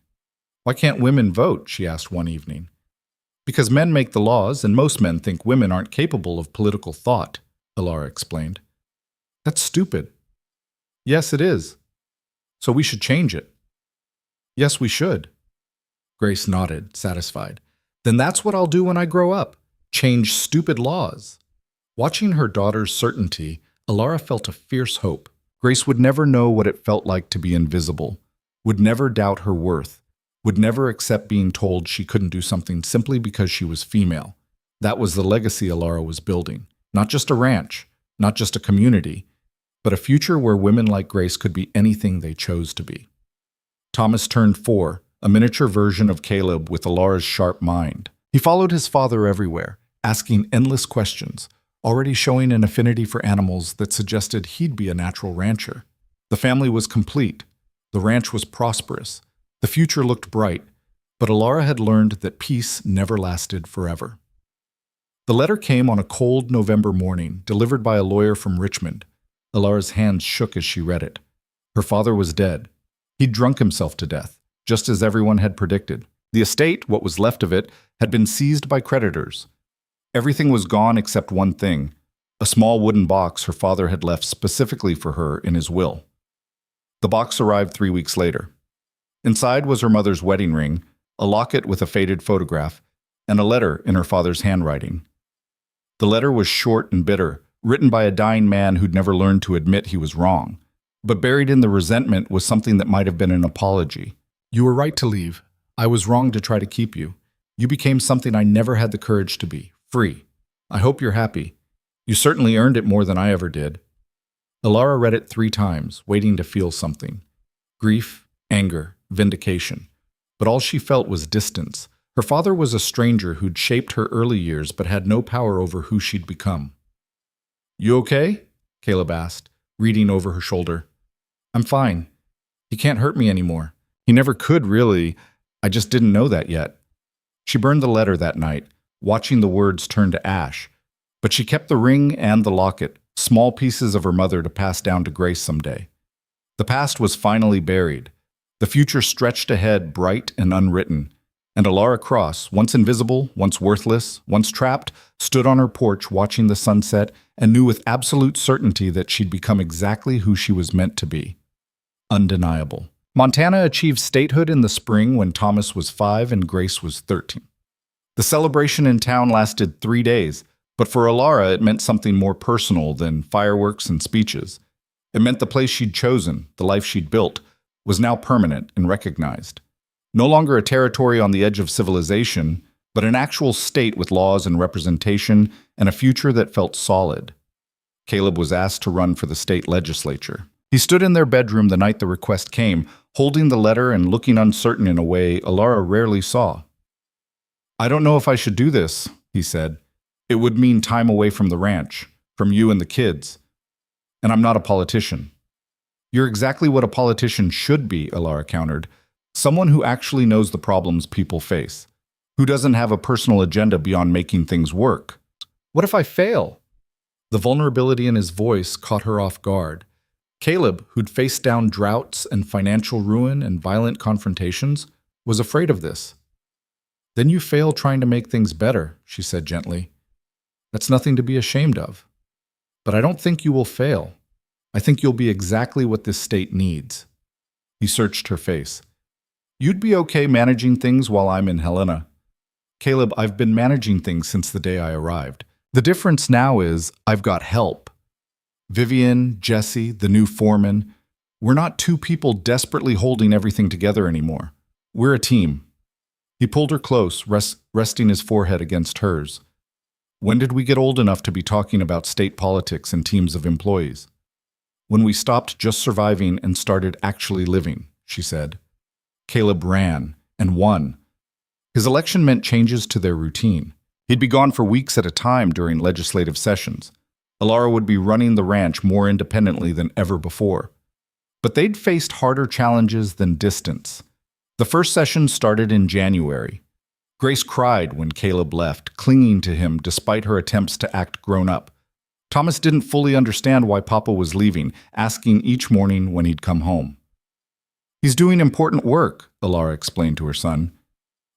Why can't women vote? She asked one evening. Because men make the laws, and most men think women aren't capable of political thought, Alara explained. That's stupid. Yes, it is. So we should change it. Yes, we should. Grace nodded, satisfied. Then that's what I'll do when I grow up. Change stupid laws. Watching her daughter's certainty, Alara felt a fierce hope. Grace would never know what it felt like to be invisible, would never doubt her worth, would never accept being told she couldn't do something simply because she was female. That was the legacy Alara was building. Not just a ranch, not just a community, but a future where women like Grace could be anything they chose to be. Thomas turned 4, a miniature version of Caleb with Alara's sharp mind. He followed his father everywhere, asking endless questions, already showing an affinity for animals that suggested he'd be a natural rancher. The family was complete. The ranch was prosperous. The future looked bright, but Alara had learned that peace never lasted forever. The letter came on a cold November morning, delivered by a lawyer from Richmond. Alara's hands shook as she read it. Her father was dead. He'd drunk himself to death, just as everyone had predicted. The estate, what was left of it, had been seized by creditors. Everything was gone except one thing, a small wooden box her father had left specifically for her in his will. The box arrived 3 weeks later. Inside was her mother's wedding ring, a locket with a faded photograph, and a letter in her father's handwriting. The letter was short and bitter, written by a dying man who'd never learned to admit he was wrong. But buried in the resentment was something that might have been an apology. You were right to leave. I was wrong to try to keep you. You became something I never had the courage to be, free. I hope you're happy. You certainly earned it more than I ever did. Alara read it 3 times, waiting to feel something. Grief, anger, vindication. But all she felt was distance. Her father was a stranger who'd shaped her early years but had no power over who she'd become. You okay? Caleb asked, reading over her shoulder. I'm fine. He can't hurt me anymore. He never could, really. I just didn't know that yet. She burned the letter that night, watching the words turn to ash. But she kept the ring and the locket, small pieces of her mother to pass down to Grace someday. The past was finally buried. The future stretched ahead, bright and unwritten. And Alara Cross, once invisible, once worthless, once trapped, stood on her porch watching the sunset and knew with absolute certainty that she'd become exactly who she was meant to be. Undeniable. Montana achieved statehood in the spring when Thomas was 5 and Grace was 13. The celebration in town lasted 3 days, but for Alara it meant something more personal than fireworks and speeches. It meant the place she'd chosen, the life she'd built, was now permanent and recognized. No longer a territory on the edge of civilization, but an actual state with laws and representation and a future that felt solid. Caleb was asked to run for the state legislature. He stood in their bedroom the night the request came, holding the letter and looking uncertain in a way Alara rarely saw. I don't know if I should do this, he said. It would mean time away from the ranch, from you and the kids. And I'm not a politician. You're exactly what a politician should be, Alara countered. Someone who actually knows the problems people face, who doesn't have a personal agenda beyond making things work. What if I fail? The vulnerability in his voice caught her off guard. Caleb, who'd faced down droughts and financial ruin and violent confrontations, was afraid of this. Then you fail trying to make things better, she said gently. That's nothing to be ashamed of. But I don't think you will fail. I think you'll be exactly what this state needs. He searched her face. You'd be okay managing things while I'm in Helena. Caleb, I've been managing things since the day I arrived. The difference now is I've got help. Vivian, Jesse, the new foreman. We're not 2 people desperately holding everything together anymore. We're a team. He pulled her close, resting his forehead against hers. When did we get old enough to be talking about state politics and teams of employees? When we stopped just surviving and started actually living, she said. Caleb ran, and won. His election meant changes to their routine. He'd be gone for weeks at a time during legislative sessions. Alara would be running the ranch more independently than ever before. But they'd faced harder challenges than distance. The first session started in January. Grace cried when Caleb left, clinging to him despite her attempts to act grown up. Thomas didn't fully understand why Papa was leaving, asking each morning when he'd come home. "He's doing important work," Alara explained to her son.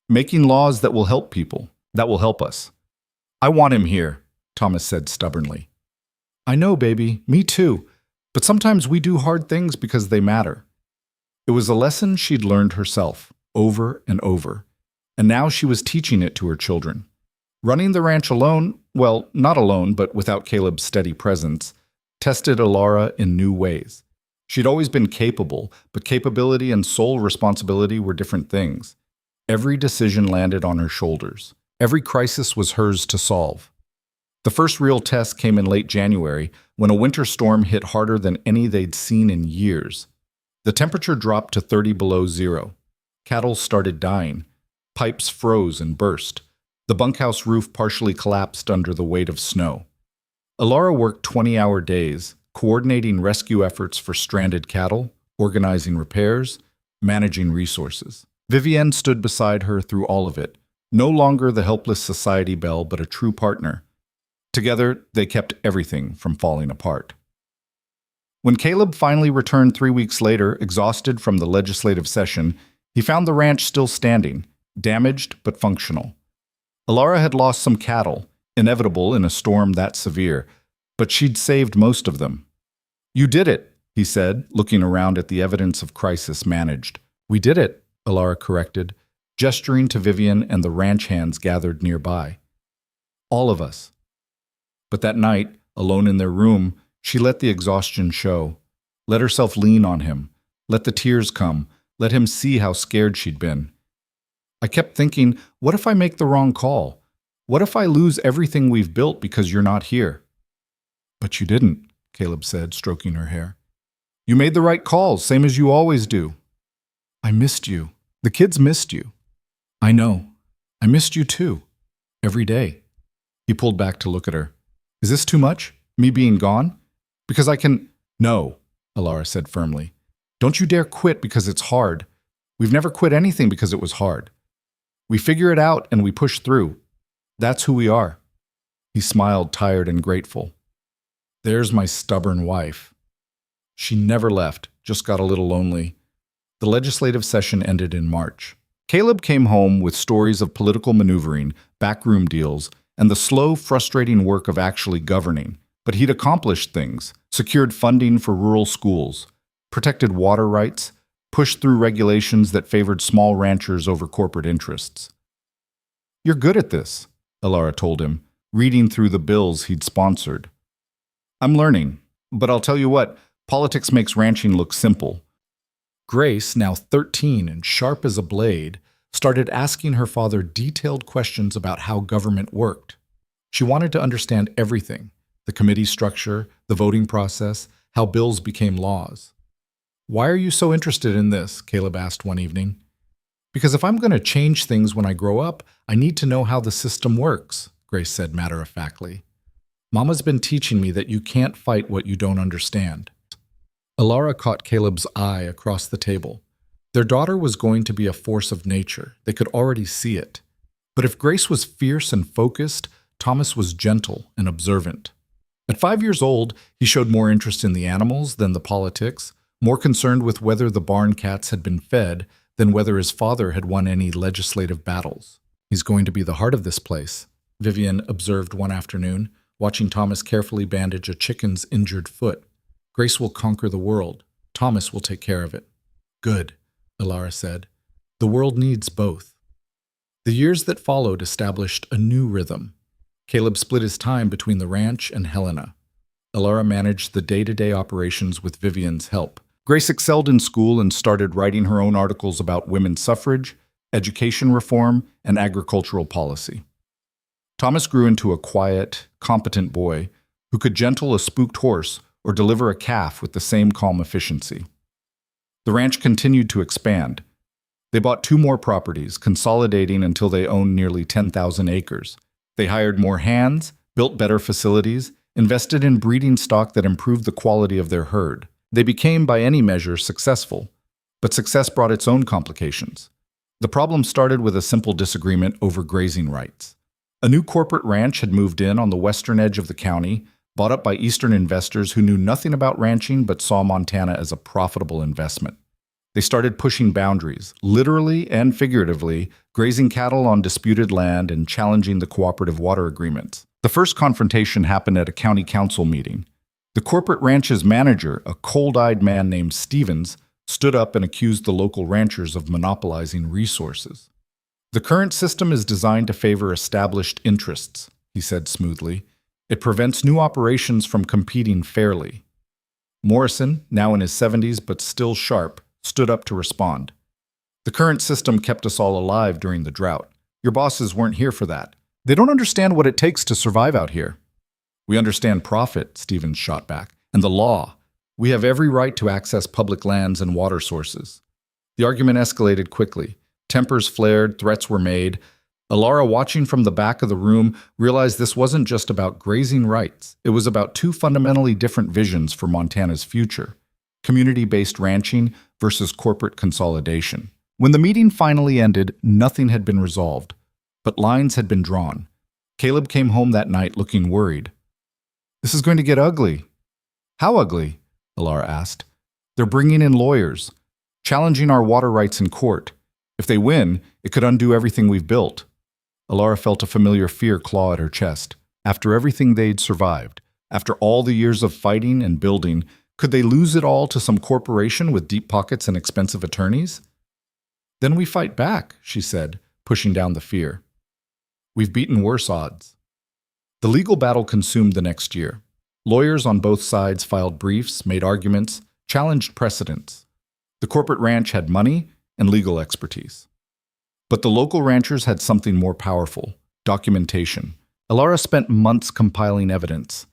"Making laws that will help people, that will help us." "I want him here," Thomas said stubbornly. "I know, baby, me too. But sometimes we do hard things because they matter." It was a lesson she'd learned herself, over and over, and now she was teaching it to her children. Running the ranch alone, well, not alone, but without Caleb's steady presence, tested Alara in new ways. She'd always been capable, but capability and sole responsibility were different things. Every decision landed on her shoulders. Every crisis was hers to solve. The first real test came in late January, when a winter storm hit harder than any they'd seen in years. The temperature dropped to 30 below zero. Cattle started dying. Pipes froze and burst. The bunkhouse roof partially collapsed under the weight of snow. Alara worked 20-hour days, coordinating rescue efforts for stranded cattle, organizing repairs, managing resources. Vivienne stood beside her through all of it, no longer the helpless society belle, but a true partner. Together, they kept everything from falling apart. When Caleb finally returned 3 weeks later, exhausted from the legislative session, he found the ranch still standing, damaged but functional. Alara had lost some cattle, inevitable in a storm that severe, but she'd saved most of them. "You did it," he said, looking around at the evidence of crisis managed. "We did it," Alara corrected, gesturing to Vivian and the ranch hands gathered nearby. "All of us." But that night, alone in their room, she let the exhaustion show, let herself lean on him, let the tears come, let him see how scared she'd been. "I kept thinking, what if I make the wrong call? What if I lose everything we've built because you're not here?" "But you didn't," Caleb said, stroking her hair. "You made the right calls, same as you always do." "I missed you. The kids missed you." "I know. I missed you too. Every day." He pulled back to look at her. "Is this too much? Me being gone? Because I can—" "No," Alara said firmly. "Don't you dare quit because it's hard. We've never quit anything because it was hard. We figure it out and we push through. That's who we are." He smiled, tired and grateful. "There's my stubborn wife." She never left, just got a little lonely. The legislative session ended in March. Caleb came home with stories of political maneuvering, backroom deals, and the slow, frustrating work of actually governing. But he'd accomplished things, secured funding for rural schools, protected water rights, pushed through regulations that favored small ranchers over corporate interests. "You're good at this," Alara told him, reading through the bills he'd sponsored. "I'm learning, but I'll tell you what, politics makes ranching look simple." Grace, now 13 and sharp as a blade, started asking her father detailed questions about how government worked. She wanted to understand everything: the committee structure, the voting process, how bills became laws. "Why are you so interested in this?" Caleb asked one evening. "Because if I'm going to change things when I grow up, I need to know how the system works," Grace said matter-of-factly. "Mama's been teaching me that you can't fight what you don't understand." Alara caught Caleb's eye across the table. Their daughter was going to be a force of nature. They could already see it. But if Grace was fierce and focused, Thomas was gentle and observant. At 5 years old, he showed more interest in the animals than the politics, more concerned with whether the barn cats had been fed than whether his father had won any legislative battles. "He's going to be the heart of this place," Vivian observed one afternoon, watching Thomas carefully bandage a chicken's injured foot. "Grace will conquer the world. Thomas will take care of it." "Good," Alara said. "The world needs both." The years that followed established a new rhythm. Caleb split his time between the ranch and Helena. Alara managed the day-to-day operations with Vivian's help. Grace excelled in school and started writing her own articles about women's suffrage, education reform, and agricultural policy. Thomas grew into a quiet, competent boy who could gentle a spooked horse or deliver a calf with the same calm efficiency. The ranch continued to expand. They bought 2 more properties, consolidating until they owned nearly 10,000 acres. They hired more hands, built better facilities, invested in breeding stock that improved the quality of their herd. They became, by any measure, successful. But success brought its own complications. The problem started with a simple disagreement over grazing rights. A new corporate ranch had moved in on the western edge of the county, bought up by Eastern investors who knew nothing about ranching but saw Montana as a profitable investment. They started pushing boundaries, literally and figuratively, grazing cattle on disputed land and challenging the cooperative water agreements. The first confrontation happened at a county council meeting. The corporate ranch's manager, a cold-eyed man named Stevens, stood up and accused the local ranchers of monopolizing resources. "The current system is designed to favor established interests," he said smoothly. "It prevents new operations from competing fairly." Morrison, now in his 70s but still sharp, stood up to respond. "The current system kept us all alive during the drought. Your bosses weren't here for that. They don't understand what it takes to survive out here." "We understand profit," Stevens shot back, "and the law. We have every right to access public lands and water sources." The argument escalated quickly. Tempers flared, threats were made. Alara, watching from the back of the room, realized this wasn't just about grazing rights. It was about two fundamentally different visions for Montana's future: community-based ranching versus corporate consolidation. When the meeting finally ended, nothing had been resolved, but lines had been drawn. Caleb came home that night looking worried. "This is going to get ugly." "How ugly?" Alara asked. "They're bringing in lawyers, challenging our water rights in court. If they win, it could undo everything we've built." Alara felt a familiar fear claw at her chest. After everything they'd survived, after all the years of fighting and building, could they lose it all to some corporation with deep pockets and expensive attorneys? "Then we fight back," she said, pushing down the fear. "We've beaten worse odds." The legal battle consumed the next year. Lawyers on both sides filed briefs, made arguments, challenged precedents. The corporate ranch had money and legal expertise. But the local ranchers had something more powerful: documentation. Alara spent months compiling evidence.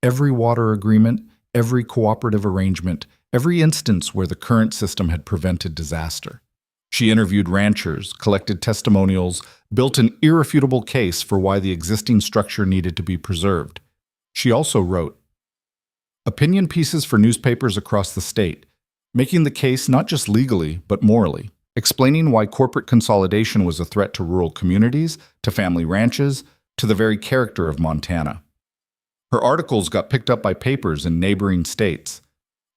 Every water agreement, every cooperative arrangement, every instance where the current system had prevented disaster. She interviewed ranchers, collected testimonials, built an irrefutable case for why the existing structure needed to be preserved. She also wrote opinion pieces for newspapers across the state, making the case not just legally, but morally, explaining why corporate consolidation was a threat to rural communities, to family ranches, to the very character of Montana. Her articles got picked up by papers in neighboring states.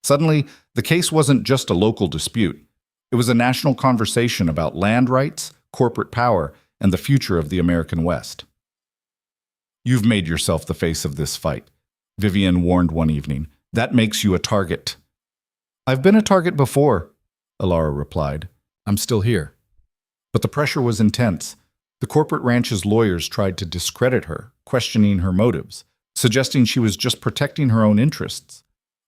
Suddenly, the case wasn't just a local dispute. It was a national conversation about land rights, corporate power, and the future of the American West. "You've made yourself the face of this fight," Vivian warned one evening. "That makes you a target." "I've been a target before," Alara replied. "I'm still here." But the pressure was intense. The corporate ranch's lawyers tried to discredit her, questioning her motives, suggesting she was just protecting her own interests.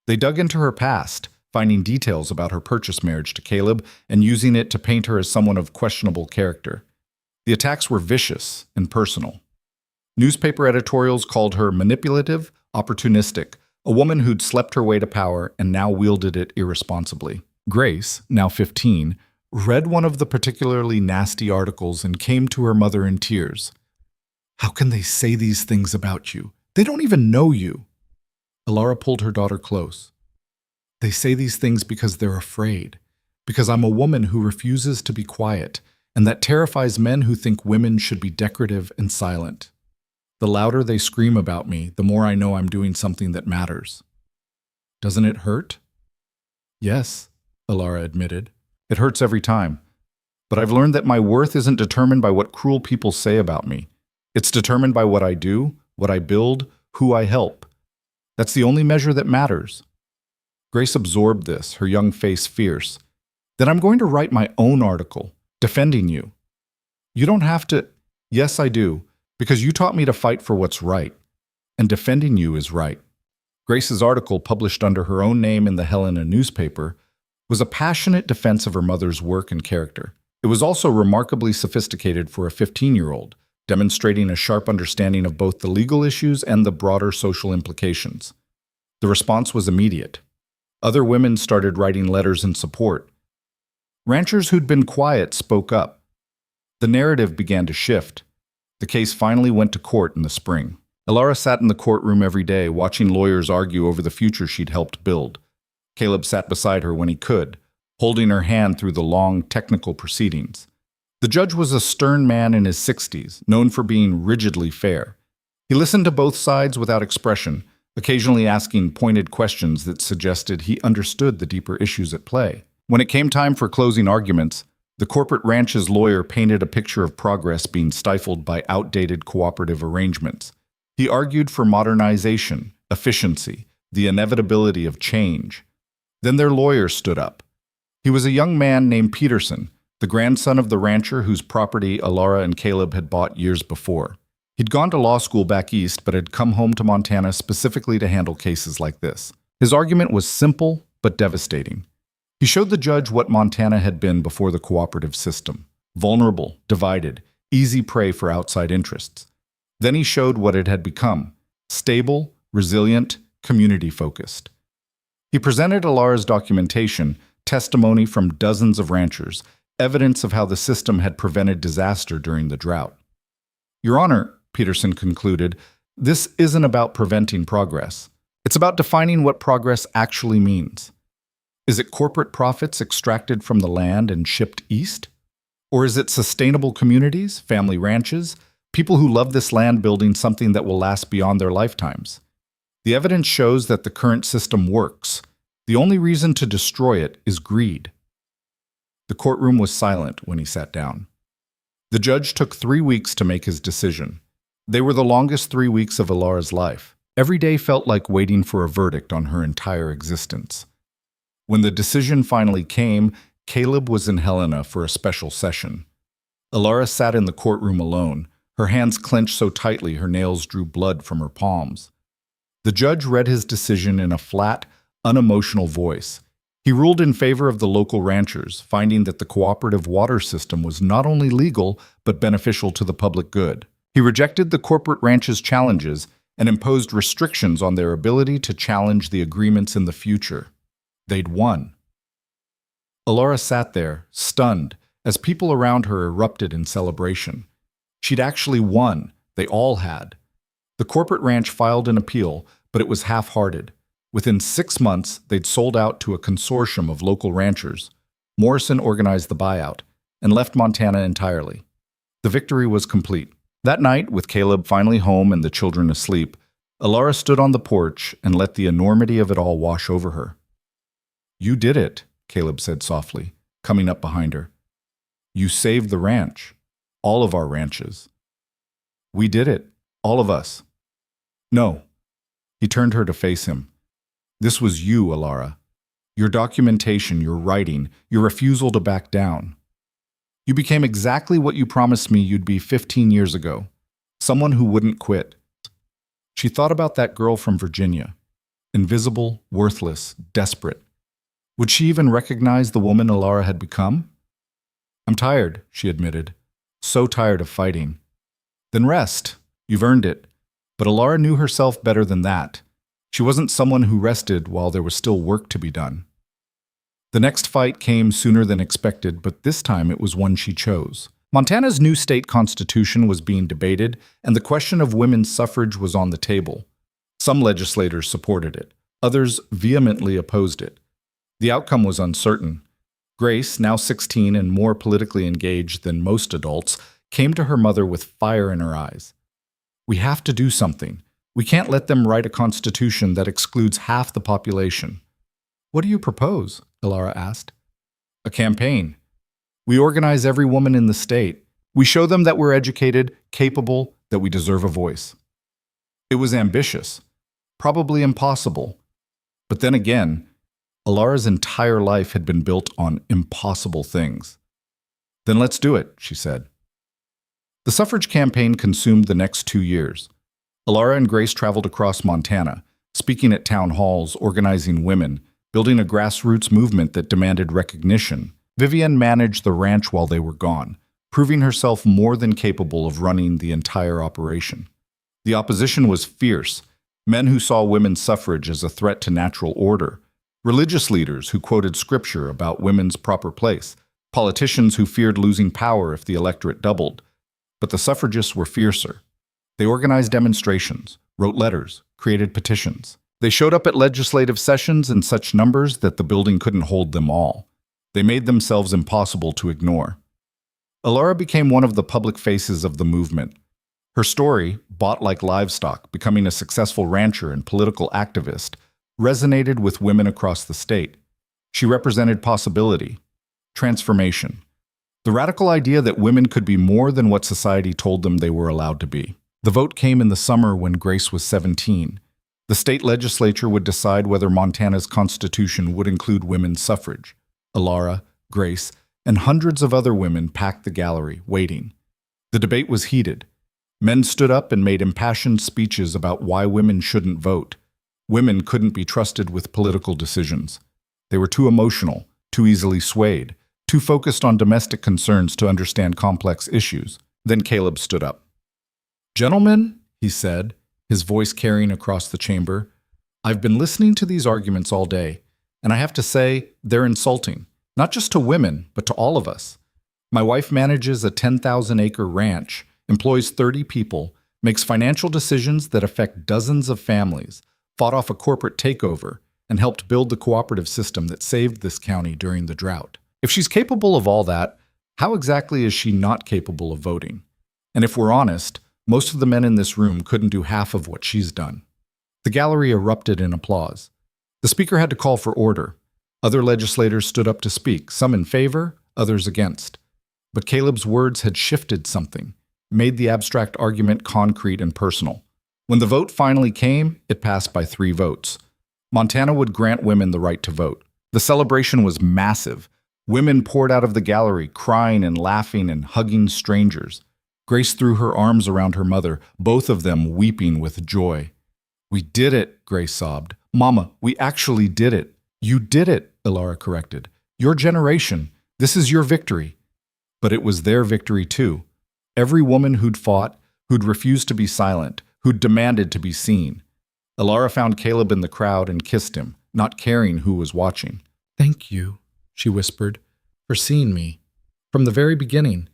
They dug into her past, finding details about her purchase marriage to Caleb and using it to paint her as someone of questionable character. The attacks were vicious and personal. Newspaper editorials called her manipulative, opportunistic, a woman who'd slept her way to power and now wielded it irresponsibly. Grace, now 15, read one of the particularly nasty articles and came to her mother in tears. "How can they say these things about you? They don't even know you." Alara pulled her daughter close. "They say these things because they're afraid, because I'm a woman who refuses to be quiet, and that terrifies men who think women should be decorative and silent. The louder they scream about me, the more I know I'm doing something that matters." "Doesn't it hurt?" "Yes," Alara admitted. "It hurts every time. But I've learned that my worth isn't determined by what cruel people say about me. It's determined by what I do, what I build, who I help. That's the only measure that matters." Grace absorbed this, her young face fierce. "Then I'm going to write my own article, defending you." "You don't have to." "Yes, I do. Because you taught me to fight for what's right, and defending you is right." Grace's article, published under her own name in the Helena newspaper, was a passionate defense of her mother's work and character. It was also remarkably sophisticated for a 15-year-old, demonstrating a sharp understanding of both the legal issues and the broader social implications. The response was immediate. Other women started writing letters in support. Ranchers who'd been quiet spoke up. The narrative began to shift. The case finally went to court in the spring. Alara sat in the courtroom every day, watching lawyers argue over the future she'd helped build. Caleb sat beside her when he could, holding her hand through the long, technical proceedings. The judge was a stern man in his 60s, known for being rigidly fair. He listened to both sides without expression, occasionally asking pointed questions that suggested he understood the deeper issues at play. When it came time for closing arguments, the corporate ranch's lawyer painted a picture of progress being stifled by outdated cooperative arrangements. He argued for modernization, efficiency, the inevitability of change. Then their lawyer stood up. He was a young man named Peterson, the grandson of the rancher whose property Alara and Caleb had bought years before. He'd gone to law school back east, but had come home to Montana specifically to handle cases like this. His argument was simple but devastating. He showed the judge what Montana had been before the cooperative system: vulnerable, divided, easy prey for outside interests. Then he showed what it had become: stable, resilient, community-focused. He presented Alara's documentation, testimony from dozens of ranchers, evidence of how the system had prevented disaster during the drought. Your Honor, Peterson concluded, this isn't about preventing progress. It's about defining what progress actually means. Is it corporate profits extracted from the land and shipped east? Or is it sustainable communities, family ranches, people who love this land building something that will last beyond their lifetimes? The evidence shows that the current system works. The only reason to destroy it is greed. The courtroom was silent when he sat down. The judge took 3 weeks to make his decision. They were the longest 3 weeks of Alara's life. Every day felt like waiting for a verdict on her entire existence. When the decision finally came, Caleb was in Helena for a special session. Alara sat in the courtroom alone, her hands clenched so tightly her nails drew blood from her palms. The judge read his decision in a flat, unemotional voice. He ruled in favor of the local ranchers, finding that the cooperative water system was not only legal but beneficial to the public good. He rejected the corporate ranchers' challenges and imposed restrictions on their ability to challenge the agreements in the future. They'd won. Alara sat there, stunned, as people around her erupted in celebration. She'd actually won. They all had. The corporate ranch filed an appeal, but it was half-hearted. Within 6 months, they'd sold out to a consortium of local ranchers. Morrison organized the buyout and left Montana entirely. The victory was complete. That night, with Caleb finally home and the children asleep, Alara stood on the porch and let the enormity of it all wash over her. "You did it," Caleb said softly, coming up behind her. "You saved the ranch. All of our ranches. We did it. All of us." "No." He turned her to face him. "This was you, Alara. Your documentation, your writing, your refusal to back down. You became exactly what you promised me you'd be 15 years ago. Someone who wouldn't quit." She thought about that girl from Virginia. Invisible, worthless, desperate. Would she even recognize the woman Alara had become? "I'm tired," she admitted. "So tired of fighting." "Then rest. You've earned it." But Alara knew herself better than that. She wasn't someone who rested while there was still work to be done. The next fight came sooner than expected, but this time it was one she chose. Montana's new state constitution was being debated, and the question of women's suffrage was on the table. Some legislators supported it. Others vehemently opposed it. The outcome was uncertain. Grace, now 16 and more politically engaged than most adults, came to her mother with fire in her eyes. "We have to do something. We can't let them write a constitution that excludes half the population." "What do you propose?" Alara asked. "A campaign. We organize every woman in the state. We show them that we're educated, capable, that we deserve a voice." It was ambitious, probably impossible. But then again, Alara's entire life had been built on impossible things. "Then let's do it," she said. The suffrage campaign consumed the next 2 years. Alara and Grace traveled across Montana, speaking at town halls, organizing women, building a grassroots movement that demanded recognition. Vivienne managed the ranch while they were gone, proving herself more than capable of running the entire operation. The opposition was fierce: men who saw women's suffrage as a threat to natural order, religious leaders who quoted scripture about women's proper place, politicians who feared losing power if the electorate doubled. But the suffragists were fiercer. They organized demonstrations, wrote letters, created petitions. They showed up at legislative sessions in such numbers that the building couldn't hold them all. They made themselves impossible to ignore. Alara became one of the public faces of the movement. Her story, bought like livestock, becoming a successful rancher and political activist, resonated with women across the state. She represented possibility, transformation, the radical idea that women could be more than what society told them they were allowed to be. The vote came in the summer when Grace was 17. The state legislature would decide whether Montana's constitution would include women's suffrage. Alara, Grace, and hundreds of other women packed the gallery, waiting. The debate was heated. Men stood up and made impassioned speeches about why women shouldn't vote. Women couldn't be trusted with political decisions. They were too emotional, too easily swayed, too focused on domestic concerns to understand complex issues. Then Caleb stood up. "Gentlemen," he said, his voice carrying across the chamber, "I've been listening to these arguments all day, and I have to say they're insulting, not just to women, but to all of us. My wife manages a 10,000-acre ranch, employs 30 people, makes financial decisions that affect dozens of families, fought off a corporate takeover, and helped build the cooperative system that saved this county during the drought. If she's capable of all that, how exactly is she not capable of voting? And if we're honest, most of the men in this room couldn't do half of what she's done." The gallery erupted in applause. The speaker had to call for order. Other legislators stood up to speak, some in favor, others against. But Caleb's words had shifted something, made the abstract argument concrete and personal. When the vote finally came, it passed by 3 votes. Montana would grant women the right to vote. The celebration was massive. Women poured out of the gallery, crying and laughing and hugging strangers. Grace threw her arms around her mother, both of them weeping with joy. "We did it," Grace sobbed. "Mama, we actually did it." "You did it," Alara corrected. "Your generation. This is your victory." But it was their victory too. Every woman who'd fought, who'd refused to be silent, who'd demanded to be seen. Alara found Caleb in the crowd and kissed him, not caring who was watching. "Thank you," she whispered, "for seeing me. From the very beginning.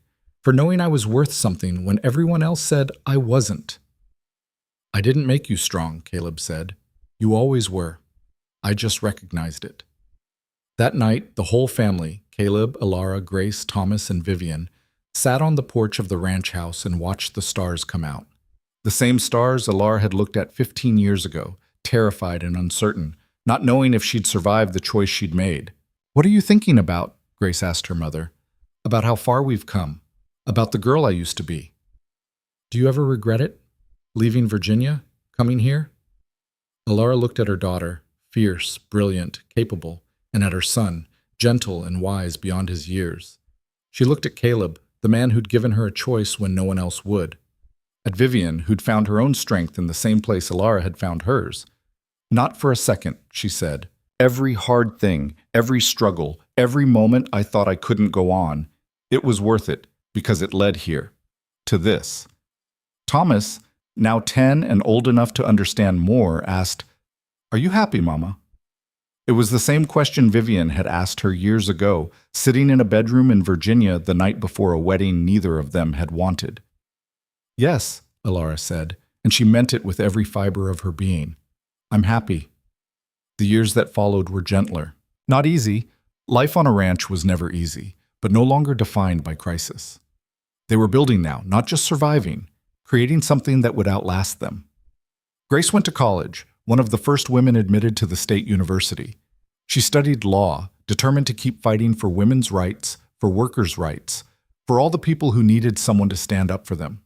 For knowing I was worth something when everyone else said I wasn't." "I didn't make you strong," Caleb said. "You always were. I just recognized it." That night, the whole family, Caleb, Alara, Grace, Thomas, and Vivian, sat on the porch of the ranch house and watched the stars come out. The same stars Alara had looked at 15 years ago, terrified and uncertain, not knowing if she'd survive the choice she'd made. "What are you thinking about?" Grace asked her mother. "About how far we've come. About the girl I used to be. Do you ever regret it? Leaving Virginia? Coming here?" Alara looked at her daughter, fierce, brilliant, capable, and at her son, gentle and wise beyond his years. She looked at Caleb, the man who'd given her a choice when no one else would. At Vivian, who'd found her own strength in the same place Alara had found hers. "Not for a second," she said. "Every hard thing, every struggle, every moment I thought I couldn't go on, it was worth it because it led here, to this." Thomas, now 10 and old enough to understand more, asked, "Are you happy, Mama?" It was the same question Vivian had asked her years ago, sitting in a bedroom in Virginia the night before a wedding neither of them had wanted. "Yes," Alara said, and she meant it with every fiber of her being. "I'm happy." The years that followed were gentler. Not easy. Life on a ranch was never easy, but no longer defined by crisis. They were building now, not just surviving, creating something that would outlast them. Grace went to college, one of the first women admitted to the state university. She studied law, determined to keep fighting for women's rights, for workers' rights, for all the people who needed someone to stand up for them.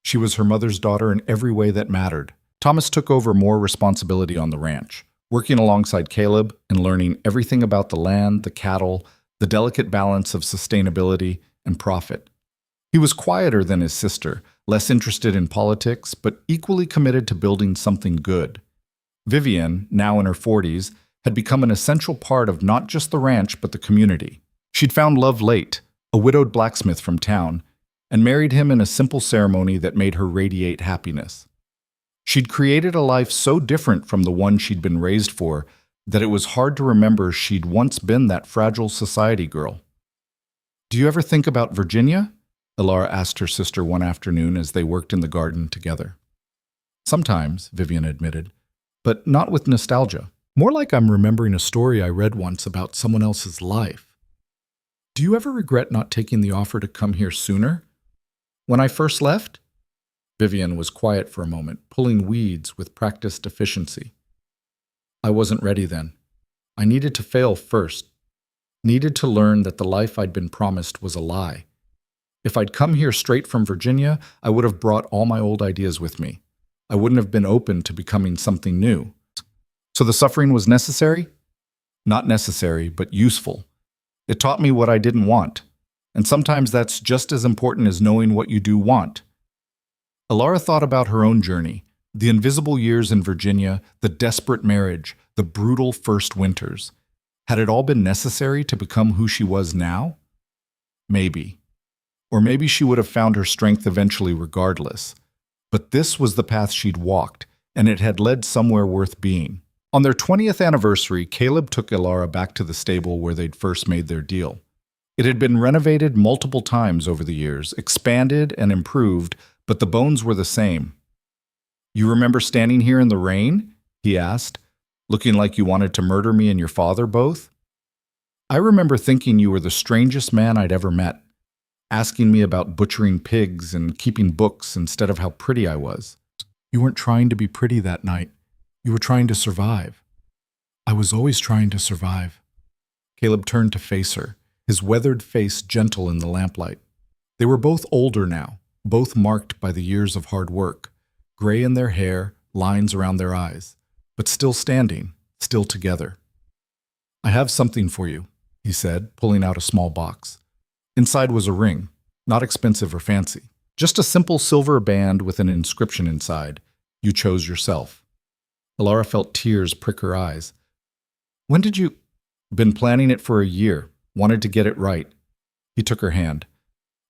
She was her mother's daughter in every way that mattered. Thomas took over more responsibility on the ranch, working alongside Caleb and learning everything about the land, the cattle, the delicate balance of sustainability and profit. He was quieter than his sister, less interested in politics, but equally committed to building something good. Vivian, now in her 40s, had become an essential part of not just the ranch but the community. She'd found love late, a widowed blacksmith from town, and married him in a simple ceremony that made her radiate happiness. She'd created a life so different from the one she'd been raised for that it was hard to remember she'd once been that fragile society girl. "Do you ever think about Virginia?" Alara asked her sister one afternoon as they worked in the garden together. "Sometimes," Vivian admitted, "but not with nostalgia. More like I'm remembering a story I read once about someone else's life." Do you ever regret not taking the offer to come here sooner? When I first left? Vivian was quiet for a moment, pulling weeds with practiced efficiency. I wasn't ready then. I needed to fail first. Needed to learn that the life I'd been promised was a lie. If I'd come here straight from Virginia, I would have brought all my old ideas with me. I wouldn't have been open to becoming something new. So the suffering was necessary? Not necessary, but useful. It taught me what I didn't want. And sometimes that's just as important as knowing what you do want. Alara thought about her own journey, the invisible years in Virginia, the desperate marriage, the brutal first winters. Had it all been necessary to become who she was now? Maybe. Or maybe she would have found her strength eventually regardless. But this was the path she'd walked, and it had led somewhere worth being. On their 20th anniversary, Caleb took Alara back to the stable where they'd first made their deal. It had been renovated multiple times over the years, expanded and improved, but the bones were the same. "You remember standing here in the rain?" he asked, "looking like you wanted to murder me and your father both?" "I remember thinking you were the strangest man I'd ever met, asking me about butchering pigs and keeping books instead of how pretty I was. You weren't trying to be pretty that night. You were trying to survive." "I was always trying to survive." Caleb turned to face her, his weathered face gentle in the lamplight. They were both older now, both marked by the years of hard work, gray in their hair, lines around their eyes, but still standing, still together. "I have something for you," he said, pulling out a small box. Inside was a ring, not expensive or fancy, just a simple silver band with an inscription inside. "You chose yourself." Alara felt tears prick her eyes. "When did you—" "Been planning it for a year, wanted to get it right." He took her hand.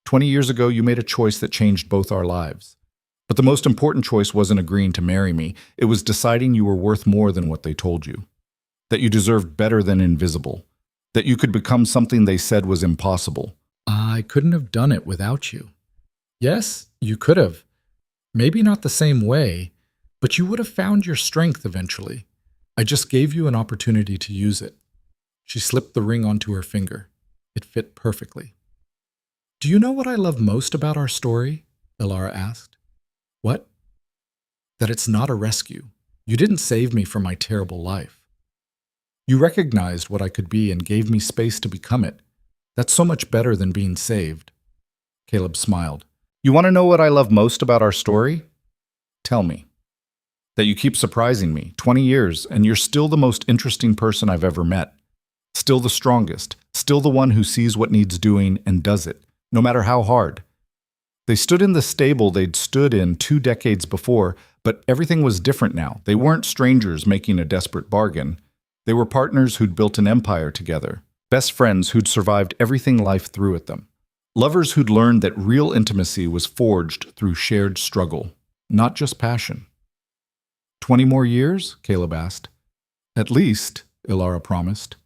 20 years ago, you made a choice that changed both our lives. But the most important choice wasn't agreeing to marry me. It was deciding you were worth more than what they told you. That you deserved better than invisible. That you could become something they said was impossible. "I couldn't have done it without you." "Yes, you could have. Maybe not the same way, but you would have found your strength eventually. I just gave you an opportunity to use it." She slipped the ring onto her finger. It fit perfectly. "Do you know what I love most about our story?" Alara asked. "What?" "That it's not a rescue. You didn't save me from my terrible life. You recognized what I could be and gave me space to become it. That's so much better than being saved." Caleb smiled. "You want to know what I love most about our story? Tell me." "That you keep surprising me, 20 years, and you're still the most interesting person I've ever met. Still the strongest, still the one who sees what needs doing and does it, no matter how hard." They stood in the stable they'd stood in 2 decades before, but everything was different now. They weren't strangers making a desperate bargain. They were partners who'd built an empire together, best friends who'd survived everything life threw at them, lovers who'd learned that real intimacy was forged through shared struggle, not just passion. 20 more years? Caleb asked. "At least," Alara promised.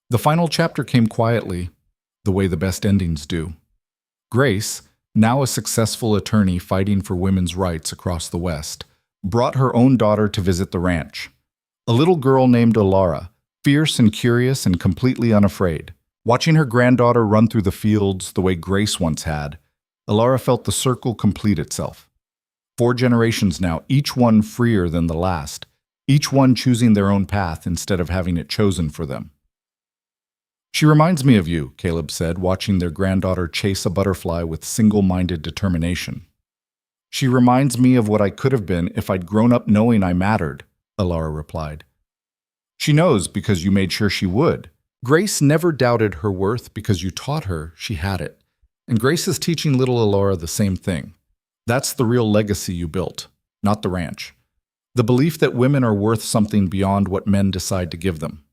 The final chapter came quietly, the way the best endings do. Grace, now a successful attorney fighting for women's rights across the West, brought her own daughter to visit the ranch. A little girl named Alara, fierce and curious and completely unafraid. Watching her granddaughter run through the fields the way Grace once had, Alara felt the circle complete itself. 4 generations now, each one freer than the last, each one choosing their own path instead of having it chosen for them. "She reminds me of you," Caleb said, watching their granddaughter chase a butterfly with single-minded determination. "She reminds me of what I could have been if I'd grown up knowing I mattered," Alara replied. "She knows because you made sure she would. Grace never doubted her worth because you taught her she had it. And Grace is teaching little Alara the same thing. That's the real legacy you built, not the ranch. The belief that women are worth something beyond what men decide to give them."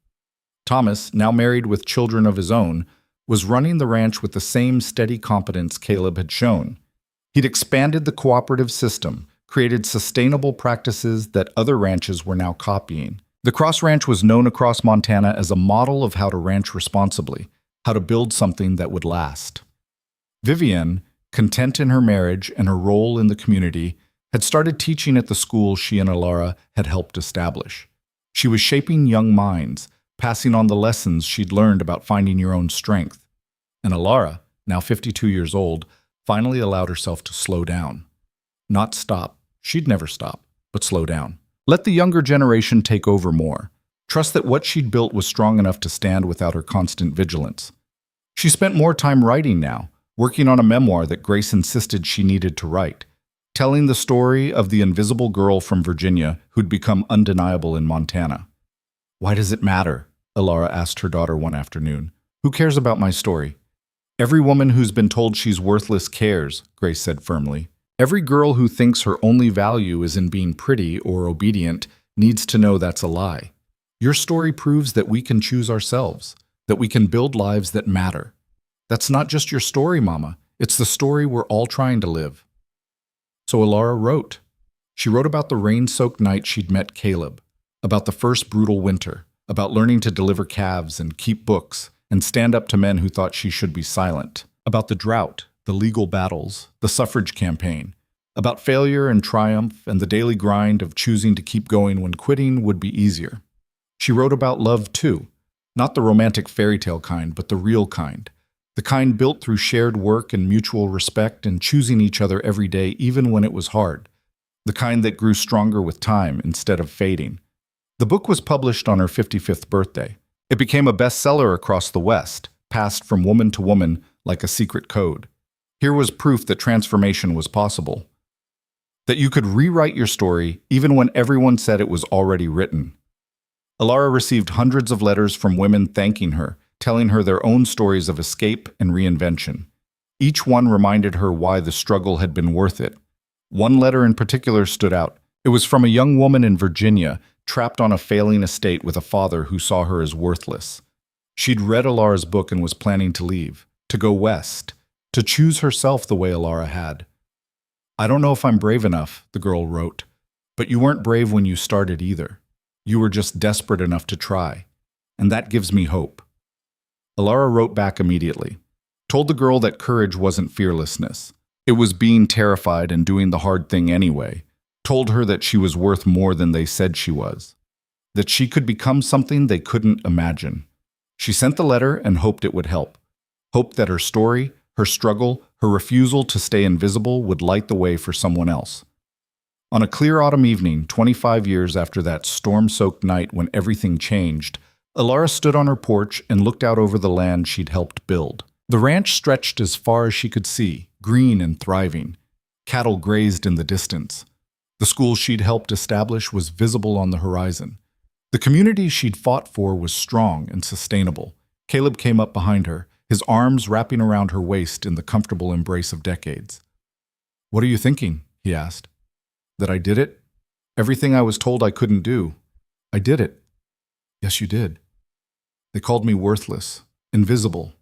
Thomas, now married with children of his own, was running the ranch with the same steady competence Caleb had shown. He'd expanded the cooperative system, created sustainable practices that other ranches were now copying. The Cross Ranch was known across Montana as a model of how to ranch responsibly, how to build something that would last. Vivian, content in her marriage and her role in the community, had started teaching at the school she and Alara had helped establish. She was shaping young minds, passing on the lessons she'd learned about finding your own strength. and Alara, now 52 years old, finally allowed herself to slow down. Not stop. She'd never stop, but slow down. Let the younger generation take over more. Trust that what she'd built was strong enough to stand without her constant vigilance. She spent more time writing now, working on a memoir that Grace insisted she needed to write, telling the story of the invisible girl from Virginia who'd become undeniable in Montana. "Why does it matter?" Alara asked her daughter one afternoon. "Who cares about my story?" "Every woman who's been told she's worthless cares," Grace said firmly. "Every girl who thinks her only value is in being pretty or obedient needs to know that's a lie. Your story proves that we can choose ourselves, that we can build lives that matter. That's not just your story, Mama. It's the story we're all trying to live." So Alara wrote. She wrote about the rain-soaked night she'd met Caleb, about the first brutal winter, about learning to deliver calves and keep books and stand up to men who thought she should be silent, about the drought, the legal battles, the suffrage campaign, about failure and triumph and the daily grind of choosing to keep going when quitting would be easier. She wrote about love too, not the romantic fairy tale kind, but the real kind, the kind built through shared work and mutual respect and choosing each other every day even when it was hard, the kind that grew stronger with time instead of fading. The book was published on her 55th birthday. It became a bestseller across the West, passed from woman to woman like a secret code. Here was proof that transformation was possible, that you could rewrite your story even when everyone said it was already written. Alara received hundreds of letters from women thanking her, telling her their own stories of escape and reinvention. Each one reminded her why the struggle had been worth it. One letter in particular stood out. It was from a young woman in Virginia, trapped on a failing estate with a father who saw her as worthless. She'd read Alara's book and was planning to leave, to go west, to choose herself the way Alara had. "I don't know if I'm brave enough," the girl wrote, "but you weren't brave when you started either. You were just desperate enough to try, and that gives me hope." Alara wrote back immediately, told the girl that courage wasn't fearlessness. It was being terrified and doing the hard thing anyway, told her that she was worth more than they said she was, that she could become something they couldn't imagine. She sent the letter and hoped it would help, hoped that her story, her struggle, her refusal to stay invisible would light the way for someone else. On a clear autumn evening, 25 years after that storm-soaked night when everything changed, Alara stood on her porch and looked out over the land she'd helped build. The ranch stretched as far as she could see, green and thriving. Cattle grazed in the distance. The school she'd helped establish was visible on the horizon. The community she'd fought for was strong and sustainable. Caleb came up behind her, his arms wrapping around her waist in the comfortable embrace of decades. "What are you thinking?" he asked. "That I did it? Everything I was told I couldn't do. I did it." "Yes, you did. They called me worthless, invisible,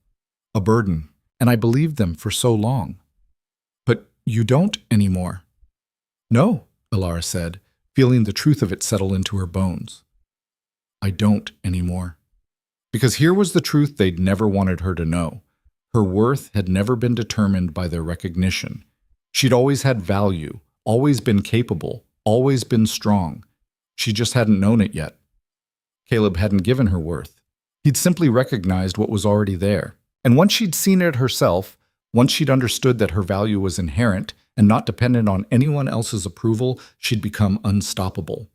a burden, and I believed them for so long. But you don't anymore." "No," Alara said, feeling the truth of it settle into her bones. "I don't anymore." Because here was the truth they'd never wanted her to know. Her worth had never been determined by their recognition. She'd always had value, always been capable, always been strong. She just hadn't known it yet. Caleb hadn't given her worth. He'd simply recognized what was already there. And once she'd seen it herself, once she'd understood that her value was inherent and not dependent on anyone else's approval, she'd become unstoppable.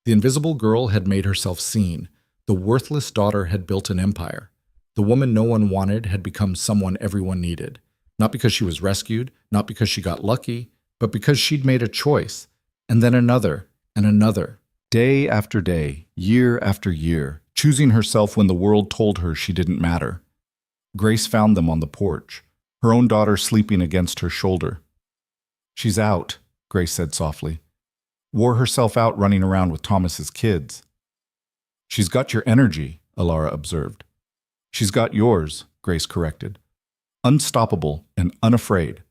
The invisible girl had made herself seen. The worthless daughter had built an empire. The woman no one wanted had become someone everyone needed. Not because she was rescued, not because she got lucky, but because she'd made a choice, and then another, and another. Day after day, year after year, choosing herself when the world told her she didn't matter. Grace found them on the porch, her own daughter sleeping against her shoulder. "She's out," Grace said softly. "Wore herself out running around with Thomas's kids." "She's got your energy," Alara observed. "She's got yours," Grace corrected. Unstoppable and unafraid.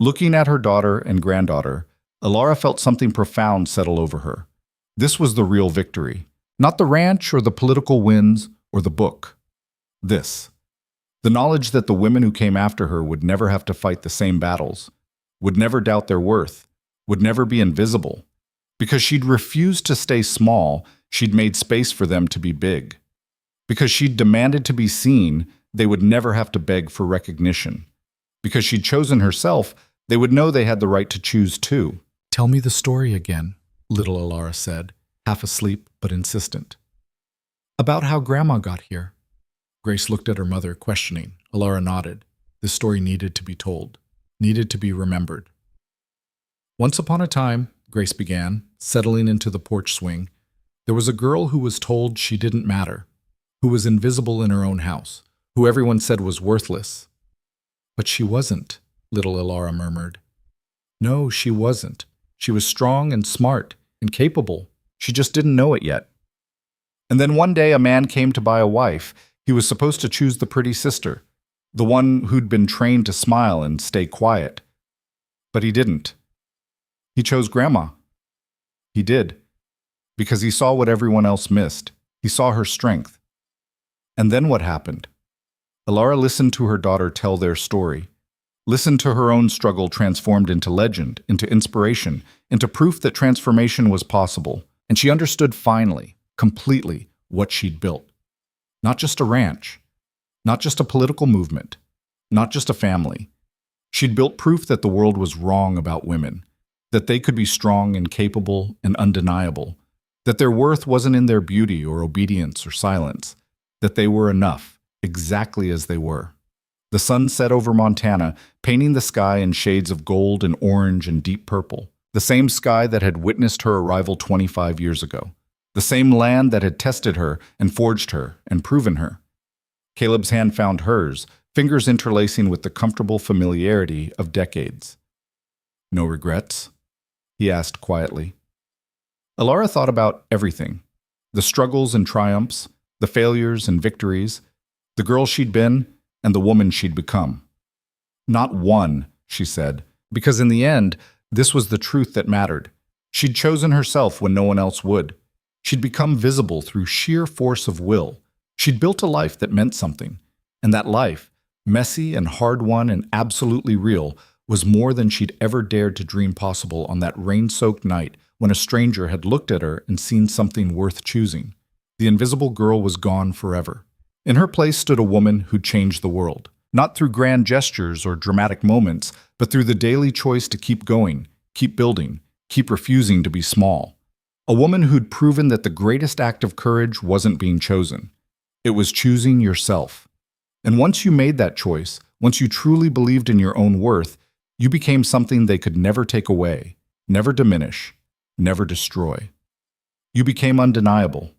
Looking at her daughter and granddaughter, Alara felt something profound settle over her. This was the real victory. Not the ranch or the political wins or the book. This. The knowledge that the women who came after her would never have to fight the same battles, would never doubt their worth, would never be invisible. Because she'd refused to stay small, she'd made space for them to be big. Because she'd demanded to be seen, they would never have to beg for recognition. Because she'd chosen herself, they would know they had the right to choose too. "Tell me the story again," little Alara said, half asleep but insistent. "About how Grandma got here." Grace looked at her mother, questioning. Alara nodded. This story needed to be told, needed to be remembered. "Once upon a time," Grace began, settling into the porch swing, "there was a girl who was told she didn't matter, who was invisible in her own house, who everyone said was worthless." "But she wasn't," little Alara murmured. "No, she wasn't. She was strong and smart and capable. She just didn't know it yet. And then one day a man came to buy a wife. He was supposed to choose the pretty sister, the one who'd been trained to smile and stay quiet. But he didn't. He chose Grandma. He did. Because he saw what everyone else missed. He saw her strength. And then what happened?" Alara listened to her daughter tell their story, listened to her own struggle transformed into legend, into inspiration, into proof that transformation was possible, and she understood finally, completely, what she'd built. Not just a ranch, not just a political movement, not just a family. She'd built proof that the world was wrong about women, that they could be strong and capable and undeniable, that their worth wasn't in their beauty or obedience or silence, that they were enough, exactly as they were. The sun set over Montana, painting the sky in shades of gold and orange and deep purple, the same sky that had witnessed her arrival 25 years ago, the same land that had tested her and forged her and proven her. Caleb's hand found hers, fingers interlacing with the comfortable familiarity of decades. "No regrets?" he asked quietly. Alara thought about everything, the struggles and triumphs, the failures and victories, the girl she'd been, and the woman she'd become. "Not one," she said, because in the end, this was the truth that mattered. She'd chosen herself when no one else would. She'd become visible through sheer force of will. She'd built a life that meant something, and that life, messy and hard-won and absolutely real, was more than she'd ever dared to dream possible on that rain-soaked night when a stranger had looked at her and seen something worth choosing. The invisible girl was gone forever. In her place stood a woman who'd changed the world, not through grand gestures or dramatic moments, but through the daily choice to keep going, keep building, keep refusing to be small. A woman who'd proven that the greatest act of courage wasn't being chosen. It was choosing yourself. And once you made that choice, once you truly believed in your own worth, you became something they could never take away, never diminish, never destroy. You became undeniable,